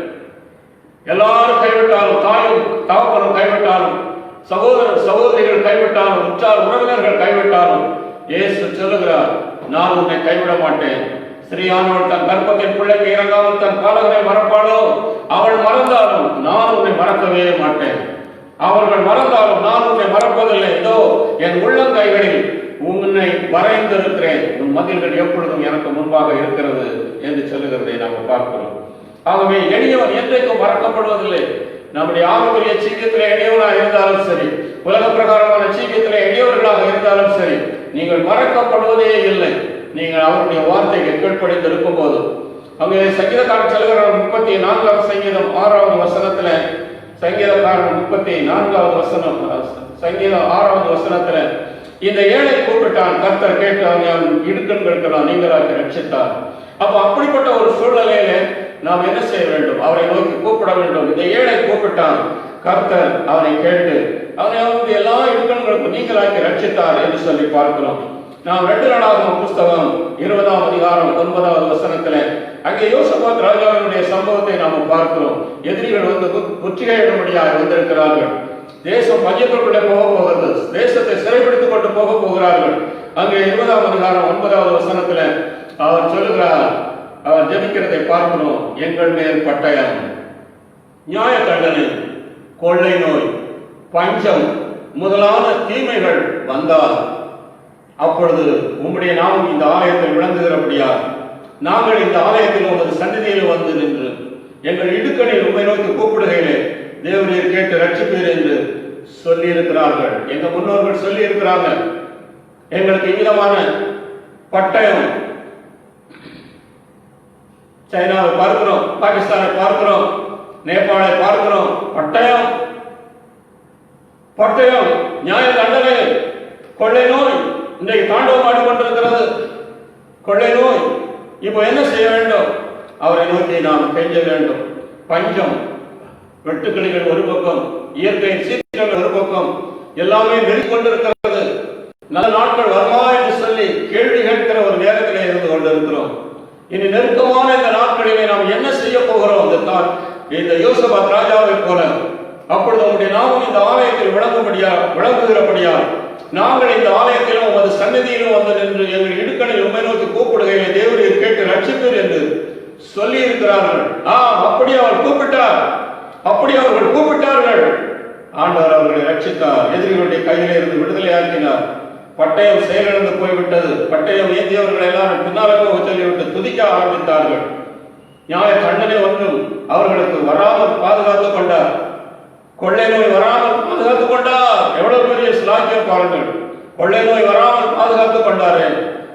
எல்லாரும் கைவிட்டாலும், தாயும் தகப்பனும் கைவிட்டாலும், சகோதரர் சகோதரிகள் கைவிட்டாலும், உற்றார் உறவினர்கள் கைவிட்டாலும், இயேசு சொல்லுகிறார், நான் உன்னை கைவிட மாட்டேன். ஸ்ரீயானவள் தன் கர்ப்பத்தின் பிள்ளைக்கு இறங்காமல் தன் பாலகனை மறப்பாளோ, அவள் மறந்தாலும் நான் உன்னை மறக்கவே மாட்டேன். அவர்கள் மறந்தாலும் நான் உன்னை மறப்பதில்லை. இதோ என் உள்ளங்கைகளில் உன்னை வரைந்திருக்கிறேன், உன் மதில்கள் எப்பொழுதும் எனக்கு முன்பாக இருக்கிறது என்று சொல்லுகிறதை நாம் பார்க்கிறோம். ஆகவே எளியவன் என்றைக்கும் மறக்கப்படுவதில்லை. நம்முடைய ஆரோக்கிய ஜீவியத்தில் எளியவனாக இருந்தாலும் சரி, உலக பிரகாரமான ஜீவியத்தில் எளியவர்களாக இருந்தாலும் சரி, நீங்கள் மறக்கப்படுவதே இல்லை. நீங்கள் அவருடைய வார்த்தைக்கு கீழ்ப்படிந்து இருக்கும் போது, அங்கே சங்கீதக்காரன் சொல்கிற 34வது சங்கீதம் 6வது வசனத்துல, சங்கீதக்காரன் 34வது வசனம், சங்கீதம் 6வது வசனத்துல, இந்த ஏழை கூப்பிட்டான், கர்த்தர் கேட்டு அவன் இடுக்கண்களுக்கு நீங்களாக்கி ரட்சித்தார். அப்ப அப்படிப்பட்ட ஒரு சூழ்நிலையில நாம் என்ன செய்ய வேண்டும்? அவரை நோக்கி கூப்பிட வேண்டும். இந்த ஏழை கூப்பிட்டான், கர்த்தர் அவனை கேட்டு அவனை எல்லா இடுக்கண்களுக்கும் நீங்களாக்கி ரட்சித்தார் என்று சொல்லி பார்க்கிறோம். நாம் 2 நாளாகமம் புஸ்தகம் 20ஆம் அதிகாரம் 9வது வசனத்துல அங்கே யோசபாத் ராஜாவினுடைய சம்பவத்தை நாம் பார்க்கிறோம். எதிரிகள் வந்து முற்றுகையிடும்படியாக வந்திருக்கிறார்கள். தேசம் பஞ்சத்திற்குள்ளே போக போகிறது, தேசத்தை சிறைப்பிடித்துக் கொண்டு போக போகிறார்கள். அங்கே 20ஆம் அதிகாரம் 9வது வசனத்துல அவர் சொல்லுகிறார், அவர் ஜெபிக்கிறதை பார்க்கிறோம், எங்கள் மேல் பட்டயம், நியாய தண்டனை, கொள்ளை நோய், பஞ்சம் முதலான தீமைகள் வந்தால் அப்பொழுது உம்முடைய நாமம் இந்த ஆலயத்தில் விளங்குகிறபடியா நாங்கள் இந்த ஆலயத்தில் உமது சந்நிதியில் வந்து நின்று எங்கள் இடுக்கணில் உம்மை நோக்கி கூப்பிடுகையிலே தேவரீர் கேட்டு ரட்சிப்பீர் என்று சொல்லி இருக்கிறார்கள். எங்க முன்னோர்கள் சொல்லி இருக்கிறாங்க. எங்களுக்கு இவ்விதமான பட்டயம், சைனாவை பார்க்கிறோம், பாகிஸ்தானை பார்க்கிறோம், நேபாளை பார்க்கிறோம், பட்டயம் பட்டயம், நியாய தண்டனை, கொள்ளை நோய் இன்றைக்கு தாண்டவம் ஆடிக்கொண்டிருக்கிறது. கொள்ளை நோய். இப்போ என்ன செய்ய வேண்டும்? அவரை நோக்கி நாம் கெஞ்ச வேண்டும். பஞ்சம், வெட்டுக்கிளிகள் ஒரு பக்கம், இயற்கையின் சீற்றங்கள் ஒரு பக்கம், எல்லாமே நெருங்கிக்கொண்டிருக்கிறது. நல்ல நாட்கள் வருமா என்று சொல்லி கேள்வி கேட்கிற ஒரு நேரத்திலே இருந்து கொண்டிருக்கிறோம். இனி நெருக்கமான இந்த நாட்களிலே நாம் என்ன செய்ய போகிறோம்? இந்த யோசபாத் ராஜாவை போல அப்பொழுது உங்களுடைய நாமம் இந்த ஆலயத்தில் விளங்குகிறபடியா நாங்கள் இந்த ஆலயத்திலும் உமது சன்னதியிலும் வந்து நின்று எங்கள் இடுக்கணில் உம்மை நோக்கி கூப்பிடுகையிலே தேவரீர் கேட்டு ரட்சிப்பீர் என்று சொல்லி இருக்கிறார்கள். அப்படி அவர் கூப்பிட்டார், அப்படி அவர்கள் கூப்பிட்டார்கள். ஆண்டவர் அவர்களை ரட்சித்தார், எதிரிகளுடைய கையிலே இருந்து விடுதலை ஆக்கினார். பட்டயம் செயலிழந்து போய்விட்டது. பட்டயம் ஏந்தியவர்கள் எல்லாரும் பின்னாலே போக சொல்லிவிட்டு துதிக்க ஆரம்பித்தார்கள். நியாய தண்டனை ஒன்றும் அவர்களுக்கு வராமல் பாதுகாத்துக் கொண்டார். கொள்ளை நோய் வராமல் பாதுகாத்துக் கொண்டார். எவ்வளவு பெரிய சிலாக்கியம் பாருங்கள். கொள்ளை நோய் வராமல் பாதுகாத்துக் கொண்டாரு.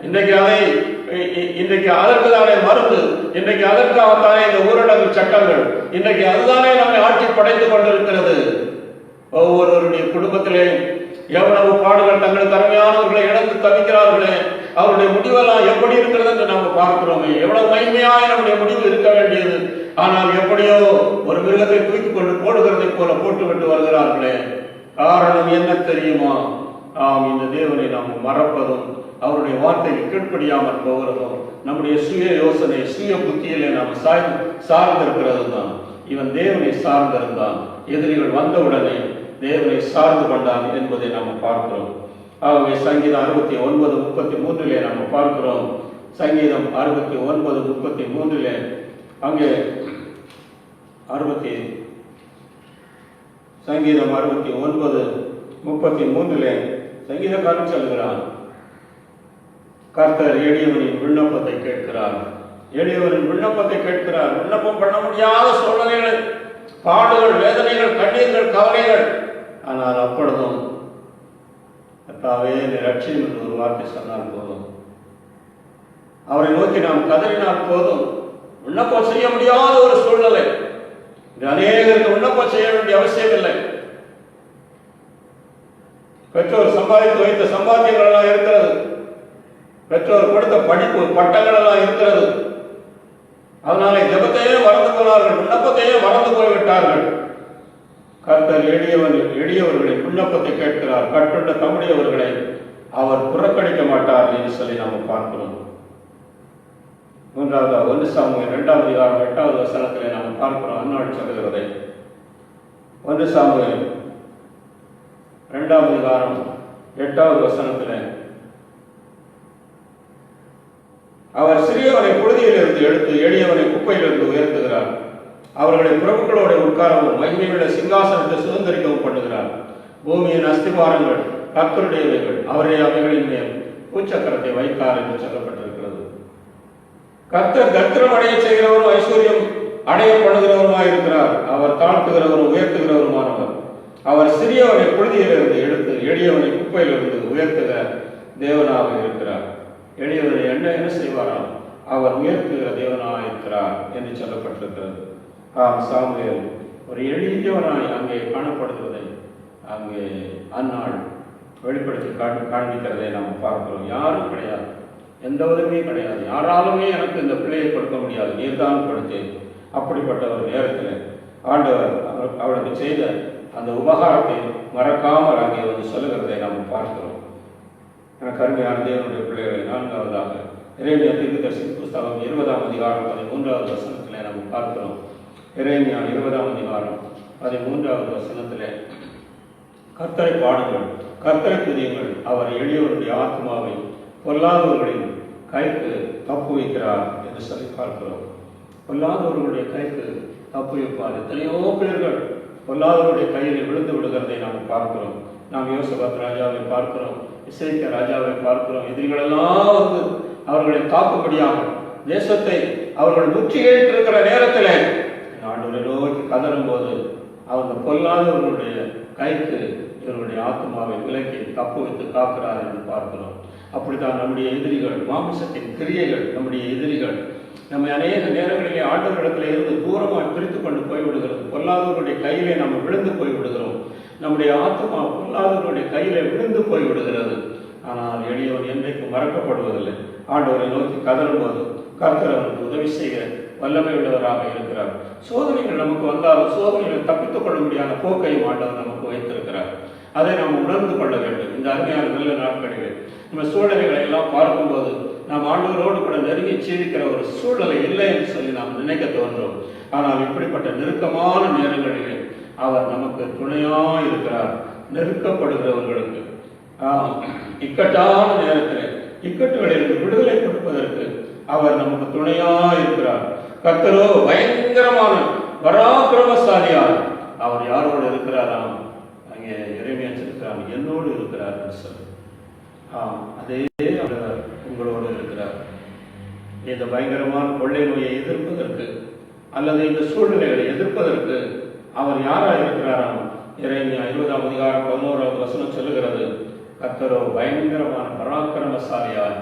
இன்றைக்கு அதற்கு தானே மருந்து, இன்றைக்கு அதற்காகத்தானே இந்த ஊரடங்கு சட்டங்கள், இன்றைக்கு அதுதானே நம்மை ஆட்சி படைத்துக் கொண்டிருக்கிறது. ஒவ்வொருவருடைய குடும்பத்திலே எவ்வளவு பாடுகள், தங்களுக்கு அருமையானவர்களை இழந்து தவிக்கிறார்களே, அவருடைய முடிவெல்லாம் எப்படி இருக்கிறது என்று நாம் பார்க்கிறோமே. எவ்வளவு மகிமையாய் நம்முடைய முடிவு இருக்க வேண்டியது. ஆனால் எப்படியோ ஒரு மிருகத்தை தூக்கி கொண்டு போடுகிறதை போல போட்டுவிட்டு வருகிறார்களே. காரணம் என்ன தெரியுமா? இந்த தேவனை நாம் மறப்பதும் அவருடைய வார்த்தைக்கு கீழ்ப்படியாமல் போகிறதும் நம்முடைய சுய யோசனை, சுய புத்தியிலே நாம் சார்ந்திருக்கிறது தான். இவன் தேவனை சார்ந்திருந்தான், எதிரிகள் வந்தவுடனே தேவனை சார்ந்து கொண்டான் என்பதை நாம் பார்க்கிறோம். ஆகவே சங்கீதம் 69:33 நாம் பார்க்கிறோம். சங்கீதம் 69:33 அங்கே சங்கீதம் 69:33 சங்கீதக்காரன் சொல்கிறான், கர்த்தர் எளியவனின் விண்ணப்பத்தை கேட்கிறார். எளியவரின் விண்ணப்பத்தை கேட்கிறார். விண்ணப்பம் பண்ண முடியாத சூழ்நிலைகள், பாடுகள், வேதனைகள், கண்ணீர்கள், கவலைகள். ஆனால் அப்பொழுதும் கர்த்தாவே ரட்சியும் என்று ஒரு வார்த்தை சொன்னால் போதும், அவரை நோக்கி நாம் கதறினால் போதும். விண்ணப்பம் செய்ய முடியாத ஒரு சூழ்நிலை, இது அநேகருக்கு விண்ணப்பம் செய்ய வேண்டிய அவசியம் இல்லை. பெற்றோர் சம்பாதித்து வைத்த சம்பாத்தியங்கள் எல்லாம் இருக்கிறது. பெற்றோர் கொடுத்த படிப்பு பட்டங்கள் எல்லாம் இருக்கிறது. அதனாலே ஜெபத்தையே மறந்து போனார்கள், விண்ணப்பத்தையே மறந்து போய்விட்டார்கள். கர்த்தர் எளியவர்களை விண்ணப்பத்தை கேட்கிறார். கட்டுண்ட தம்முடையவர்களை அவர் புறக்கணிக்க மாட்டார் என்று சொல்லி நாம் பார்க்கிறோம். மூன்றாவது 1 சாமுவேல் 2ஆம் அதிகாரம் 8வது வசனத்திலே நாம் பார்க்கிறோம். அன்னாள் சொல்லுகிறதை 1 சாமுவேல் 2ஆம் அதிகாரம் 8வது வசனத்திலே, அவர் சிறியவனை புழுதியிலிருந்து எடுத்து எளியவனை குப்பையிலிருந்து உயர்த்துகிறார். அவர்களை பிரபுக்களோடு உட்காரவும் மகிமையுள்ள சிங்காசனத்தை சுதந்திரிக்கவும் பண்ணுகிறார். பூமியின் அஸ்திவாரங்கள் கர்த்தருடையவைகள், அவரே அவைகளின் மேல் பூச்சக்கரத்தை வைத்தார் என்று சொல்லப்பட்டிருக்கிறது. கர்த்தர் தரித்திரம் அடைய செய்கிறவரும் ஐஸ்வர்யம் அடையப்படுகிறவருமாய் இருக்கிறார். அவர் தாழ்த்துகிறவரும் உயர்த்துகிறவருமானவர். அவர் சிறியவனை புழுதியிலிருந்து எடுத்து எளியவனை குப்பையிலிருந்து உயர்த்துகிற தேவனாக இருக்கிறார். எளியவனை என்ன செய்வாராம்? அவர் உயர்த்துகிற தேவனாக இருக்கிறார் என்று சொல்லப்பட்டிருக்கிறது. சாமுவேல் ஒரு எளியவனாய் அங்கே காணப்படுகிறதை அங்கே அந்நாள் வெளிப்படுத்தி காண்பிக்கிறதை நாம் பார்க்கிறோம். யாரும் கிடையாது, எந்த உதவியும் கிடையாது. யாராலுமே எனக்கு இந்த பிள்ளையை கொடுக்க முடியாது, நீர்தான் கொடுத்தேன். அப்படிப்பட்ட ஒரு நேரத்தில் ஆண்டவர் அவளுக்கு செய்த அந்த உபகாரத்தை மறக்காமல் அங்கே வந்து சொல்லுகிறதை நாம் பார்க்கிறோம். எனக்கு அருமையான தேவனுடைய பிள்ளைகளை 4வதாக எரேமியா தீர்க்கதரிசியின் புஸ்தகம் 20ஆம் அதிகாரம் 13வது வசனத்திலே நாம் பார்க்கிறோம். எரேமியா 20ஆம் அதிகாரம் 13வது வசனத்திலே, கர்த்தரை பாடுங்கள், கர்த்தரை துதியுங்கள், அவர் எளியவருடைய ஆத்மாவை பொல்லாதவர்களின் கைக்கு தப்பு வைக்கிறார் என்று சொல்லி பார்க்கிறோம். பொல்லாதவர்களுடைய கைக்கு தப்பு வைப்பார். எத்தனையோ பேர்கள் பொல்லாதவருடைய கையில் விழுந்து விடுகிறதை நாம் பார்க்கிறோம். நாம் யோசபாத் ராஜாவை பார்க்கிறோம், இசைக்கியா ராஜாவை பார்க்கிறோம். எதிரிகளெல்லாம் வந்து அவர்களை தாக்கும்படியாக தேசத்தை அவர்கள் முற்றுகையிட்டிருக்கிற நேரத்தில் ஆண்டவரை நோக்கி கதறும் போது அவங்க பொல்லாதவர்களுடைய கைக்கு இவர்களுடைய ஆத்மாவை விலக்கி தப்பு வைத்து காக்கிறார் என்று பார்க்கிறோம். அப்படித்தான் நம்முடைய எதிரிகள், மாமிசத்தின் கிரியைகள், நம்முடைய எதிரிகள் நம்மை அநேக நேரங்களிலே ஆண்டவரிடத்தில் இருந்து தூரமாக பிரித்து கொண்டு போய்விடுகிறது. பொல்லாதவர்களுடைய கையிலே நம்ம விழுந்து போய்விடுகிறோம். நம்முடைய ஆத்மா பொல்லாதவர்களுடைய கையிலே விழுந்து போய்விடுகிறது. ஆனால் எளியவன் என்றைக்கு மறக்கப்படுவதில்லை. ஆண்டவரை நோக்கி கதறும் போது கர்த்தர் அவனுக்கு உதவி செய்ய வல்லமை உள்ளவராக இருக்கிறார். சோதனைகள் நமக்கு வந்தாலும் சோதனைகளை தப்பித்துக் கொள்ள முடியாத போக்கையும் ஆண்டவர் நமக்கு வைத்திருக்கிறார். அதை நாம் உணர்ந்து கொள்ள வேண்டும். இந்த அருமையான நல்ல நாட்களிலே நம்ம சூழ்நிலைகளை எல்லாம் பார்க்கும்போது நாம் ஆண்டவரோடு கூட நெருங்கி ஜீவிக்கிற ஒரு சூழ்நிலை இல்லை என்று சொல்லி நாம் நினைக்க தோன்றும். ஆனால் இப்படிப்பட்ட நெருக்கமான நேரங்களிலே அவர் நமக்கு துணையாக இருக்கிறார். நெருக்கப்படுகிறவர்களுக்கு இக்கட்டான நேரத்தில் இக்கட்டுகளிலிருந்து விடுதலை கொடுப்பதற்கு அவர் நமக்கு துணையாக இருக்கிறார். கர்த்தரோ பயங்கரமான பராக்கிரமசாலியார். அவர் யாரோடு இருக்கிறாராம்? அங்கே எரேமியா சொல்கிறார், என்னோடு இருக்கிறார் என்று சொல்லி. அதே அவர் உங்களோடு இருக்கிறார். இந்த பயங்கரமான கொள்ளை நோயை எதிர்ப்பதற்கு அல்லது இந்த சூழ்நிலைகளை எதிர்ப்பதற்கு அவர் யாராக இருக்கிறாராம்? எரேமியா 20ஆம் அதிகாரம் 11வது வசனம் சொல்லுகிறது, கர்த்தரோ பயங்கரமான பராக்கிரமசாலியார்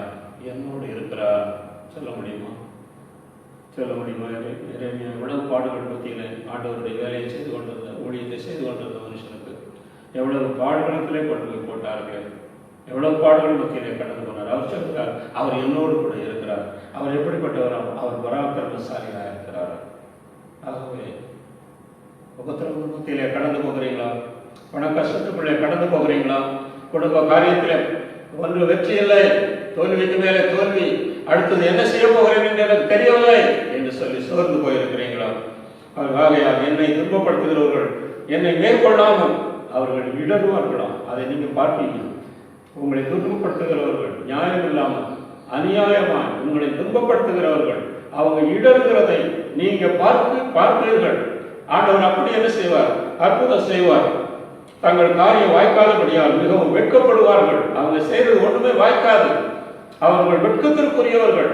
என்னோடு இருக்கிறார். சொல்ல முடியுமா? சொல்ல முடியுமா? எரேமியா எவ்வளவு பாடுகள் மத்தியிலே ஆண்டவருடைய வேலையை செய்து கொண்டிருந்த, ஊழியத்தை செய்து கொண்டிருந்த மனுஷனுக்கு எவ்வளவு பாடுகளத்திலே கொண்டு போய் போட்டார்கள், எவ்வளவு பாடுகள் மத்தியிலே கடந்து போனார். அவர் சொல்கிறார், அவர் என்னோடு கூட இருக்கிறார். அவர் எப்படிப்பட்டவராம்? அவர் பராக்கிரமசாலியாக இருக்கிறார். ஆகவே உபத்திரவ மத்தியிலே கடந்து போகிறீங்களா? பண கஷ்டத்துக்குள்ளே கடந்து போகிறீங்களா? குடும்ப காரியத்தில் ஒன்று வெற்றி இல்லை, தோல்விக்கு மேலே தோல்வி, அடுத்தது என்ன செய்ய போகிறேன் என்று எனக்கு தெரியவில்லை என்று சொல்லி சோர்ந்து போயிருக்கிறீங்களா? ஆகையால் என்னை துன்பப்படுத்துகிறவர்கள் என்னை மேற்கொள்ளாமல் அவர்கள் இடருவார்களாம். அதை நீங்க பார்ப்பீங்க. உங்களை துன்பப்படுத்துகிறவர்கள் நியாயம் இல்லாமல் அநியாயமாய் உங்களை துன்பப்படுத்துகிறவர்கள் அவங்க இடறுகிறதை நீங்க பார்ப்பீர்கள். ஆண்டவர் அப்படி என்ன செய்வார்? அற்புதம் செய்வார். தங்கள் காரியம் வாய்க்காதபடியால் மிகவும் வெட்கப்படுவார்கள். அவங்க செய்தது ஒன்றுமே வாய்க்காது. அவர்கள் வெட்கத்திற்குரியவர்கள்.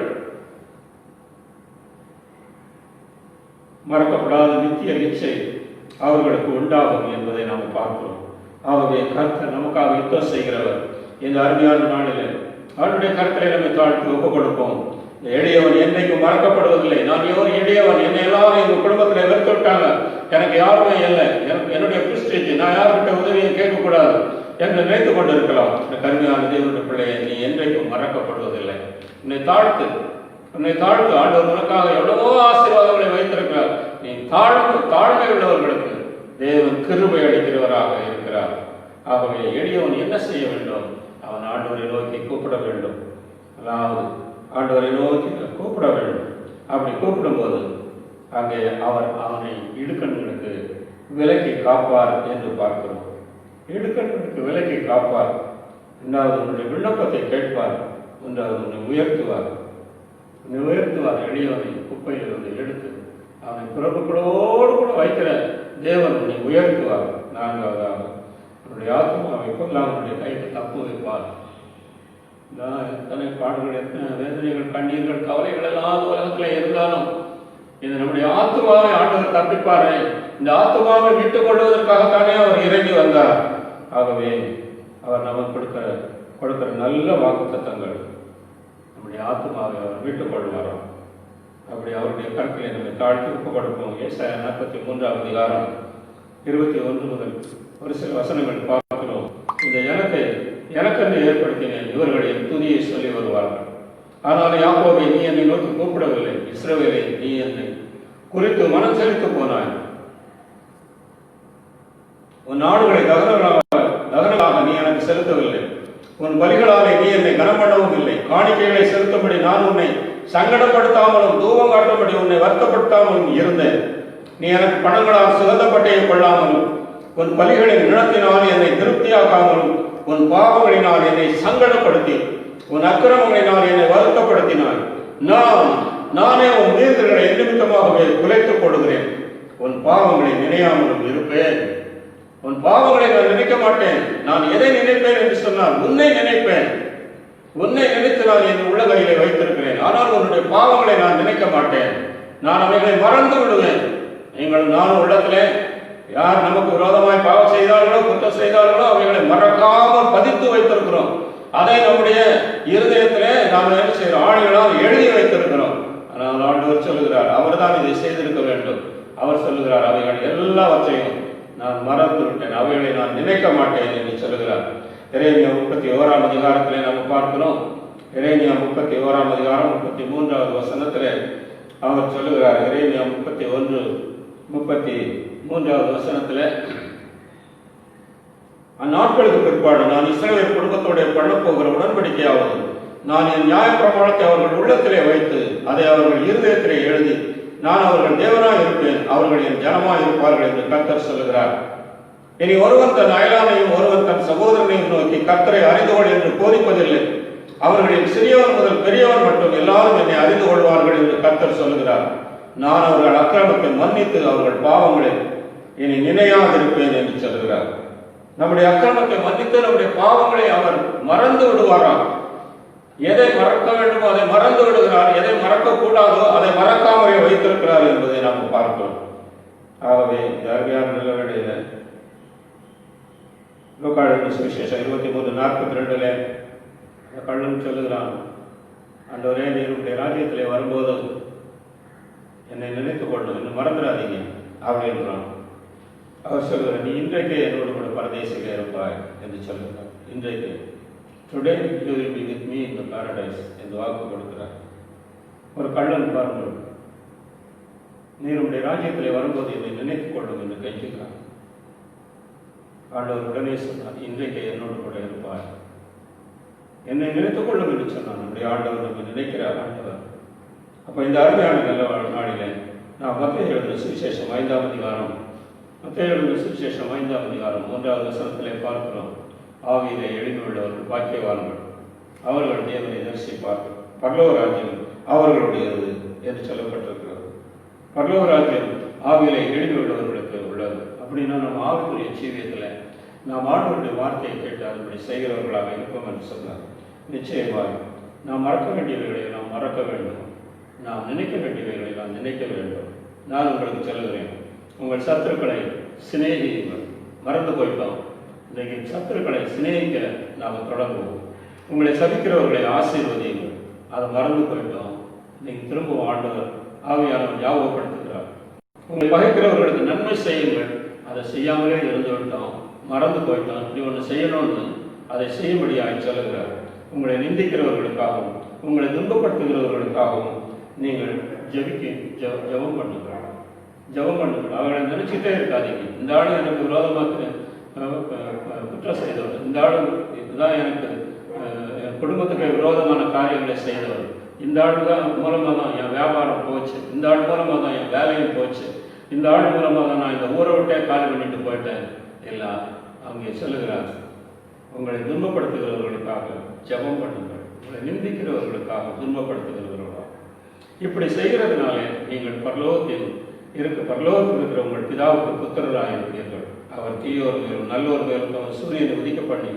மறக்கப்படாத நித்திய இச்சை அவர்களுக்கு உண்டாகும் என்பதை நாம் பார்க்கிறோம். ஆகவே கர்த்தர் நமக்காக யுத்தம் செய்கிறவர். இந்த அருமையான நாளில் அவருடைய கர்த்தரை நம்மை தாழ்த்தி ஒப்புக் கொடுப்போம். எளியவன் என்னைக்கும் மறக்கப்படுவதில்லை. நான் எளியவன், என்னை எல்லாரும் எங்கள் குடும்பத்தில் வெறுத்து விட்டாங்க, எனக்கு யாருமே இல்லை, எனக்கு என்னுடைய பிரிஸ்டேஜ், நான் யார்கிட்ட உதவியை கேட்கக்கூடாது என்று நினைத்து கொண்டு இருக்கலாம். இந்த கருமையான தேவனுடைய பிள்ளையை, நீ என்றைக்கும் மறக்கப்படுவதில்லை. உன்னை தாழ்த்து, உன்னை தாழ்த்து. ஆண்டவர் உனக்காக எவ்வளவோ ஆசீர்வாதங்களை வைத்திருக்கிறார். நீ தாழ்மை உள்ளவர்களுக்கு தேவன் கிருபை அளிக்கிறவராக இருக்கிறார். ஆகவே எளியவன் என்ன செய்ய வேண்டும்? அவன் ஆண்டவரை நோக்கி கூப்பிட வேண்டும். அதாவது ஆண்டவரை நோக்கி கூப்பிட வேண்டும். அப்படி கூப்பிடும்போது அங்கே அவர் அவனை இடுக்கண்களுக்கு விலக்கி காப்பார் என்று பார்க்கிறோம். இடுக்கண்களுக்கு விலக்கி காப்பார். இரண்டாவது உன்னுடைய விண்ணப்பத்தை கேட்பார். மூன்றாவது உன்னை உயர்த்துவார். உன்னை உயர்த்துவார். எளியவனை குப்பையிலிருந்து எடுத்து அவனை பிறப்புகளோடு கூட வைக்கிற தேவன் உன்னை உயர்த்துவார். நான்காவதாக உன்னுடைய ஆத்மாவை கொல்லாம் உன்னுடைய கைக்கு தப்பு வைப்பார். எத்தனை பாடுகள், எத்தனை வேதனைகள், கண்ணீர்கள், கவலைகள் எல்லாம் உலகத்தில் இருந்தாலும் இது நம்முடைய ஆத்மாவை ஆண்டவர் தப்பிப்பாரு. இந்த ஆத்மாவை விட்டுக் கொள்வதற்காகத்தானே அவர் இறங்கி வந்தார். ஆகவே அவர் நமக்கு கொடுக்கிற நல்ல வாக்குத்தத்தங்கள், நம்முடைய ஆத்மாவை அவர் விட்டுக் கொள்வாராம். அப்படி அவருடைய கருத்திலே நம்மை தாழ்த்தி ஒப்பு கொடுப்போம். ஏசாயா 43ஆம் அதிகாரம் 21 முதல் ஒரு சில வசனங்கள் பார்க்கிறோம். இந்த ஜனத்தை எனக்கென்று ஏற்படுத்தினேன், இவர்கள் என் துதியை சொல்லி வருவார்கள். ஆனால் யாக்கோபை நீ என்னை நோக்கி கூப்பிடவில்லை, இஸ்ரவேலை நீ என்னை குறித்து மனம் செலுத்து போனாய். உன் நாடுகளை தகனங்களாக நீ எனக்கு செலுத்தவில்லை, உன் பலிகளாலே நீ என்னை கனம் பண்ணவும் இல்லை. காணிக்கைகளை செலுத்தும்படி நான் உன்னை சங்கடப்படுத்தாமலும் தூவம் காட்டும்படி உன்னை வருத்தப்படுத்தாமலும் இருந்தேன். நீ எனக்கு பணங்களால் சுகந்த பட்டையை கொள்ளாமலும் உன் பலிகளின் நிலத்தினால் என்னை திருப்தியாக்காமலும் உன் பாவங்களினால் என்னை சங்கடப்படுத்தி உன் அக்கிரமங்களினால் என்னை வருத்தப்படுத்தினாய். நானே உன் மீறுதல்களை நிமித்தமாகவே குலைத்துக் போடுகிறேன். உன் பாவங்களை நினையாமலும் இருப்பேன். உன் பாவங்களை நான் நினைக்க மாட்டேன். நான் எதை நினைப்பேன் என்று சொன்னால் உன்னை நினைப்பேன். உன்னை நினைத்து நான் என் உள்ளங்கையிலே வைத்திருக்கிறேன். ஆனால் உன்னுடைய பாவங்களை நான் நினைக்க மாட்டேன். நான் அவைகளை மறந்து விடுவேன். நீங்கள் நானும் உள்ளத்திலே யார் நமக்கு விரோதமாய் பாவம் செய்தார்களோ குற்றம் செய்தார்களோ அவைகளை மறக்காமல் பதித்து வைத்திருக்கிறோம். அதை நம்முடைய இருதயத்திலே நாம் என்ன செய்கிறோம்? ஆணிகளால் எழுதி வைத்திருக்கிறோம். ஆனால் ஆண்டவர் சொல்லுகிறார், அவர் தான் இதை செய்திருக்க வேண்டும். அவர் சொல்லுகிறார், அவைகள் எல்லாவற்றையும் நான் மறந்து விட்டேன், அவைகளை நான் நினைக்க மாட்டேன் என்று சொல்லுகிறார். எரேமியா 31ஆம் அதிகாரத்திலே நாம் பார்க்கிறோம். எரேமியா 31ஆம் அதிகாரம் 33வது வசனத்திலே அவர் சொல்லுகிறார். எரேமியா 31:33வது வசனத்திலே, அந்நாட்களுக்கு பிற்பாடு நான் இஸ்ரவேல் குடும்பத்தோட பண்ண போகிற உடன்படிக்கையாவது நான் என் நியாயப்பிரமாணத்தை அவர்கள் உள்ளத்திலே வைத்து அதை அவர்கள் இருதயத்திலே எழுதி நான் அவர்கள் தேவனாய் இருப்பேன், அவர்கள் என் ஜனமாய் இருப்பார்கள் என்று கர்த்தர் சொல்லுகிறார். இனி ஒருவன் தன் அயலானையும் ஒருவன் தன் சகோதரனையும் நோக்கி கர்த்தரை அறிந்து கொள் என்று போதிப்பதில்லை. அவர்களில் சிறியவன் முதல் பெரியவன் மட்டும் எல்லாரும் என்னை அறிந்து கொள்வார்கள் என்று கர்த்தர் சொல்லுகிறார். நான் அவர்கள் அக்கிரமத்தை மன்னித்து அவர்கள் பாவங்களை இனி நினையாதிருப்பேன் என்று சொல்லுகிறார். நம்முடைய அக்கிரமத்தை மன்னித்து நம்முடைய பாவங்களை அவர் மறந்து விடுவாராம். எதை மறக்க வேண்டுமோ அதை மறந்து விடுகிறார், எதை மறக்க கூடாதோ அதை மறக்காமலே வைத்திருக்கிறார் என்பதை நாம் பார்க்கிறோம். ஆகவே இந்த அருமையான நிலவடையில லூக்காவின் சுவிசேஷம் 23:42 கள்ளன் சொல்லுகிறான், ஆண்டவரே நீர் உடைய ராஜ்யத்திலே வரும்போது என்னை நினைத்துக் கொள்ளும், இன்னும் மறந்துடாதீங்க அப்படின்றான். அவர் சொல்லுகிறார், நீ இன்றைக்கே என்னோடு கூட பரதேசிலே இருப்பாய் என்று சொல்லுகிறார். இன்றைக்கு today you will be with me in the Paradise என்று வாக்கு கொடுக்கிறார். ஒரு கள்ளன் பாருங்கள், நீர் உடைய ராஜ்யத்திலே வரும்போது என்னை நினைத்துக் கொள்ளும் என்று கெஞ்சுகிறார். ஆண்டவர் உடனே சொன்னார், இன்றைக்கு என்னோடு கூட இருப்பார், என்னை நினைத்துக் கொள்ளும் என்று சொன்னார். நம்முடைய ஆண்டவர் நம்ம நினைக்கிறார் ஆண்டவர். அப்போ இந்த அருமையான நல்ல நாளிலே நான் மத்தேயு எழுதின சுவிசேஷம் 5ஆம் அதிகாரம் 3வது வசனத்திலே பார்க்கிறோம். ஆவியிலே எளிமையுள்ளவர்கள் பாக்கியவான்கள், அவர்கள் தேவனை தரிசிப்பார்கள், பரலோக ராஜ்யம் அவர்களுடையது என்று சொல்லப்பட்டிருக்கிறது. பரலோக ராஜ்யம் ஆவியிலே எளிமையுள்ளவர்களுக்கு உள்ளது. அப்படின்னா நம்ம ஆவிக்குரிய ஜீவியத்தில் நாம் ஆண்டவருடைய வார்த்தையை கேட்டு அதன்படி செய்கிறவர்களாக இருப்போம் என்று சொன்னார். நிச்சயமாக நாம் மறக்க வேண்டியவைகளை நாம் மறக்க வேண்டும், நாம் நினைக்க வேண்டியவைகளை நாம் நினைக்க வேண்டும். நான் உங்களுக்கு சொல்லுகிறேன், உங்கள் சத்துருக்களை சிநேகியுங்கள். மறந்து போயிட்டோம், இன்றைக்கு சத்துருக்களை சிநேகிக்க நாம் தொடங்குவோம். உங்களை சபிக்கிறவர்களை ஆசீர்வதியுங்கள், அதை மறந்து போயிட்டோம். இன்னைக்கு திரும்பவும் ஆண்டவர் ஆவியானவர் ஞாபகப்படுத்துகிறார். உங்களை பகைக்கிறவர்களுக்கு நன்மை செய்யுங்கள். அதை செய்யாமலே இருந்து விட்டோம், மறந்து போயிட்டோம், இப்படி ஒன்று செய்யணும்னு அதை செய்யும்படியாக சொல்லுகிறார். உங்களை நிந்திக்கிறவர்களுக்காகவும் உங்களை துன்பப்படுத்துகிறவர்களுக்காகவும் நீங்கள் ஜெபம் பண்ணுங்கள். அவர்களை நினைச்சிட்டே இருக்காதீங்க. இந்த ஆள் எனக்கு விரோதமாக குற்றம் செய்தவர், இந்த ஆள் இதுதான் எனக்கு குடும்பத்துக்கு விரோதமான காரியங்களை செய்தவர், இந்த ஆள் தான் மூலமாக தான் என் வியாபாரம் போச்சு, இந்த ஆள் மூலமாக தான் என் வேலையும் போச்சு, இந்த ஆள் மூலமாக தான் நான் இந்த ஊரை விட்டே காலி பண்ணிட்டு போயிட்டேன். இல்லை, அவங்க சொல்லுகிறார், உங்களை துன்பப்படுத்துகிறவர்களுக்காக ஜெபம் பண்ணுங்கள், உங்களை நிந்திக்கிறவர்களுக்காக துன்பப்படுத்துகிறவர்களாக. இப்படி செய்கிறதுனாலே நீங்கள் பரலோகத்தில் இருக்கிற உங்கள் பிதாவுக்கு புத்திரராக இருப்பீர்கள். அவர் தீயோர் மேலும் நல்லோர் மேலும் அவர் சூரியனை உதிக்க பண்ணி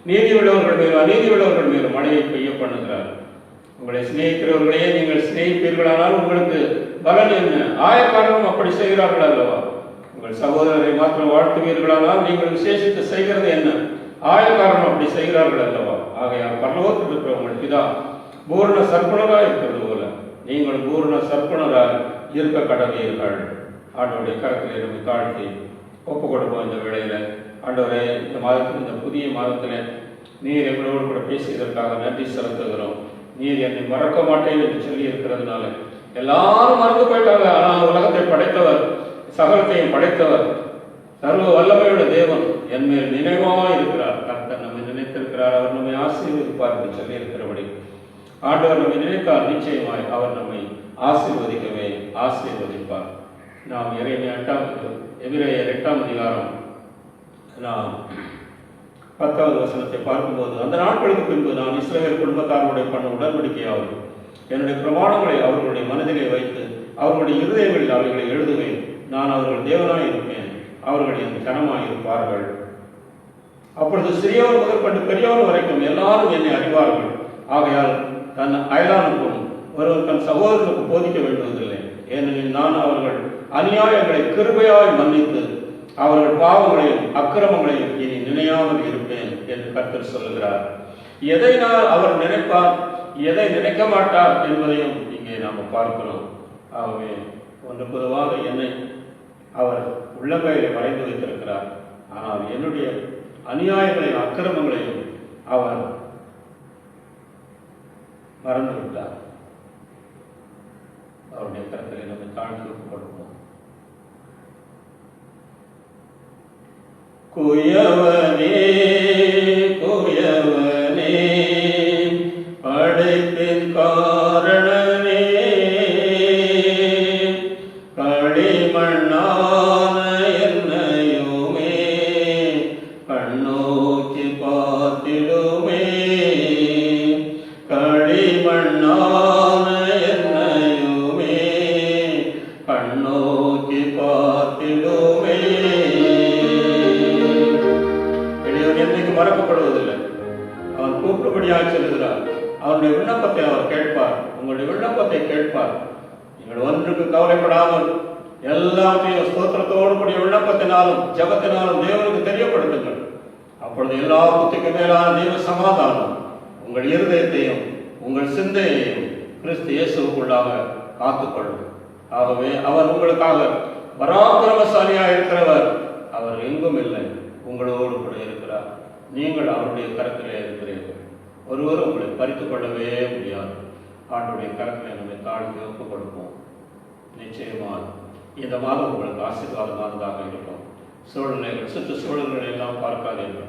நீதி உள்ளவர்கள் மேலும் அநீதி உள்ளவர்கள் மேலும் மழையை பெய்ய பண்ணுகிறார். உங்களை சிநேகிக்கிறவர்களையே நீங்கள் சிநேகிப்பீர்களானால் உங்களுக்கு பலன் என்ன? ஆயக்காரரும் அப்படி செய்கிறார்கள் அல்லவா? உங்கள் சகோதரரை மாத்திரம் வாழ்த்துவீர்களானால் நீங்கள் விசேஷித்து செய்கிறது என்ன? ஆயக்காரரும் அப்படி செய்கிறார்கள் அல்லவா? ஆகையால் பரலோகத்தில் இருக்கிற உங்கள் பிதா பூர்ண சர்ப்பணராக இருக்கிறது போல நீங்கள் பூர்ண சர்ப்பணராக இருக்க கடவீர்கள். ஆண்டவருடைய கரத்திலே நம்ம தாழ்த்தி ஒப்பு கொடுப்போம். இந்த வேளையில ஆண்டவரே, இந்த மாதத்தில், இந்த புதிய மாதத்தில் நீர் எங்களோடு கூட பேசியதற்காக நன்றி செலுத்துகிறோம். நீர் என்னை மறக்க மாட்டேன் என்று சொல்லி இருக்கிறதுனால எல்லாரும் மறந்து போயிட்டாங்க. ஆனால் உலகத்தை படைத்தவர், சகலத்தையும் படைத்தவர், சர்வ வல்லமையுள்ள தேவன் என் மேல் நினைவாக இருக்கிறார். கர்த்தர் நம்மை நினைத்திருக்கிறார், அவர் நம்மை ஆசீர்வதிப்பார் என்று சொல்லி இருக்கிறபடி ஆண்டவர் நம்மை நினைத்தார், நிச்சயமாய் அவர் நம்மை ஆசீர்வதிப்பார். நாம் எபிரேயர் 8ஆம் அதிகாரம் நாம் 10வது வசனத்தை பார்க்கும்போது, அந்த நாட்களுக்கு பின்பு நான் இஸ்ரவேல் குடும்பத்தார்களுடைய பண்ண உடன்படிக்கையாவது என்னுடைய பிரமாணங்களை அவர்களுடைய மனதிலே வைத்து அவர்களுடைய இருதயங்களில் அவைகளை எழுதுவேன். நான் அவர்கள் தேவனாய் இருப்பேன், அவர்கள் என் ஜனமாய் இருப்பார்கள். அப்பொழுது சிறியவர் முதற்கொண்டு பெரியவர் வரைக்கும் எல்லாரும் என்னை அறிவார்கள். ஆகையால் தன் அயலானுக்கும் ஒருவர் தன் சகோதரனுக்கு போதிக்க வேண்டுவதில்லை. ஏனெனில் நான் அவர்கள் அநியாயங்களை கிருபையாய் மன்னித்து அவர்கள் பாவங்களையும் அக்கிரமங்களையும் இனி நினையாமல் இருப்பேன் என்று கர்த்தர் சொல்லுகிறார். எதை அவர் நினைப்பார், எதை நினைக்க மாட்டார் என்பதையும் இங்கே நாம் பார்க்கிறோம். ஆகவே ஒன்று பொதுவாக என்னை அவர் உள்ளங்கையிலே வரைந்து வைத்திருக்கிறார். ஆனால் என்னுடைய அநியாயங்களையும் அக்கிரமங்களையும் அவர் மறந்துவிட்டார். அவருடைய கருத்திலே நம்மை தாழ்த்தி கொடுப்போம். குயவனே குயவனே படைப்பின் காரணனே, களிமண்ணான என்னையுமே கண்ணோக்கி பார்த்திடுமே, களிமண்ணான என்னையுமே கண்ணோக்கி பார்த்திடுமே. மறக்கப்படுவதில்லை. அவர் கூப்பிடும்படியாக சொல்லுகிறார். அவருடைய விண்ணப்பத்தை அவர் கேட்பார், உங்களுடைய விண்ணப்பத்தை கேட்பார். நீங்கள் ஒன்றுக்கு கவலைப்படாமல் எல்லாத்தையும் ஸ்தோத்திரத்தோடு கூடிய விண்ணப்பத்தினாலும் ஜெபத்தினாலும் தேவனுக்கு தெரியப்படுத்துங்கள். அப்பொழுது எல்லா புத்திக்கு மேலான தேவ சமாதானம் உங்கள் இருதயத்தையும் உங்கள் சிந்தையையும் கிறிஸ்து இயேசுவுக்குள்ளாக காத்துக்கொள்ளும். ஆகவே அவர் உங்களுக்காக பராக்கிரமசாலியாக இருக்கிறவர். அவர் எங்கும் இல்லை, உங்களோடு கூட இருக்கிறார். நீங்கள் அவருடைய கரத்திலே இருக்கிறீர்கள். ஒருவர் உங்களை பறித்துக் கொள்ளவே முடியாது. ஆண்டுடைய கரத்திலே நம்மை தாழ்த்தி ஒப்புக் கொடுப்போம். நிச்சயமாக இந்த மாதம் உங்களுக்கு ஆசீர்வாதமானதாக இருக்கும். சூழ்நிலைகள், சுற்றுச்சூழல்களை எல்லாம் பார்க்காதீர்கள்.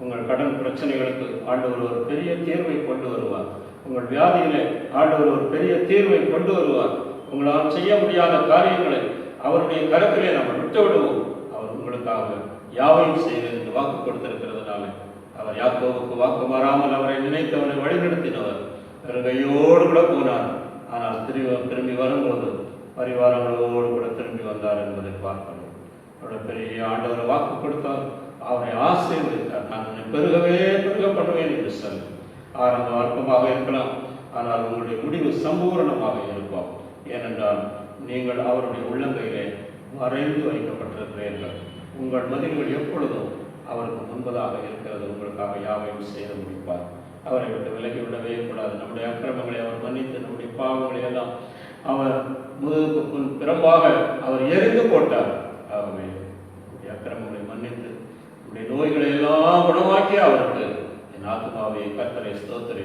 உங்கள் கடன் பிரச்சனைகளுக்கு ஆண்டவர் ஒரு பெரிய தீர்வை கொண்டு வருவார். உங்கள் வியாதியிலே ஆண்டவர் ஒரு பெரிய தீர்வை கொண்டு வருவார். உங்களால் செய்ய முடியாத காரியங்களை அவருடைய கரத்திலே நாம் விட்டு விடுவோம். அவர் உங்களுக்காக யாவையும் செய்வேன் என்று வாக்கு கொடுத்திருக்கிறதுனால அவர் யாக்கோவுக்கு வாக்கு மாறாமல் அவரை நினைத்தவரை வழிநடத்தினவர். கையோடு கூட போனார். ஆனால் திரும்பி வரும்போது பரிவாரங்களோடு கூட திரும்பி வந்தார் என்பதை பார்க்கணும். அவருடைய பெரிய ஆண்டவர் வாக்கு கொடுத்தார், அவரை ஆசீர்வதித்தார். நான் என்னை பெருகவே பெருக பண்ணுவேன் என்று சொல்லி ஆரம்ப வர்க்கமாக இருக்கலாம், ஆனால் உங்களுடைய முடிவு சம்பூரணமாக இருப்போம். ஏனென்றால் நீங்கள் அவருடைய உள்ளங்கையிலே வரைந்து வைக்கப்பட்டிருக்கிறீர்கள். உங்கள் மதில்கள் எப்பொழுதும் அவருக்கு முன்பதாக இருக்கிறது. உங்களுக்காக யாவையும் செய்து முடிப்பார். அவரை விட்டு விலகிவிடவே கூடாது. நம்முடைய அக்கிரமங்களை அவர் மன்னித்து நம்முடைய பாவங்களை எல்லாம் அவர் முதுகுக்கு உன் பிரம்பாக அவர் எரிந்து போட்டார். ஆகவே அக்கிரமங்களை மன்னித்து உடைய நோய்களை எல்லாம் குணமாக்கி அவருக்கு என் ஆத்மாவை கர்த்தரை ஸ்தோத்திரி,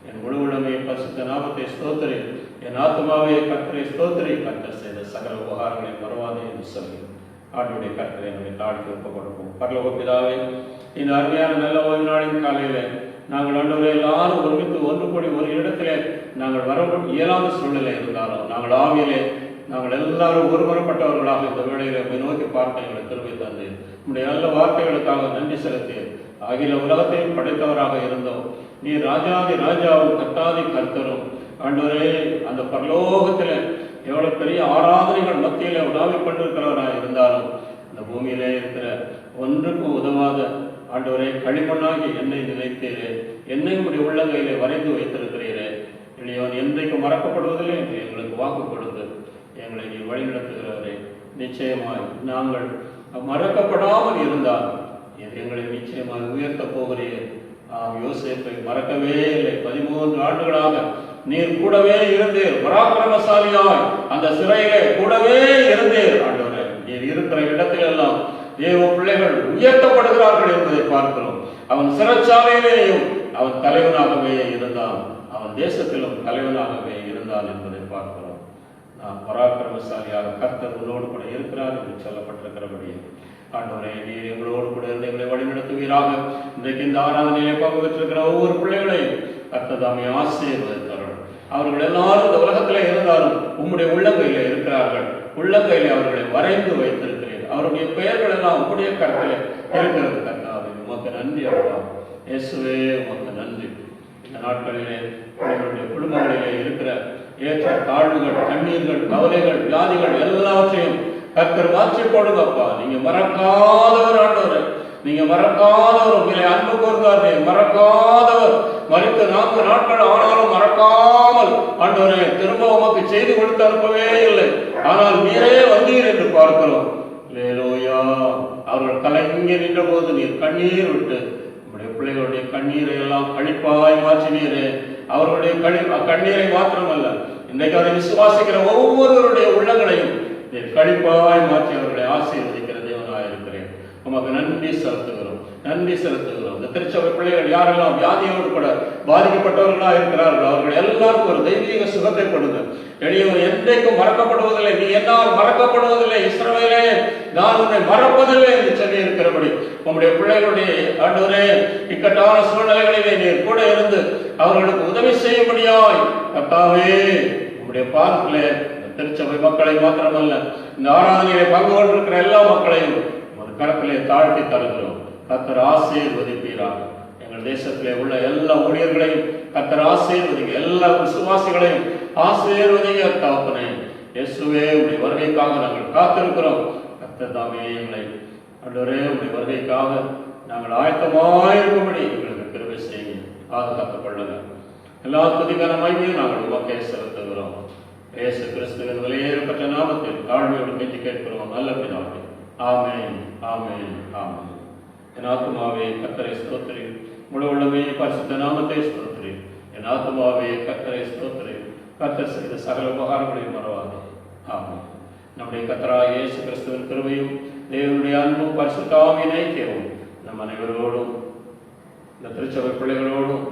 என் முழுவுடமே பரிசுத்த நாமத்தை ஸ்தோத்திரி, என் ஆத்மாவை கர்த்தரை ஸ்தோத்திரி, கர்த்தர் செய்த சகல உபகாரங்களை மறவாதே என்று சொல்லி ஆண்டுடைய கர்த்தரை நம்முடைய தாழ்த்தி ஒப்புக் கொடுப்போம். பரலோக பிதாவே, இந்த அருமையான நல்ல ஓய்வு நாளின் காலையில நாங்கள் ஆண்டவரை எல்லாரும் ஒருமித்து ஒன்று கூடி ஒரு இடத்திலே நாங்கள் வர இயலாத சூழ்நிலை இருந்தாலும் நாங்கள் ஆவியிலே நாங்கள் எல்லாரும் ஒருமனப்பட்டவர்களாக இந்த வேளையிலே போய் நோக்கி பார்க்க எங்களை திரும்பி தந்து நம்முடைய நல்ல வார்த்தைகளுக்காக நன்றி செலுத்தி அகில உலகத்தையும் படைத்தவராக இருந்தோம். நீ ராஜாதி ராஜாவும் கர்த்தாதி கர்த்தரும் ஆண்டவரே, அந்த பரலோகத்தில் எவ்வளவு பெரிய ஆராதனைகள் மத்தியிலே உலாவி கொண்டிருக்கிறவராக இருந்தாலும் இந்த பூமியிலே இருக்கிற ஒன்றுக்கும் உதவாத ஆண்டவரே, களிமண்ணாகி என்னை நினைத்தீரே, என்னை உடைய உள்ளங்கையிலே வரைந்து வைத்திருக்கிறீரே, இளையோன் என்றைக்கு மறக்கப்படுவதில்லை என்று எங்களுக்கு வாக்கு கொடுத்து எங்களை நீ வழிநடத்துகிறவரே, நிச்சயமாய் நாங்கள் மறக்கப்படாமல் இருந்தால் எங்களை நிச்சயமாய் உயர்த்த போகிறீர். யோசேப்பை மறக்கவே இல்லை. 13 ஆண்டுகளாக நீர் கூடவே இருந்தீர், பராக்கிரமசாலியாய் அந்த சிறையிலே கூடவே இருந்தீர். ஆண்டவரே, நீர் இருக்கிற இடத்திலெல்லாம் தேவ பிள்ளைகள் உயர்த்தப்படுகிறார்கள் என்பதை பார்க்கிறோம். அவன் சிறைச்சாலையிலேயும் அவன் தலைவனாகவே இருந்தான், அவன் தேசத்திலும் தலைவனாகவே இருந்தான் என்பதை பார்க்கிறோம். நான் பராக்கிரமசாலியாக கர்த்தர் உன்னோடு கூட இருக்கிறார் என்று சொல்லப்பட்டிருக்கிறபடியே ஆண்டவரே, நீர் எங்களோடு கூட இருந்து எங்களை வழிநடத்துவீராக. இன்றைக்கு இந்த ஆராதனையை பங்கு பெற்றிருக்கிற ஒவ்வொரு பிள்ளைகளையும் கர்த்தர் தாமே ஆசீர்வதித்தார்கள். அவர்கள் எல்லாரும் இந்த உலகத்திலே இருந்தாலும் உம்முடைய உள்ளங்கையிலே இருக்கிறார்கள். உள்ளங்கையிலே அவர்களை வரைந்து வைத்திருக்கிறீர்கள். அவருடைய பெயர்கள் எல்லாம் உம்முடைய கருத்திலே இருக்கிறது. கர்த்தாவே, உமக்கு நன்றி. அப்பா இயேசுவே, உமக்கு நன்றி. இந்த நாட்களிலே உங்களுடைய குடும்பங்களிலே இருக்கிற ஏற்ற தாழ்வுகள், கண்ணீர்கள், கவலைகள், வியாதிகள் எல்லாவற்றையும் கர்த்தர் மாற்றி போடுங்கப்பா. நீங்க மறக்காதவர் ஆண்டவர், நீங்க மறக்காதவர், உங்களை அன்பு கூர்ந்தாரே மறக்காதவர். மறித்த 4 நாட்கள் ஆனாலும் மறக்காமல் ஆண்டவரே திரும்ப உமக்கு செய்து கொடுத்து அனுப்பவே இல்லை. ஆனால் நீரே வந்தீர் என்று பார்க்கிறோம். அல்லேலூயா. அவர்கள் கலங்கி நின்ற போது நீர் கண்ணீர் விட்டு உங்களுடைய பிள்ளைகளுடைய கண்ணீரை எல்லாம் கழிப்பாய் மாற்றினீரே. அவர்களுடைய கண்ணீரை மாத்திரமல்ல, இன்றைக்கு அதை விசுவாசிக்கிற ஒவ்வொருவருடைய உள்ளங்களையும் நீர் கழிப்பாய் மாற்றி அவர்களை ஆசீர்வதிக்கிற தேவனாயிருக்கிறேன். உமக்கு நன்றி செலுத்துகிறோம், நன்றி செலுத்துகிறோம். இந்த திருச்சபை பிள்ளைகள் யாரெல்லாம் வியாதியோடு கூட பாதிக்கப்பட்டவர்களாக இருக்கிறார்கள் அவர்கள் எல்லாருக்கும் ஒரு தெய்வீக சுகத்தை கொடுங்க. எளியவர் என்றைக்கும் மறக்கப்படுவதில்லை, நீ என்னால் மறக்கப்படுவதில்லை, இஸ்ரவேலே நான் உன்னை மறப்பதில்லை என்று சொல்லி இருக்கிறபடி உங்களுடைய பிள்ளைகளுடைய ஆண்டவரே இக்கட்டான சூழ்நிலைகளிலே நீர் கூட இருந்து அவர்களுக்கு உதவி செய்யும்படியாய் கர்த்தாவே உங்களுடைய பார்க்கிலே திருச்சபை மக்களை மாத்திரமல்ல இந்த ஆராதனையிலே பங்கு கொண்டிருக்கிற எல்லா மக்களையும் ஒரு கரத்திலே தாழ்த்தி தருகிறோம். கர்த்தர் ஆசீர்வதிப்பீராக. எங்கள் தேசத்திலே உள்ள எல்லா ஊழியர்களையும் கர்த்தர் ஆசீர்வதிங்க, எல்லா விசுவாசிகளையும் ஆசீர்வதிங்க. தகப்பனே இயேசுவே, உடைய வருகைக்காக நாங்கள் காத்திருக்கிறோம். கர்த்தர் தாமே எங்களை ஆண்டவரே உடைய வருகைக்காக நாங்கள் ஆயத்தமாயிருக்கும்படி எங்களுக்கு கிருபை செய்யுங்க, பாதுகாத்துக் கொள்ளுங்க. எல்லா துதிக்கான மகிமையும் நாங்கள் உமக்கே செலுத்துகிறோம். இயேசு கிறிஸ்துவின் விலையேறப்பட்ட நாமத்தில் தாழ்மையோடு கெஞ்சி கேட்கிறோம் நல்ல பிதாவே. ஆமென், ஆமென், ஆமென். என் ஆத்துமாவே கர்த்தரை ஸ்தோத்திரி, முழு உள்ளமே பரிசுத்த நாமத்தை ஸ்தோத்திரி. என் ஆத்துமாவே கர்த்தரை ஸ்தோத்திரி, கர்த்தர் செய்த சகல உபகாரங்களையும் மறவாதே. ஆமென். நம்முடைய கர்த்தராகிய இயேசு கிறிஸ்துவின் கிருபையும் தேவனுடைய அன்பும் பரிசுத்த ஆவியின் ஐக்கியமும் நம் அனைவரோடும் இந்த திருச்சபை பிள்ளைகளோடும்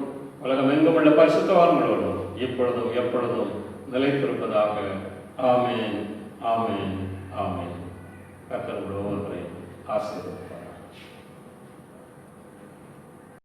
உலகம் எங்கும் உள்ள பரிசுத்தவான்களோடும் இப்பொழுதும் எப்பொழுதும் நிலைத்திருப்பதாக. ஆமென், ஆமென், ஆமென். கர்த்தர் ஒவ்வொருவரையும் ஆசீர்வதிப்பார்.